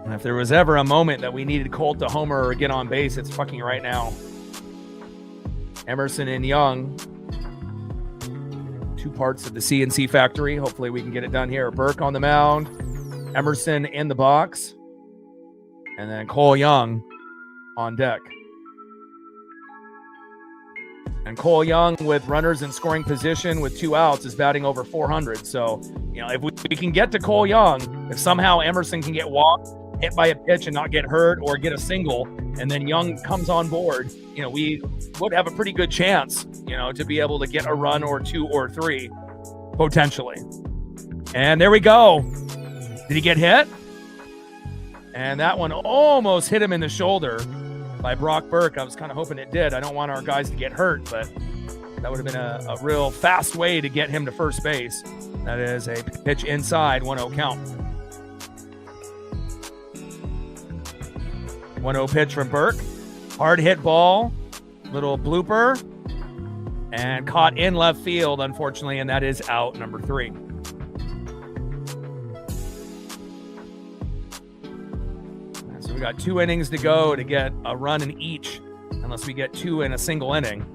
And if there was ever a moment that we needed Colt to homer or get on base, it's fucking right now. Emerson and Young. 2 parts of the CNC factory. Hopefully we can get it done here. Burke on the mound, Emerson in the box, and then Cole Young on deck. And Cole Young, with runners in scoring position with 2 outs, is batting over 400. So, if we can get to Cole Young, if somehow Emerson can get walked, hit by a pitch and not get hurt, or get a single, and then Young comes on board, we would have a pretty good chance, to be able to get a run or 2 or 3, potentially. And there we go. Did he get hit? And that one almost hit him in the shoulder by Brock Burke. I was kind of hoping it did. I don't want our guys to get hurt, but that would have been a real fast way to get him to first base. That is a pitch inside, 1-0 count. 1-0 pitch from Burke. Hard hit ball, little blooper, and caught in left field, unfortunately, and that is out number 3. So we got 2 innings to go to get a run in each, unless we get 2 in a single inning.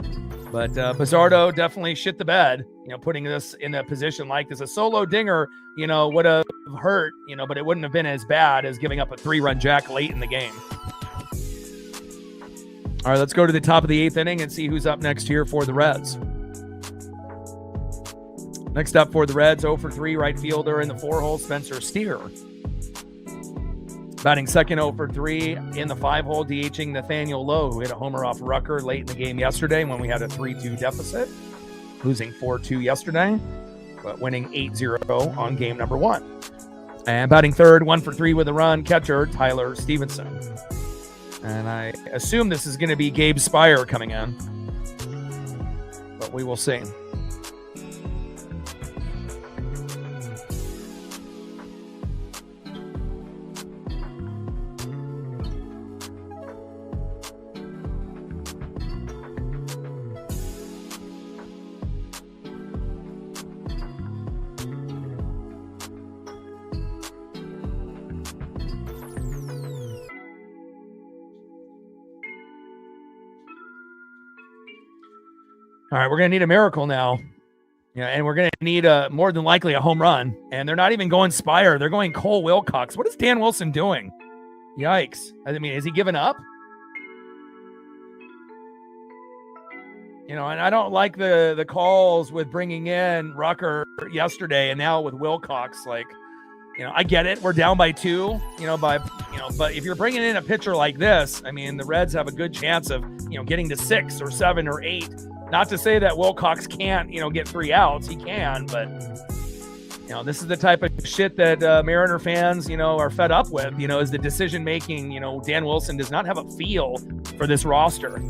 But Bizzardo definitely shit the bed, putting this in a position like this. A solo dinger, would have hurt, but it wouldn't have been as bad as giving up a 3-run jack late in the game. All right, let's go to the top of the 8th inning and see who's up next here for the Reds. Next up for the Reds, 0 for 3 right fielder in the 4-hole, Spencer Steer. Batting second, 0 for 3 in the 5-hole, DHing Nathaniel Lowe, who hit a homer off Rucker late in the game yesterday when we had a 3-2 deficit, losing 4-2 yesterday, but winning 8-0 on game number 1. And batting third, 1 for 3 with a run, catcher Tyler Stevenson. And I assume this is going to be Gabe Spire coming in, but we will see. All right, we're going to need a miracle now. And we're going to need more than likely a home run. And they're not even going Spire. They're going Cole Wilcox. What is Dan Wilson doing? Yikes. I mean, is he giving up? And I don't like the calls with bringing in Rucker yesterday and now with Wilcox. I get it. We're down by 2, but if you're bringing in a pitcher like this, I mean, the Reds have a good chance of, getting to 6 or 7 or 8. Not to say that Wilcox can't, get 3 outs. He can, but, this is the type of shit that Mariner fans, are fed up with, is the decision-making. Dan Wilson does not have a feel for this roster.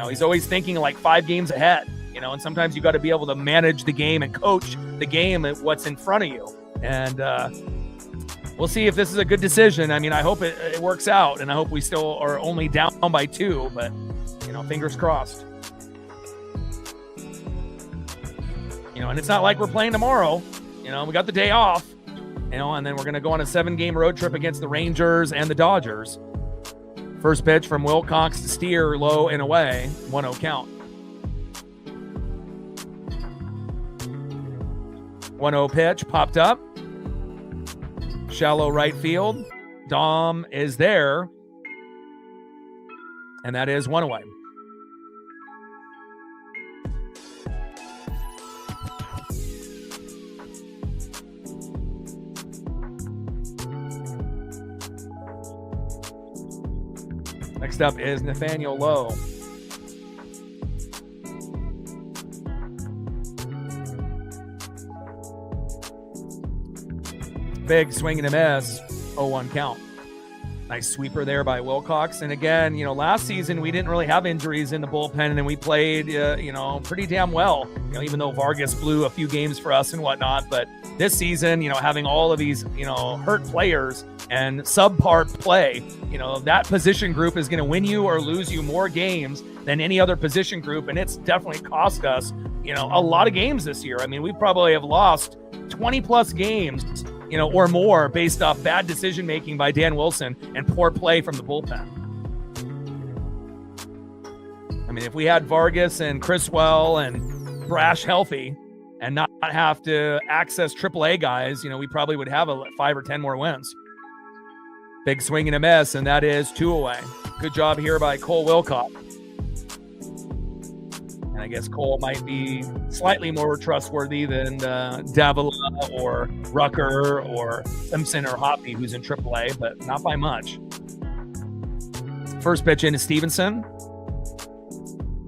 He's always thinking like 5 games ahead, and sometimes you got to be able to manage the game and coach the game at what's in front of you. And we'll see if this is a good decision. I mean, I hope it works out, and I hope we still are only down by 2, but, fingers crossed. And it's not like we're playing tomorrow. We got the day off, and then we're going to go on a 7-game road trip against the Rangers and the Dodgers. First pitch from Wilcox to Steer, low and away, 1-0 count. 1-0 pitch, popped up. Shallow right field. Dom is there. And that is 1 away. Next up is Nathaniel Lowe. Big swing and a miss, 0-1 count. Nice sweeper there by Wilcox. And again, last season we didn't really have injuries in the bullpen, and we played, pretty damn well. Even though Vargas blew a few games for us and whatnot, but this season, having all of these, hurt players and subpar play, that position group is going to win you or lose you more games than any other position group. And it's definitely cost us, a lot of games this year. I mean, we probably have lost 20 plus games, or more based off bad decision-making by Dan Wilson and poor play from the bullpen. I mean, if we had Vargas and Criswell and Brash healthy and not have to access AAA guys, we probably would have 5 or 10 more wins. Big swing and a miss, and that is 2 away. Good job here by Cole Wilcox. And I guess Cole might be slightly more trustworthy than Davila or Rucker or Simpson or Hoppy, who's in AAA, but not by much. First pitch into Stevenson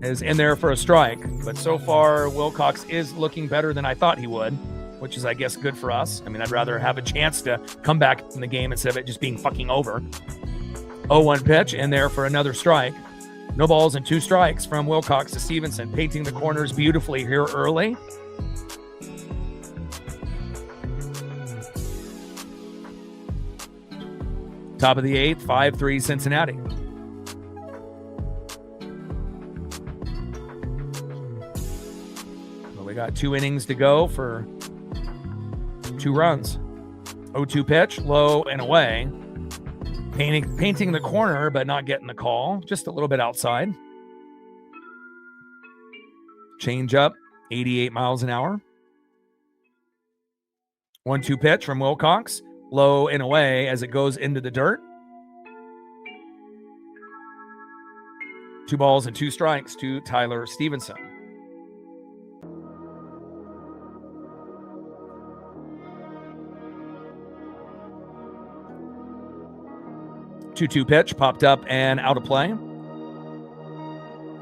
is in there for a strike, but so far Wilcox is looking better than I thought he would. which is, I guess, good for us. I mean, I'd rather have a chance to come back in the game instead of it just being fucking over. 0-1 pitch in there for another strike. No balls and 2 strikes from Wilcox to Stevenson, painting the corners beautifully here early. Top of the 8th, 5-3 Cincinnati. Well, we got 2 innings to go for 2 runs. 0-2 pitch, low and away. Painting the corner, but not getting the call. Just a little bit outside. Change up, 88 miles an hour. 1-2 pitch from Wilcox. Low and away as it goes into the dirt. 2 balls and 2 strikes to Tyler Stevenson. Two pitch popped up and out of play.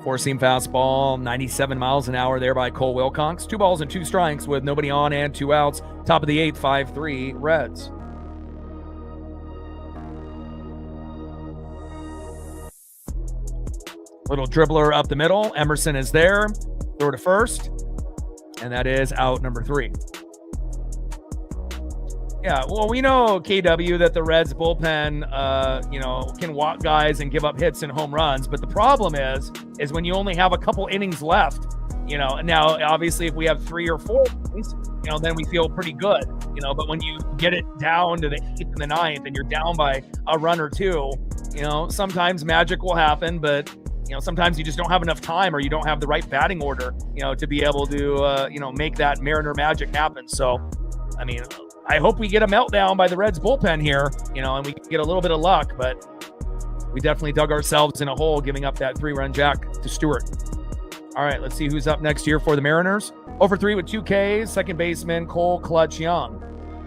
4-seam fastball, 97 miles an hour there by Cole Wilcox. 2 balls and 2 strikes with nobody on and 2 outs. Top of the 8th, 5-3 Reds. Little dribbler up the middle. Emerson is there. Throw to first. And that is out number 3. Yeah, well, we know, KW, that the Reds bullpen, can walk guys and give up hits and home runs. But the problem is when you only have a couple innings left, now, obviously, if we have 3 or 4 innings, then we feel pretty good, But when you get it down to the 8th and the 9th and you're down by a run or 2, sometimes magic will happen. But sometimes you just don't have enough time, or you don't have the right batting order, to be able to, make that Mariner magic happen. So, I mean, I hope we get a meltdown by the Reds bullpen here, and we get a little bit of luck, but we definitely dug ourselves in a hole giving up that 3-run jack to Stewart. All right, let's see who's up next here for the Mariners. 0 for 3 with 2 Ks, second baseman Cole Clutch Young.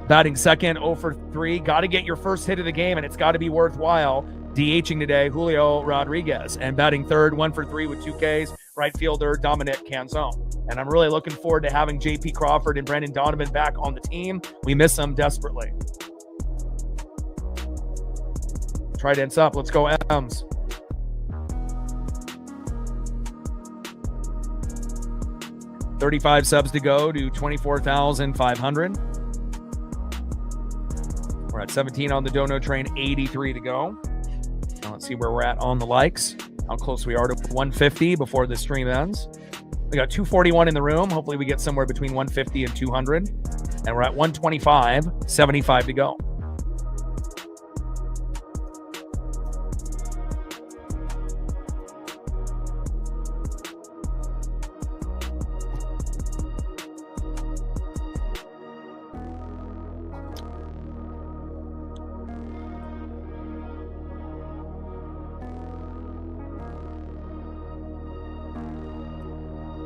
Batting second, 0 for 3. Got to get your first hit of the game, and it's got to be worthwhile. DHing today, Julio Rodriguez. And batting third, 1 for 3 with 2 Ks, right fielder Dominic Canzone. And I'm really looking forward to having J.P. Crawford and Brendan Donovan back on the team. We miss them desperately. Trident's up. Let's go, M's. $35 subs to go to 24,500. We're at 17 on the Dono train, 83 to go. Now let's see where we're at on the likes, how close we are to 150 before the stream ends. We got 241 in the room. Hopefully we get somewhere between 150 and 200. And we're at 125, 75 to go.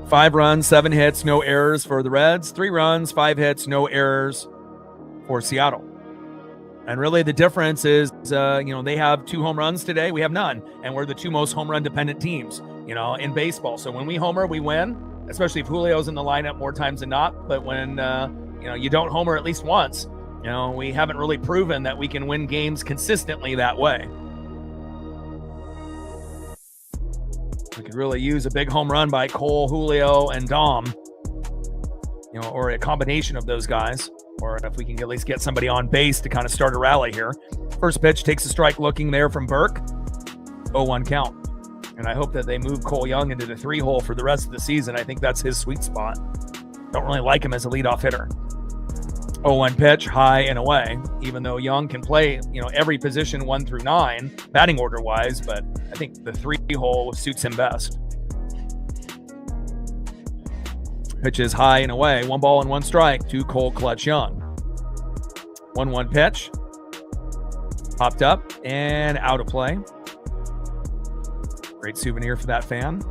Five runs, 7 hits, no errors for the Reds. 3 runs, 5 hits, no errors for Seattle. And really the difference is, they have 2 home runs today. We have none. And we're the 2 most home run dependent teams, in baseball. So when we homer, we win, especially if Julio's in the lineup more times than not. But when, you don't homer at least once, we haven't really proven that we can win games consistently that way. We could really use a big home run by Cole, Julio, and Dom, or a combination of those guys, or if we can at least get somebody on base to kind of start a rally here. First pitch takes a strike looking there from Burke. 0-1 count. And I hope that they move Cole Young into the 3-hole for the rest of the season. I think that's his sweet spot. Don't really like him as a leadoff hitter. 0-1 pitch, high and away, even though Young can play, every position 1 through 9, batting order wise, but I think the 3-hole suits him best. Pitch is high and away, 1 ball and 1 strike to Cole Clutch Young. 1-1 pitch, popped up and out of play. Great souvenir for that fan.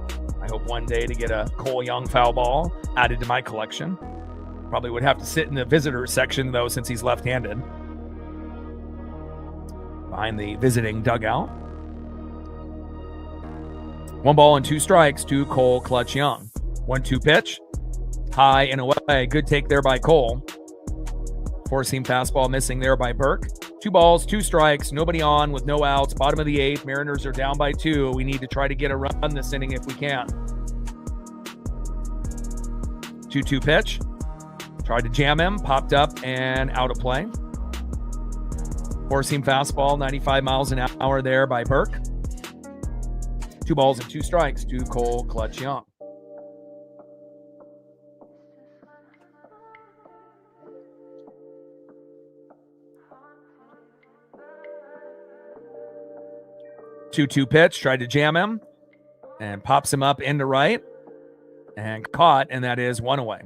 I hope one day to get a Cole Young foul ball added to my collection. Probably would have to sit in the visitor section, though, since he's left-handed. Behind the visiting dugout. 1 ball and 2 strikes to Cole Clutch Young. 1-2 pitch. High and away. Good take there by Cole. Four-seam fastball missing there by Burke. 2 balls, 2 strikes, nobody on with no outs. Bottom of the 8th. Mariners are down by 2. We need to try to get a run this inning if we can. 2-2 pitch. Tried to jam him, popped up and out of play. Four-seam fastball, 95 miles an hour there by Burke. 2 balls and 2 strikes to Cole Clutch Young. Two pitch, tried to jam him and pops him up into right and caught, and that is 1 away.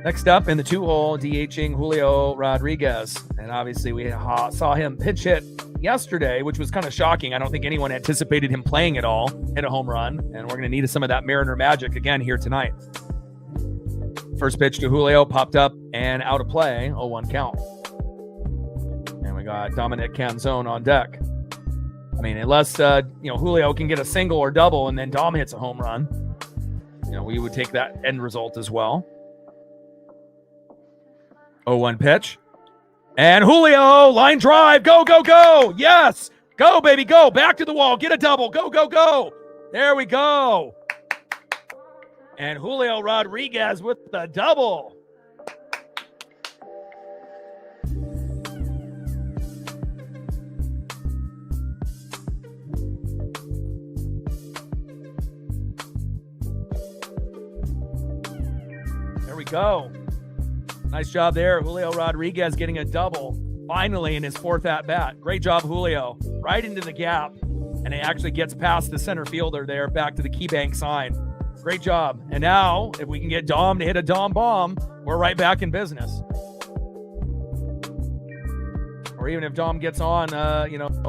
Next up in the 2-hole, DHing Julio Rodriguez. And obviously we saw him pitch hit yesterday, which was kind of shocking. I don't think anyone anticipated him playing at all. Hit a home run, and we're going to need some of that Mariner magic again here tonight. First pitch to Julio, popped up and out of play, 0-1 count. And we got Dominic Canzone on deck. I mean, unless Julio can get a single or double and then Dom hits a home run, we would take that end result as well. 0-1 pitch. And Julio, line drive. Go, go, go. Yes. Go, baby, go. Back to the wall. Get a double. Go, go, go. There we go. And Julio Rodriguez with the double. There we go. Nice job there. Julio Rodriguez getting a double finally in his 4th at-bat. Great job, Julio. Right into the gap. And it actually gets past the center fielder there back to the KeyBank sign. Great job. And now, if we can get Dom to hit a Dom bomb, we're right back in business. Or even if Dom gets on,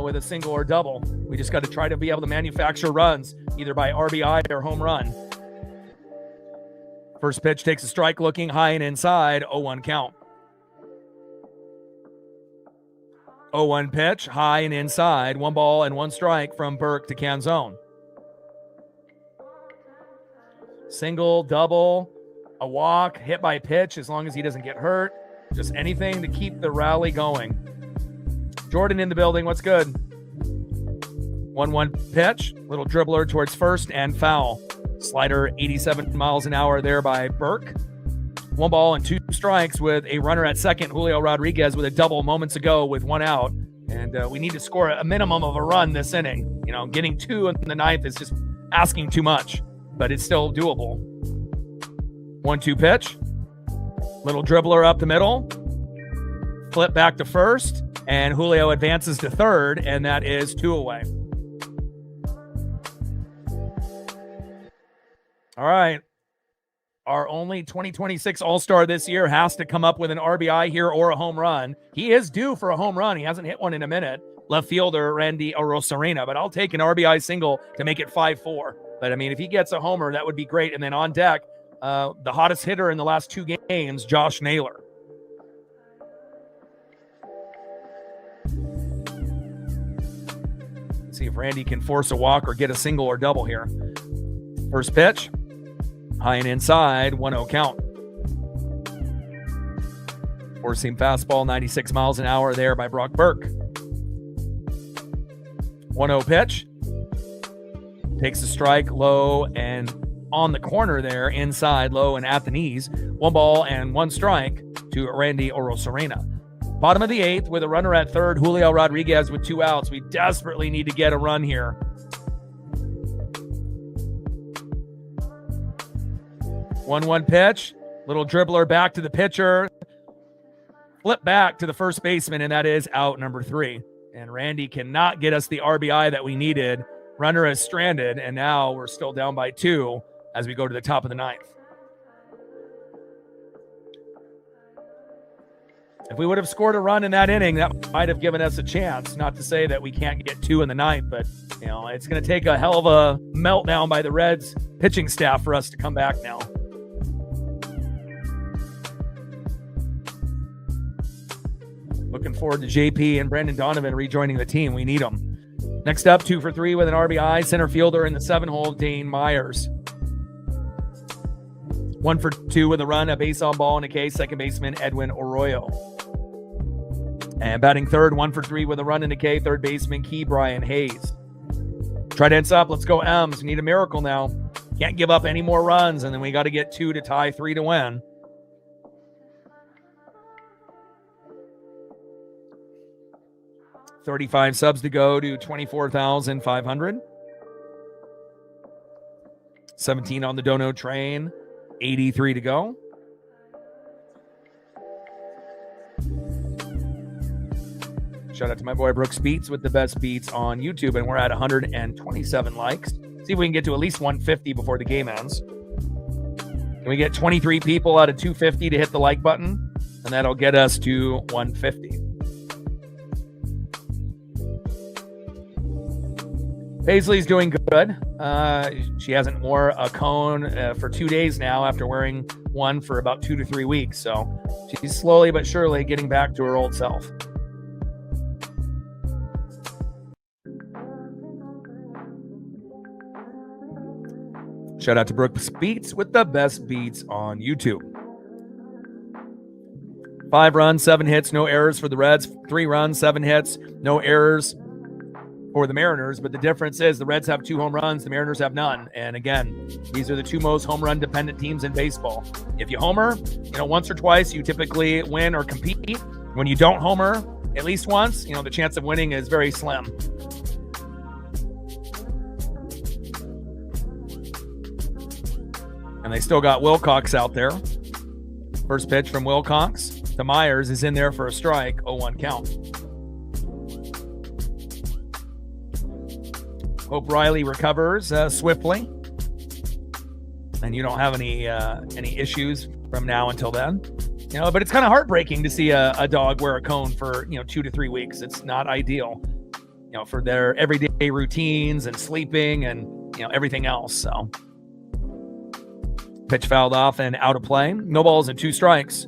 with a single or double, we just got to try to be able to manufacture runs, either by RBI or home run. First pitch takes a strike, looking high and inside, 0-1 count. 0-1 pitch, high and inside, 1 ball and 1 strike from Burke to Canzone. Single, double, a walk, hit by pitch, as long as he doesn't get hurt. Just anything to keep the rally going. Jordan in the building, what's good? 1-1 pitch, little dribbler towards first and foul. Slider 87 miles an hour there by Burke. 1 ball and 2 strikes with a runner at second. Julio Rodriguez with a double moments ago with 1 out. And we need to score a minimum of a run this inning. Getting 2 in the 9th is just asking too much, but it's still doable. 1-2 pitch. Little dribbler up the middle. Flip back to first. And Julio advances to third, and that is 2 away. All right. Our only 2026 All-Star this year has to come up with an RBI here or a home run. He is due for a home run. He hasn't hit one in a minute. Left fielder Randy Arozarena, but I'll take an RBI single to make it 5-4. But, if he gets a homer, that would be great. And then on deck, the hottest hitter in the last 2 games, Josh Naylor. Let's see if Randy can force a walk or get a single or double here. First pitch. High and inside, 1-0 count. Four-seam fastball, 96 miles an hour there by Brock Burke. 1-0 pitch. Takes a strike low and on the corner there, inside, low and at the knees. 1 ball and 1 strike to Randy Arozarena. Bottom of the 8th with a runner at third, Julio Rodriguez with 2 outs. We desperately need to get a run here. 1-1 pitch, little dribbler back to the pitcher, flip back to the first baseman, and that is out number 3. And Randy cannot get us the RBI that we needed. Runner is stranded, and now we're still down by 2 as we go to the top of the 9th. If we would have scored a run in that inning, that might have given us a chance. Not to say that we can't get 2 in the 9th, but it's going to take a hell of a meltdown by the Reds pitching staff for us to come back now. Looking forward to JP and Brandon Donovan rejoining the team. We need them. Next up, 2 for 3 with an RBI. Center fielder in the 7-hole, Dane Myers. 1 for 2 with a run, a base on ball, and a K. Second baseman, Edwin Arroyo. And batting third, 1 for 3 with a run and a K. Third baseman, Key Brian Hayes. Trident's up. Let's go, M's. We need a miracle now. Can't give up any more runs, and then we got to get 2 to tie, 3 to win. $35 subs to go to 24,500. 17 on the dono train. 83 to go. Shout out to my boy Brooks Beats with the best beats on YouTube, and we're at 127 likes. See if we can get to at least 150 before the game ends. Can we get 23 people out of 250 to hit the like button? And that'll get us to 150. Paisley's doing good. She hasn't worn a cone for 2 days now after wearing one for about 2 to 3 weeks. So she's slowly but surely getting back to her old self. Shout out to Brooks Beats with the best beats on YouTube. 5 runs, 7 hits, no errors for the Reds. 3 runs, 7 hits, no errors for the Mariners. But the difference is the Reds have 2 home runs, the Mariners have none. And again, these are the 2 most home run dependent teams in baseball. If you homer, once or twice, you typically win or compete. When you don't homer at least once, the chance of winning is very slim. And they still got Wilcox out there. First pitch from Wilcox to Myers is in there for a strike, 0-1 count. Hope Riley recovers swiftly, and you don't have any issues from now until then. But it's kind of heartbreaking to see a dog wear a cone for 2 to 3 weeks. It's not ideal, for their everyday routines and sleeping and everything else. So. Pitch fouled off and out of play. No balls and 2 strikes.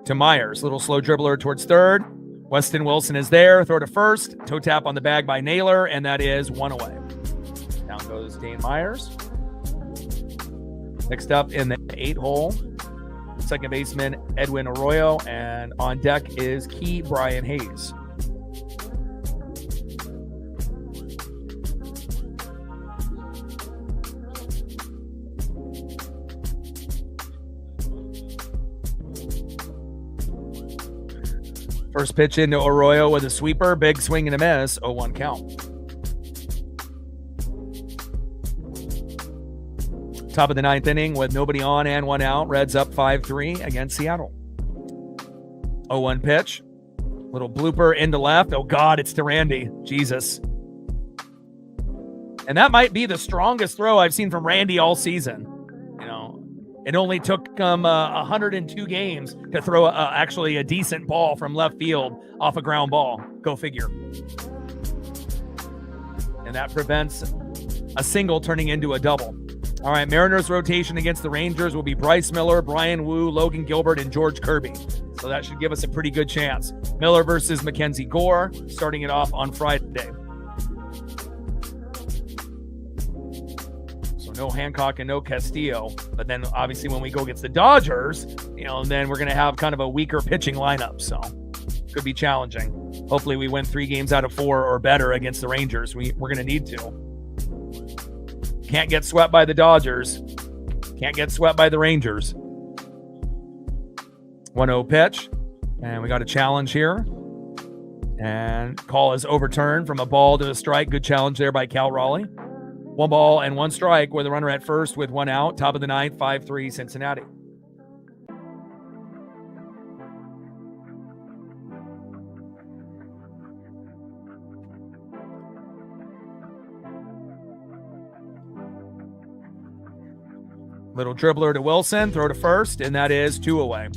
To Myers. Little slow dribbler towards third. Weston Wilson is there. Throw to first. Toe tap on the bag by Naylor, and that is 1 away. Down goes Dane Myers. Next up in the 8-hole, second baseman Edwin Arroyo, and on deck is Key Brian Hayes. First pitch into Arroyo with a sweeper. Big swing and a miss. 0-1 count. Top of the 9th inning with nobody on and 1 out. Reds up 5-3 against Seattle. 0-1 pitch. Little blooper into left. Oh, God, it's to Randy. Jesus. And that might be the strongest throw I've seen from Randy all season. It only took him 102 games to throw actually a decent ball from left field off a ground ball. Go figure. And that prevents a single turning into a double. All right, Mariners rotation against the Rangers will be Bryce Miller, Brian Wu, Logan Gilbert, and George Kirby. So that should give us a pretty good chance. Miller versus Mackenzie Gore, starting it off on Friday. No Hancock and no Castillo. But then obviously when we go against the Dodgers, and then we're going to have kind of a weaker pitching lineup. So could be challenging. Hopefully we win 3 games out of 4 or better against the Rangers. We're going to need to. Can't get swept by the Dodgers. Can't get swept by the Rangers. 1-0 pitch. And we got a challenge here. And call is overturned from a ball to a strike. Good challenge there by Cal Raleigh. 1 ball and 1 strike with a runner at first with 1 out. Top of the 9th, 5-3 Cincinnati. Little dribbler to Wilson, throw to first, and that is 2 away.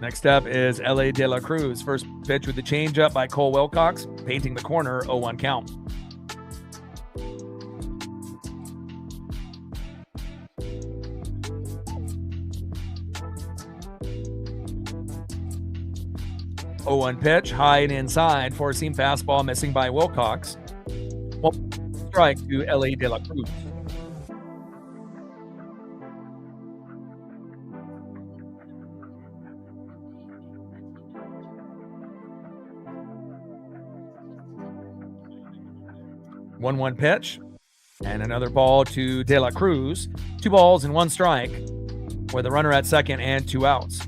Next up is L.A. De La Cruz. First pitch with the changeup by Cole Wilcox, painting the corner, 0-1 count. Oh, 1 pitch, high and inside, four-seam fastball missing by Wilcox. Strike to L.A. De La Cruz. One pitch, and another ball to De La Cruz. 2 balls and 1 strike, with a runner at second and 2 outs.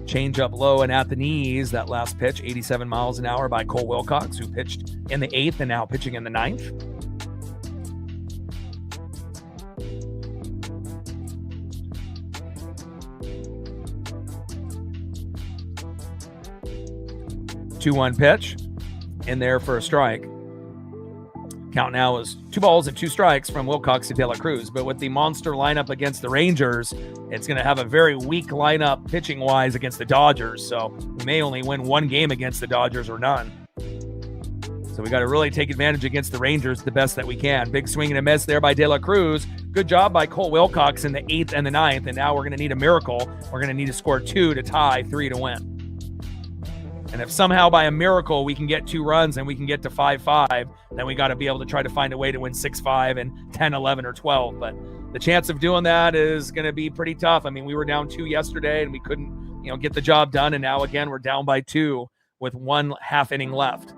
Change up low and at the knees. That last pitch, 87 miles an hour by Cole Wilcox, who pitched in the 8th and now pitching in the 9th. Two-one pitch in there for a strike. Count now is 2 balls and 2 strikes from Wilcox to De La Cruz. But with the monster lineup against the Rangers, it's going to have a very weak lineup pitching-wise against the Dodgers. So we may only win 1 game against the Dodgers or none. So we got to really take advantage against the Rangers the best that we can. Big swing and a miss there by De La Cruz. Good job by Cole Wilcox in the 8th and the 9th. And now we're going to need a miracle. We're going to need to score 2 to tie, 3 to win. And if somehow by a miracle we can get 2 runs and we can get to 5-5, then we got to be able to try to find a way to win 6-5 and 10-11 or 12. But the chance of doing that is going to be pretty tough. I mean, we were down 2 yesterday and we couldn't, get the job done. And now again, we're down by 2 with 1 half inning left.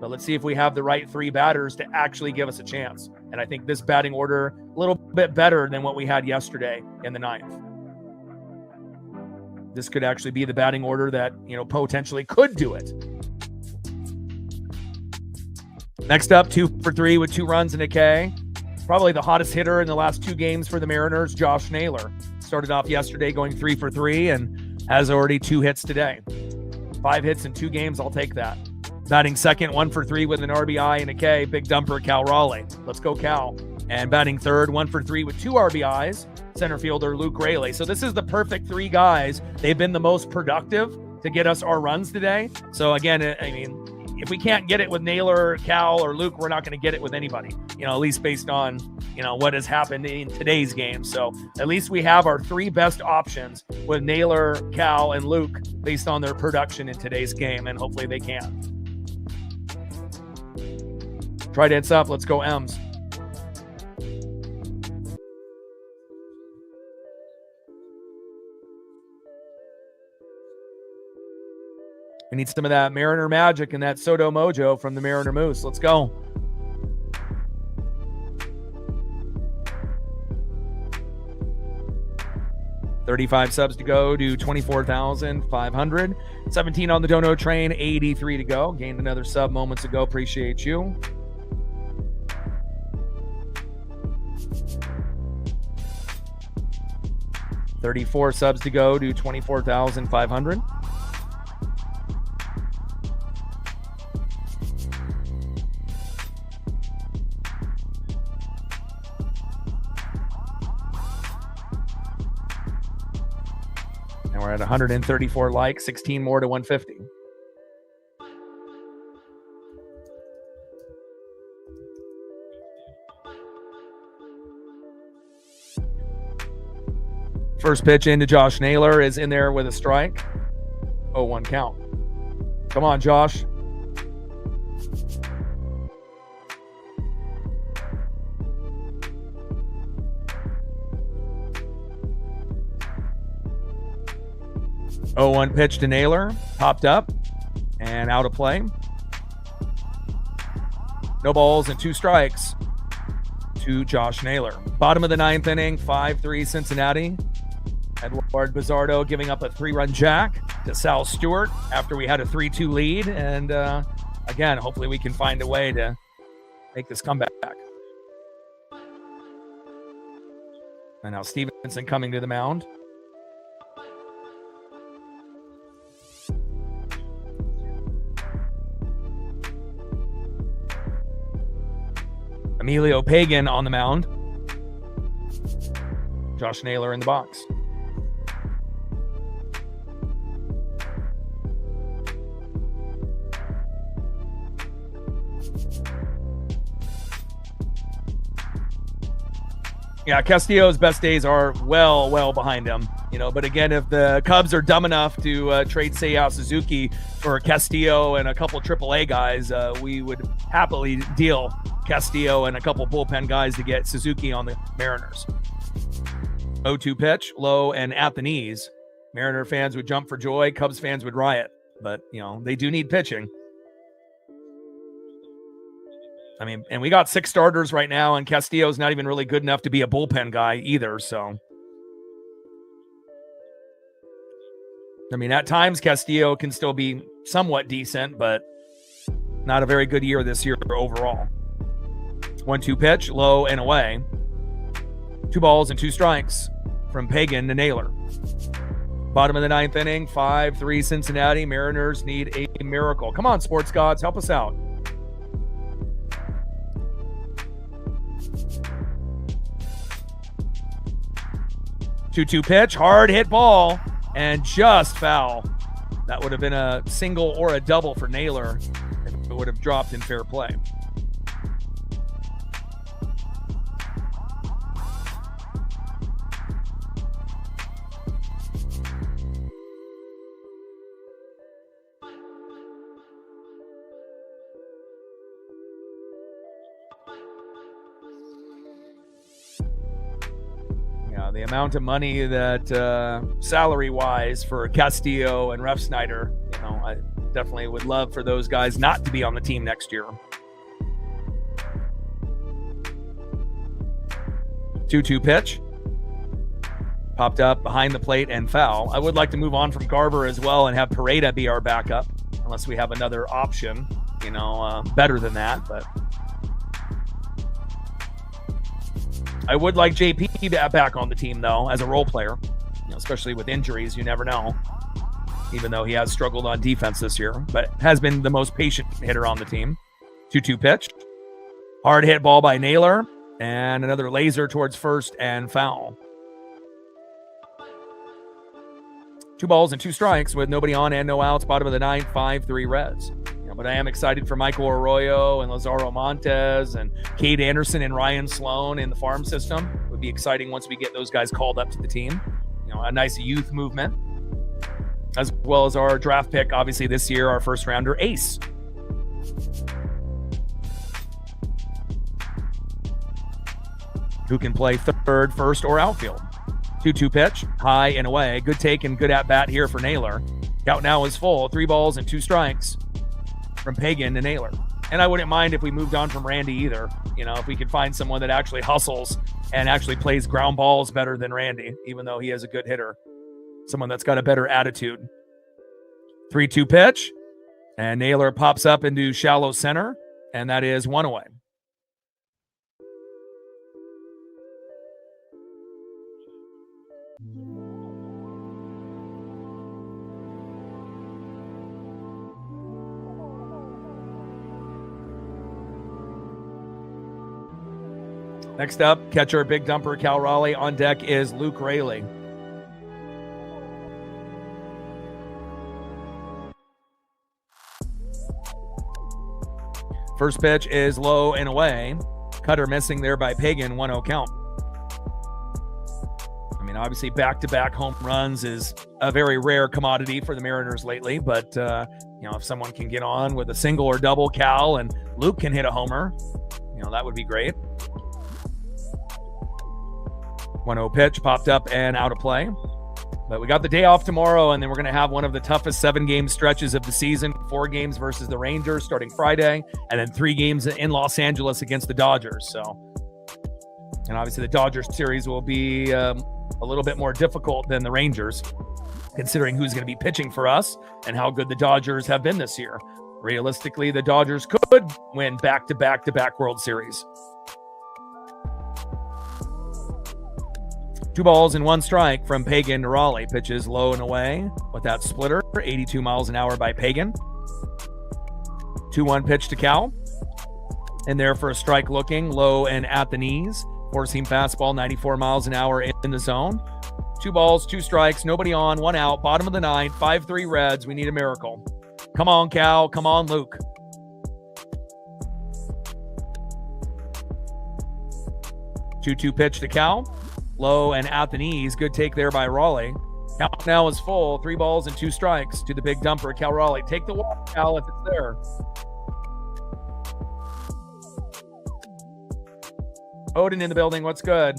But let's see if we have the right 3 batters to actually give us a chance. And I think this batting order a little bit better than what we had yesterday in the 9th. This could actually be the batting order that, potentially could do it. Next up, 2 for 3 with 2 runs and a K. Probably the hottest hitter in the last 2 games for the Mariners, Josh Naylor. Started off yesterday going 3 for 3 and has already 2 hits today. 5 hits in 2 games, I'll take that. Batting second, 1 for 3 with an RBI and a K. Big dumper, Cal Raleigh. Let's go, Cal. And batting third, 1 for 3 with 2 RBIs. Center fielder Luke Raley. So this is the perfect 3 guys. They've been the most productive to get us our runs today. So again, I mean, if we can't get it with Naylor, Cal, or Luke, we're not going to get it with anybody, at least based on, what has happened in today's game. So at least we have our 3 best options with Naylor, Cal, and Luke based on their production in today's game, and hopefully they can. Trident's up. Let's go M's. We need some of that Mariner magic and that Soto mojo from the Mariner Moose. Let's go. $35 subs to go to 24,500. 17 on the Dono train, 83 to go. Gained another sub moments ago. Appreciate you. $34 subs to go to 24,500. And we're at 134 likes, 16 more to 150. First pitch into Josh Naylor is in there with a strike. 0-1 count. Come on, Josh. Oh, 1 pitch to Naylor, popped up and out of play. No balls and 2 strikes to Josh Naylor. Bottom of the 9th inning, 5-3 Cincinnati. Edward Bizzardo giving up a 3-run jack to Sal Stewart after we had a 3-2 lead. And again, hopefully we can find a way to make this comeback. And now Stevenson coming to the mound. Emilio Pagan on the mound. Josh Naylor in the box. Yeah, Castillo's best days are well behind him, but again, if the Cubs are dumb enough to trade Seiya Suzuki for Castillo and a couple AAA guys, we would happily deal Castillo and a couple bullpen guys to get Suzuki on the Mariners. 0-2 pitch, low and at the knees. Mariner fans would jump for joy. Cubs fans would riot, but they do need pitching. I mean, and we got 6 starters right now, and Castillo's not even really good enough to be a bullpen guy either. So, I mean, at times Castillo can still be somewhat decent, but not a very good year this year overall. 1-2 pitch, low and away. 2 balls and 2 strikes from Pagan to Naylor. Bottom of the 9th inning, 5-3 Cincinnati. Mariners need a miracle. Come on, sports gods, help us out. Two pitch, hard hit ball, and just foul. That would have been a single or a double for Naylor if it would have dropped in fair play. The amount of money that salary-wise for Castillo and Refsnyder, I definitely would love for those guys not to be on the team next year. 2-2 pitch. Popped up behind the plate and foul. I would like to move on from Garver as well and have Pareda be our backup, unless we have another option, better than that, but... I would like JP back on the team, though, as a role player, especially with injuries. You never know, even though he has struggled on defense this year, but has been the most patient hitter on the team. 2-2 pitch. Hard hit ball by Naylor, and another laser towards first and foul. 2 balls and 2 strikes with nobody on and no outs. Bottom of the 9th, 5-3 Reds. But I am excited for Michael Arroyo and Lazaro Montes and Cade Anderson and Ryan Sloan in the farm system. It would be exciting once we get those guys called up to the team. A nice youth movement, as well as our draft pick, obviously this year, our first rounder, Ace. Who can play third, first, or outfield. 2-2 pitch, high and away. Good take and good at bat here for Naylor. Count now is full. 3 balls and 2 strikes. From Pagan to Naylor. And I wouldn't mind if we moved on from Randy either. If we could find someone that actually hustles and actually plays ground balls better than Randy, even though he is a good hitter. Someone that's got a better attitude. 3-2 pitch. And Naylor pops up into shallow center. And that is 1 away. Next up, catcher, big dumper, Cal Raleigh. On deck is Luke Raley. First pitch is low and away. Cutter missing there by Pagan, 1-0 count. I mean, obviously back-to-back home runs is a very rare commodity for the Mariners lately, but if someone can get on with a single or double, Cal and Luke can hit a homer, that would be great. 1-0 pitch, popped up and out of play. But we got the day off tomorrow, and then we're going to have one of the toughest 7-game stretches of the season. 4 games versus the Rangers starting Friday, and then 3 games in Los Angeles against the Dodgers. And obviously the Dodgers series will be a little bit more difficult than the Rangers, considering who's going to be pitching for us and how good the Dodgers have been this year. Realistically, the Dodgers could win back-to-back World Series. 2 balls and 1 strike from Pagan to Raleigh. Pitches low and away with that splitter. 82 miles an hour by Pagan. 2-1 pitch to Cal. And there for a strike looking. Low and at the knees. 4-seam fastball, 94 miles an hour in the zone. 2 balls, 2 strikes, nobody on, 1 out. Bottom of the 9th, 5-3 Reds. We need a miracle. Come on, Cal. Come on, Luke. 2-2 pitch to Cal. Low and at the knees. Good take there by Raleigh. Count now is full. 3 balls and 2 strikes to the big dumper, Cal Raleigh. Take the walk, Cal, if it's there. Odin in the building. What's good?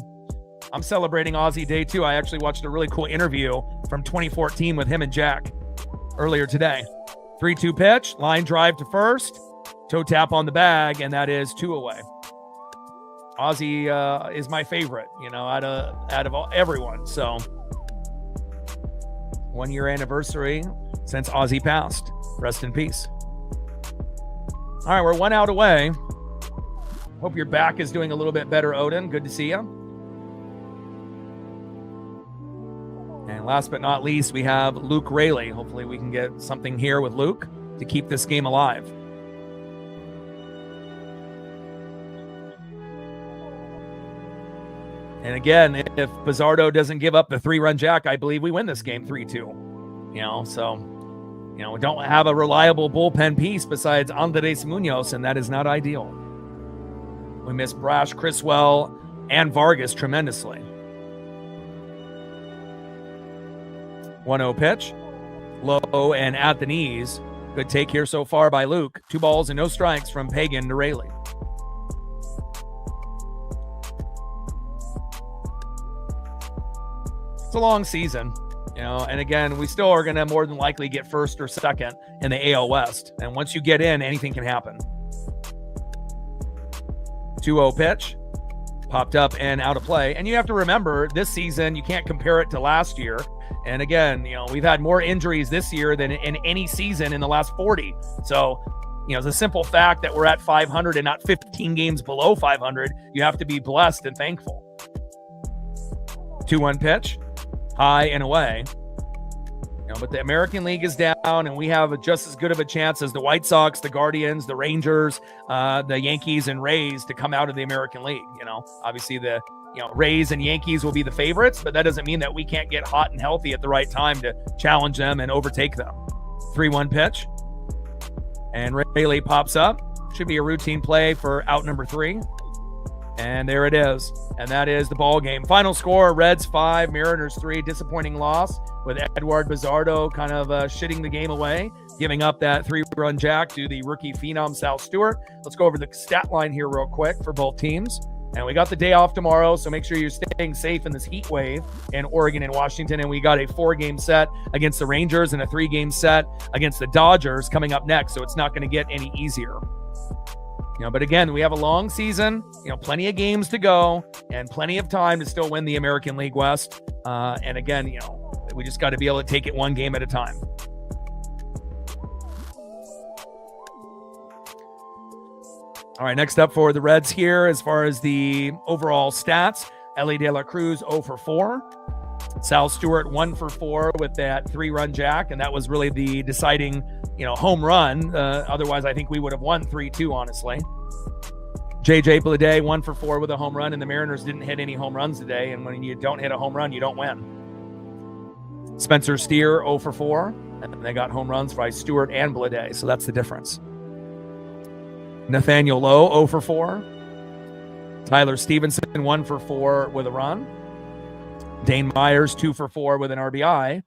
I'm celebrating Aussie Day 2. I actually watched a really cool interview from 2014 with him and Jack earlier today. 3-2 pitch. Line drive to first. Toe tap on the bag, and that is 2 away. Ozzy is my favorite, out of everyone. So 1 year anniversary since Ozzy passed. Rest in peace. All right, we're 1 out away. Hope your back is doing a little bit better, Odin. Good to see you. And last but not least, we have Luke Raley. Hopefully we can get something here with Luke to keep this game alive. And again, if Bizzardo doesn't give up the 3-run jack, I believe we win this game 3-2. So, we don't have a reliable bullpen piece besides Andres Munoz, and that is not ideal. We miss Brash, Criswell, and Vargas tremendously. 1-0 pitch. Low and at the knees. Good take here so far by Luke. 2 balls and no strikes from Pagan to Raley. It's a long season, and again, we still are going to more than likely get first or second in the AL West. And once you get in, anything can happen. 2-0 pitch, popped up and out of play. And you have to remember, this season, you can't compare it to last year. And again, we've had more injuries this year than in any season in the last 40. So, it's a simple fact that we're at 500 and not 15 games below 500. You have to be blessed and thankful. 2-1 pitch. High and away. But the American League is down, and we have just as good of a chance as the White Sox, the Guardians, the Rangers, the Yankees, and Rays to come out of the American League. Obviously the Rays and Yankees will be the favorites, but that doesn't mean that we can't get hot and healthy at the right time to challenge them and overtake them. 3-1 pitch, and Rayleigh pops up. Should be a routine play for out number 3. And there it is. And that is the ball game. Final score, Reds 5, Mariners 3. Disappointing loss with Edward Bizzardo kind of shitting the game away, giving up that 3-run jack to the rookie phenom Sal Stewart. Let's go over the stat line here real quick for both teams. And we got the day off tomorrow, so make sure you're staying safe in this heat wave in Oregon and Washington. And we got a 4-game set against the Rangers and a 3-game set against the Dodgers coming up next. So it's not going to get any easier. But again, we have a long season, plenty of games to go and plenty of time to still win the American League West. And again, we just got to be able to take it 1 game at a time. All right, next up for the Reds here, as far as the overall stats, Ellie De La Cruz 0 for 4. Sal Stewart 1 for 4 with that 3-run jack, and that was really the deciding, home run. Otherwise, I think we would have won 3-2, honestly. JJ Bleday 1 for 4 with a home run, and the Mariners didn't hit any home runs today, and when you don't hit a home run, you don't win. Spencer Steer 0 for 4, and they got home runs by Stewart and Bleday, so that's the difference. Nathaniel Lowe 0 for 4. Tyler Stevenson 1 for 4 with a run. Dane Myers 2 for 4 with an RBI.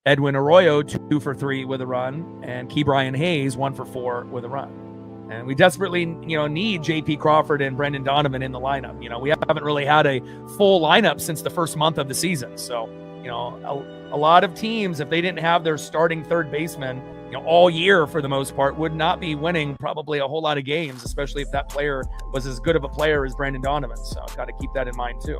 Edwin Arroyo 2 for 3 with a run, and Ke'Bryan Hayes 1 for 4 with a run. And we desperately, need JP Crawford and Brendan Donovan in the lineup. We haven't really had a full lineup since the first month of the season. So, a lot of teams, if they didn't have their starting third baseman, all year for the most part, would not be winning probably a whole lot of games, especially if that player was as good of a player as Brendan Donovan. So I've got to keep that in mind too.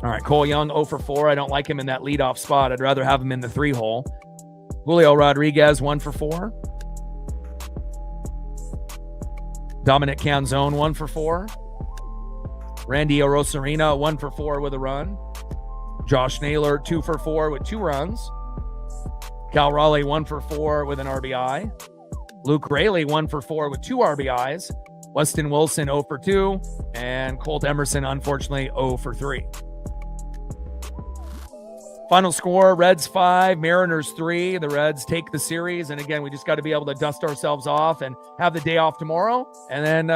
All right, Cole Young 0 for 4. I don't like him in that leadoff spot. I'd rather have him in the 3-hole. Julio Rodriguez 1 for 4. Dominic Canzone 1 for 4. Randy Arozarena 1 for 4 with a run. Josh Naylor 2 for 4 with 2 runs. Cal Raleigh 1 for 4 with an RBI. Luke Raley 1 for 4 with 2 RBIs. Weston Wilson 0 for 2. And Colt Emerson, unfortunately, 0 for 3. Final score, Reds 5, Mariners 3. The Reds take the series. And again, we just got to be able to dust ourselves off and have the day off tomorrow. And then,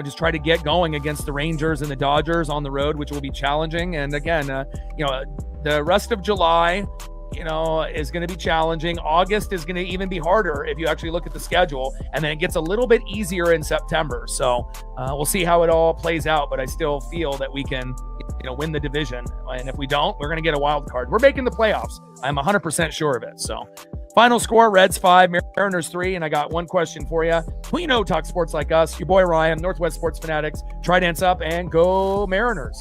just try to get going against the Rangers and the Dodgers on the road, which will be challenging. And again, the rest of July, is going to be challenging. August is going to even be harder if you actually look at the schedule. And then it gets a little bit easier in September. So we'll see how it all plays out. But I still feel that we can, win the division. And if we don't, we're going to get a wild card. We're making the playoffs. I'm 100% sure of it. So final score, Reds 5, Mariners 3. And I got one question for you. Who talk sports like us? Your boy Ryan, Northwest Sports Fanatics. Try dance up and go Mariners.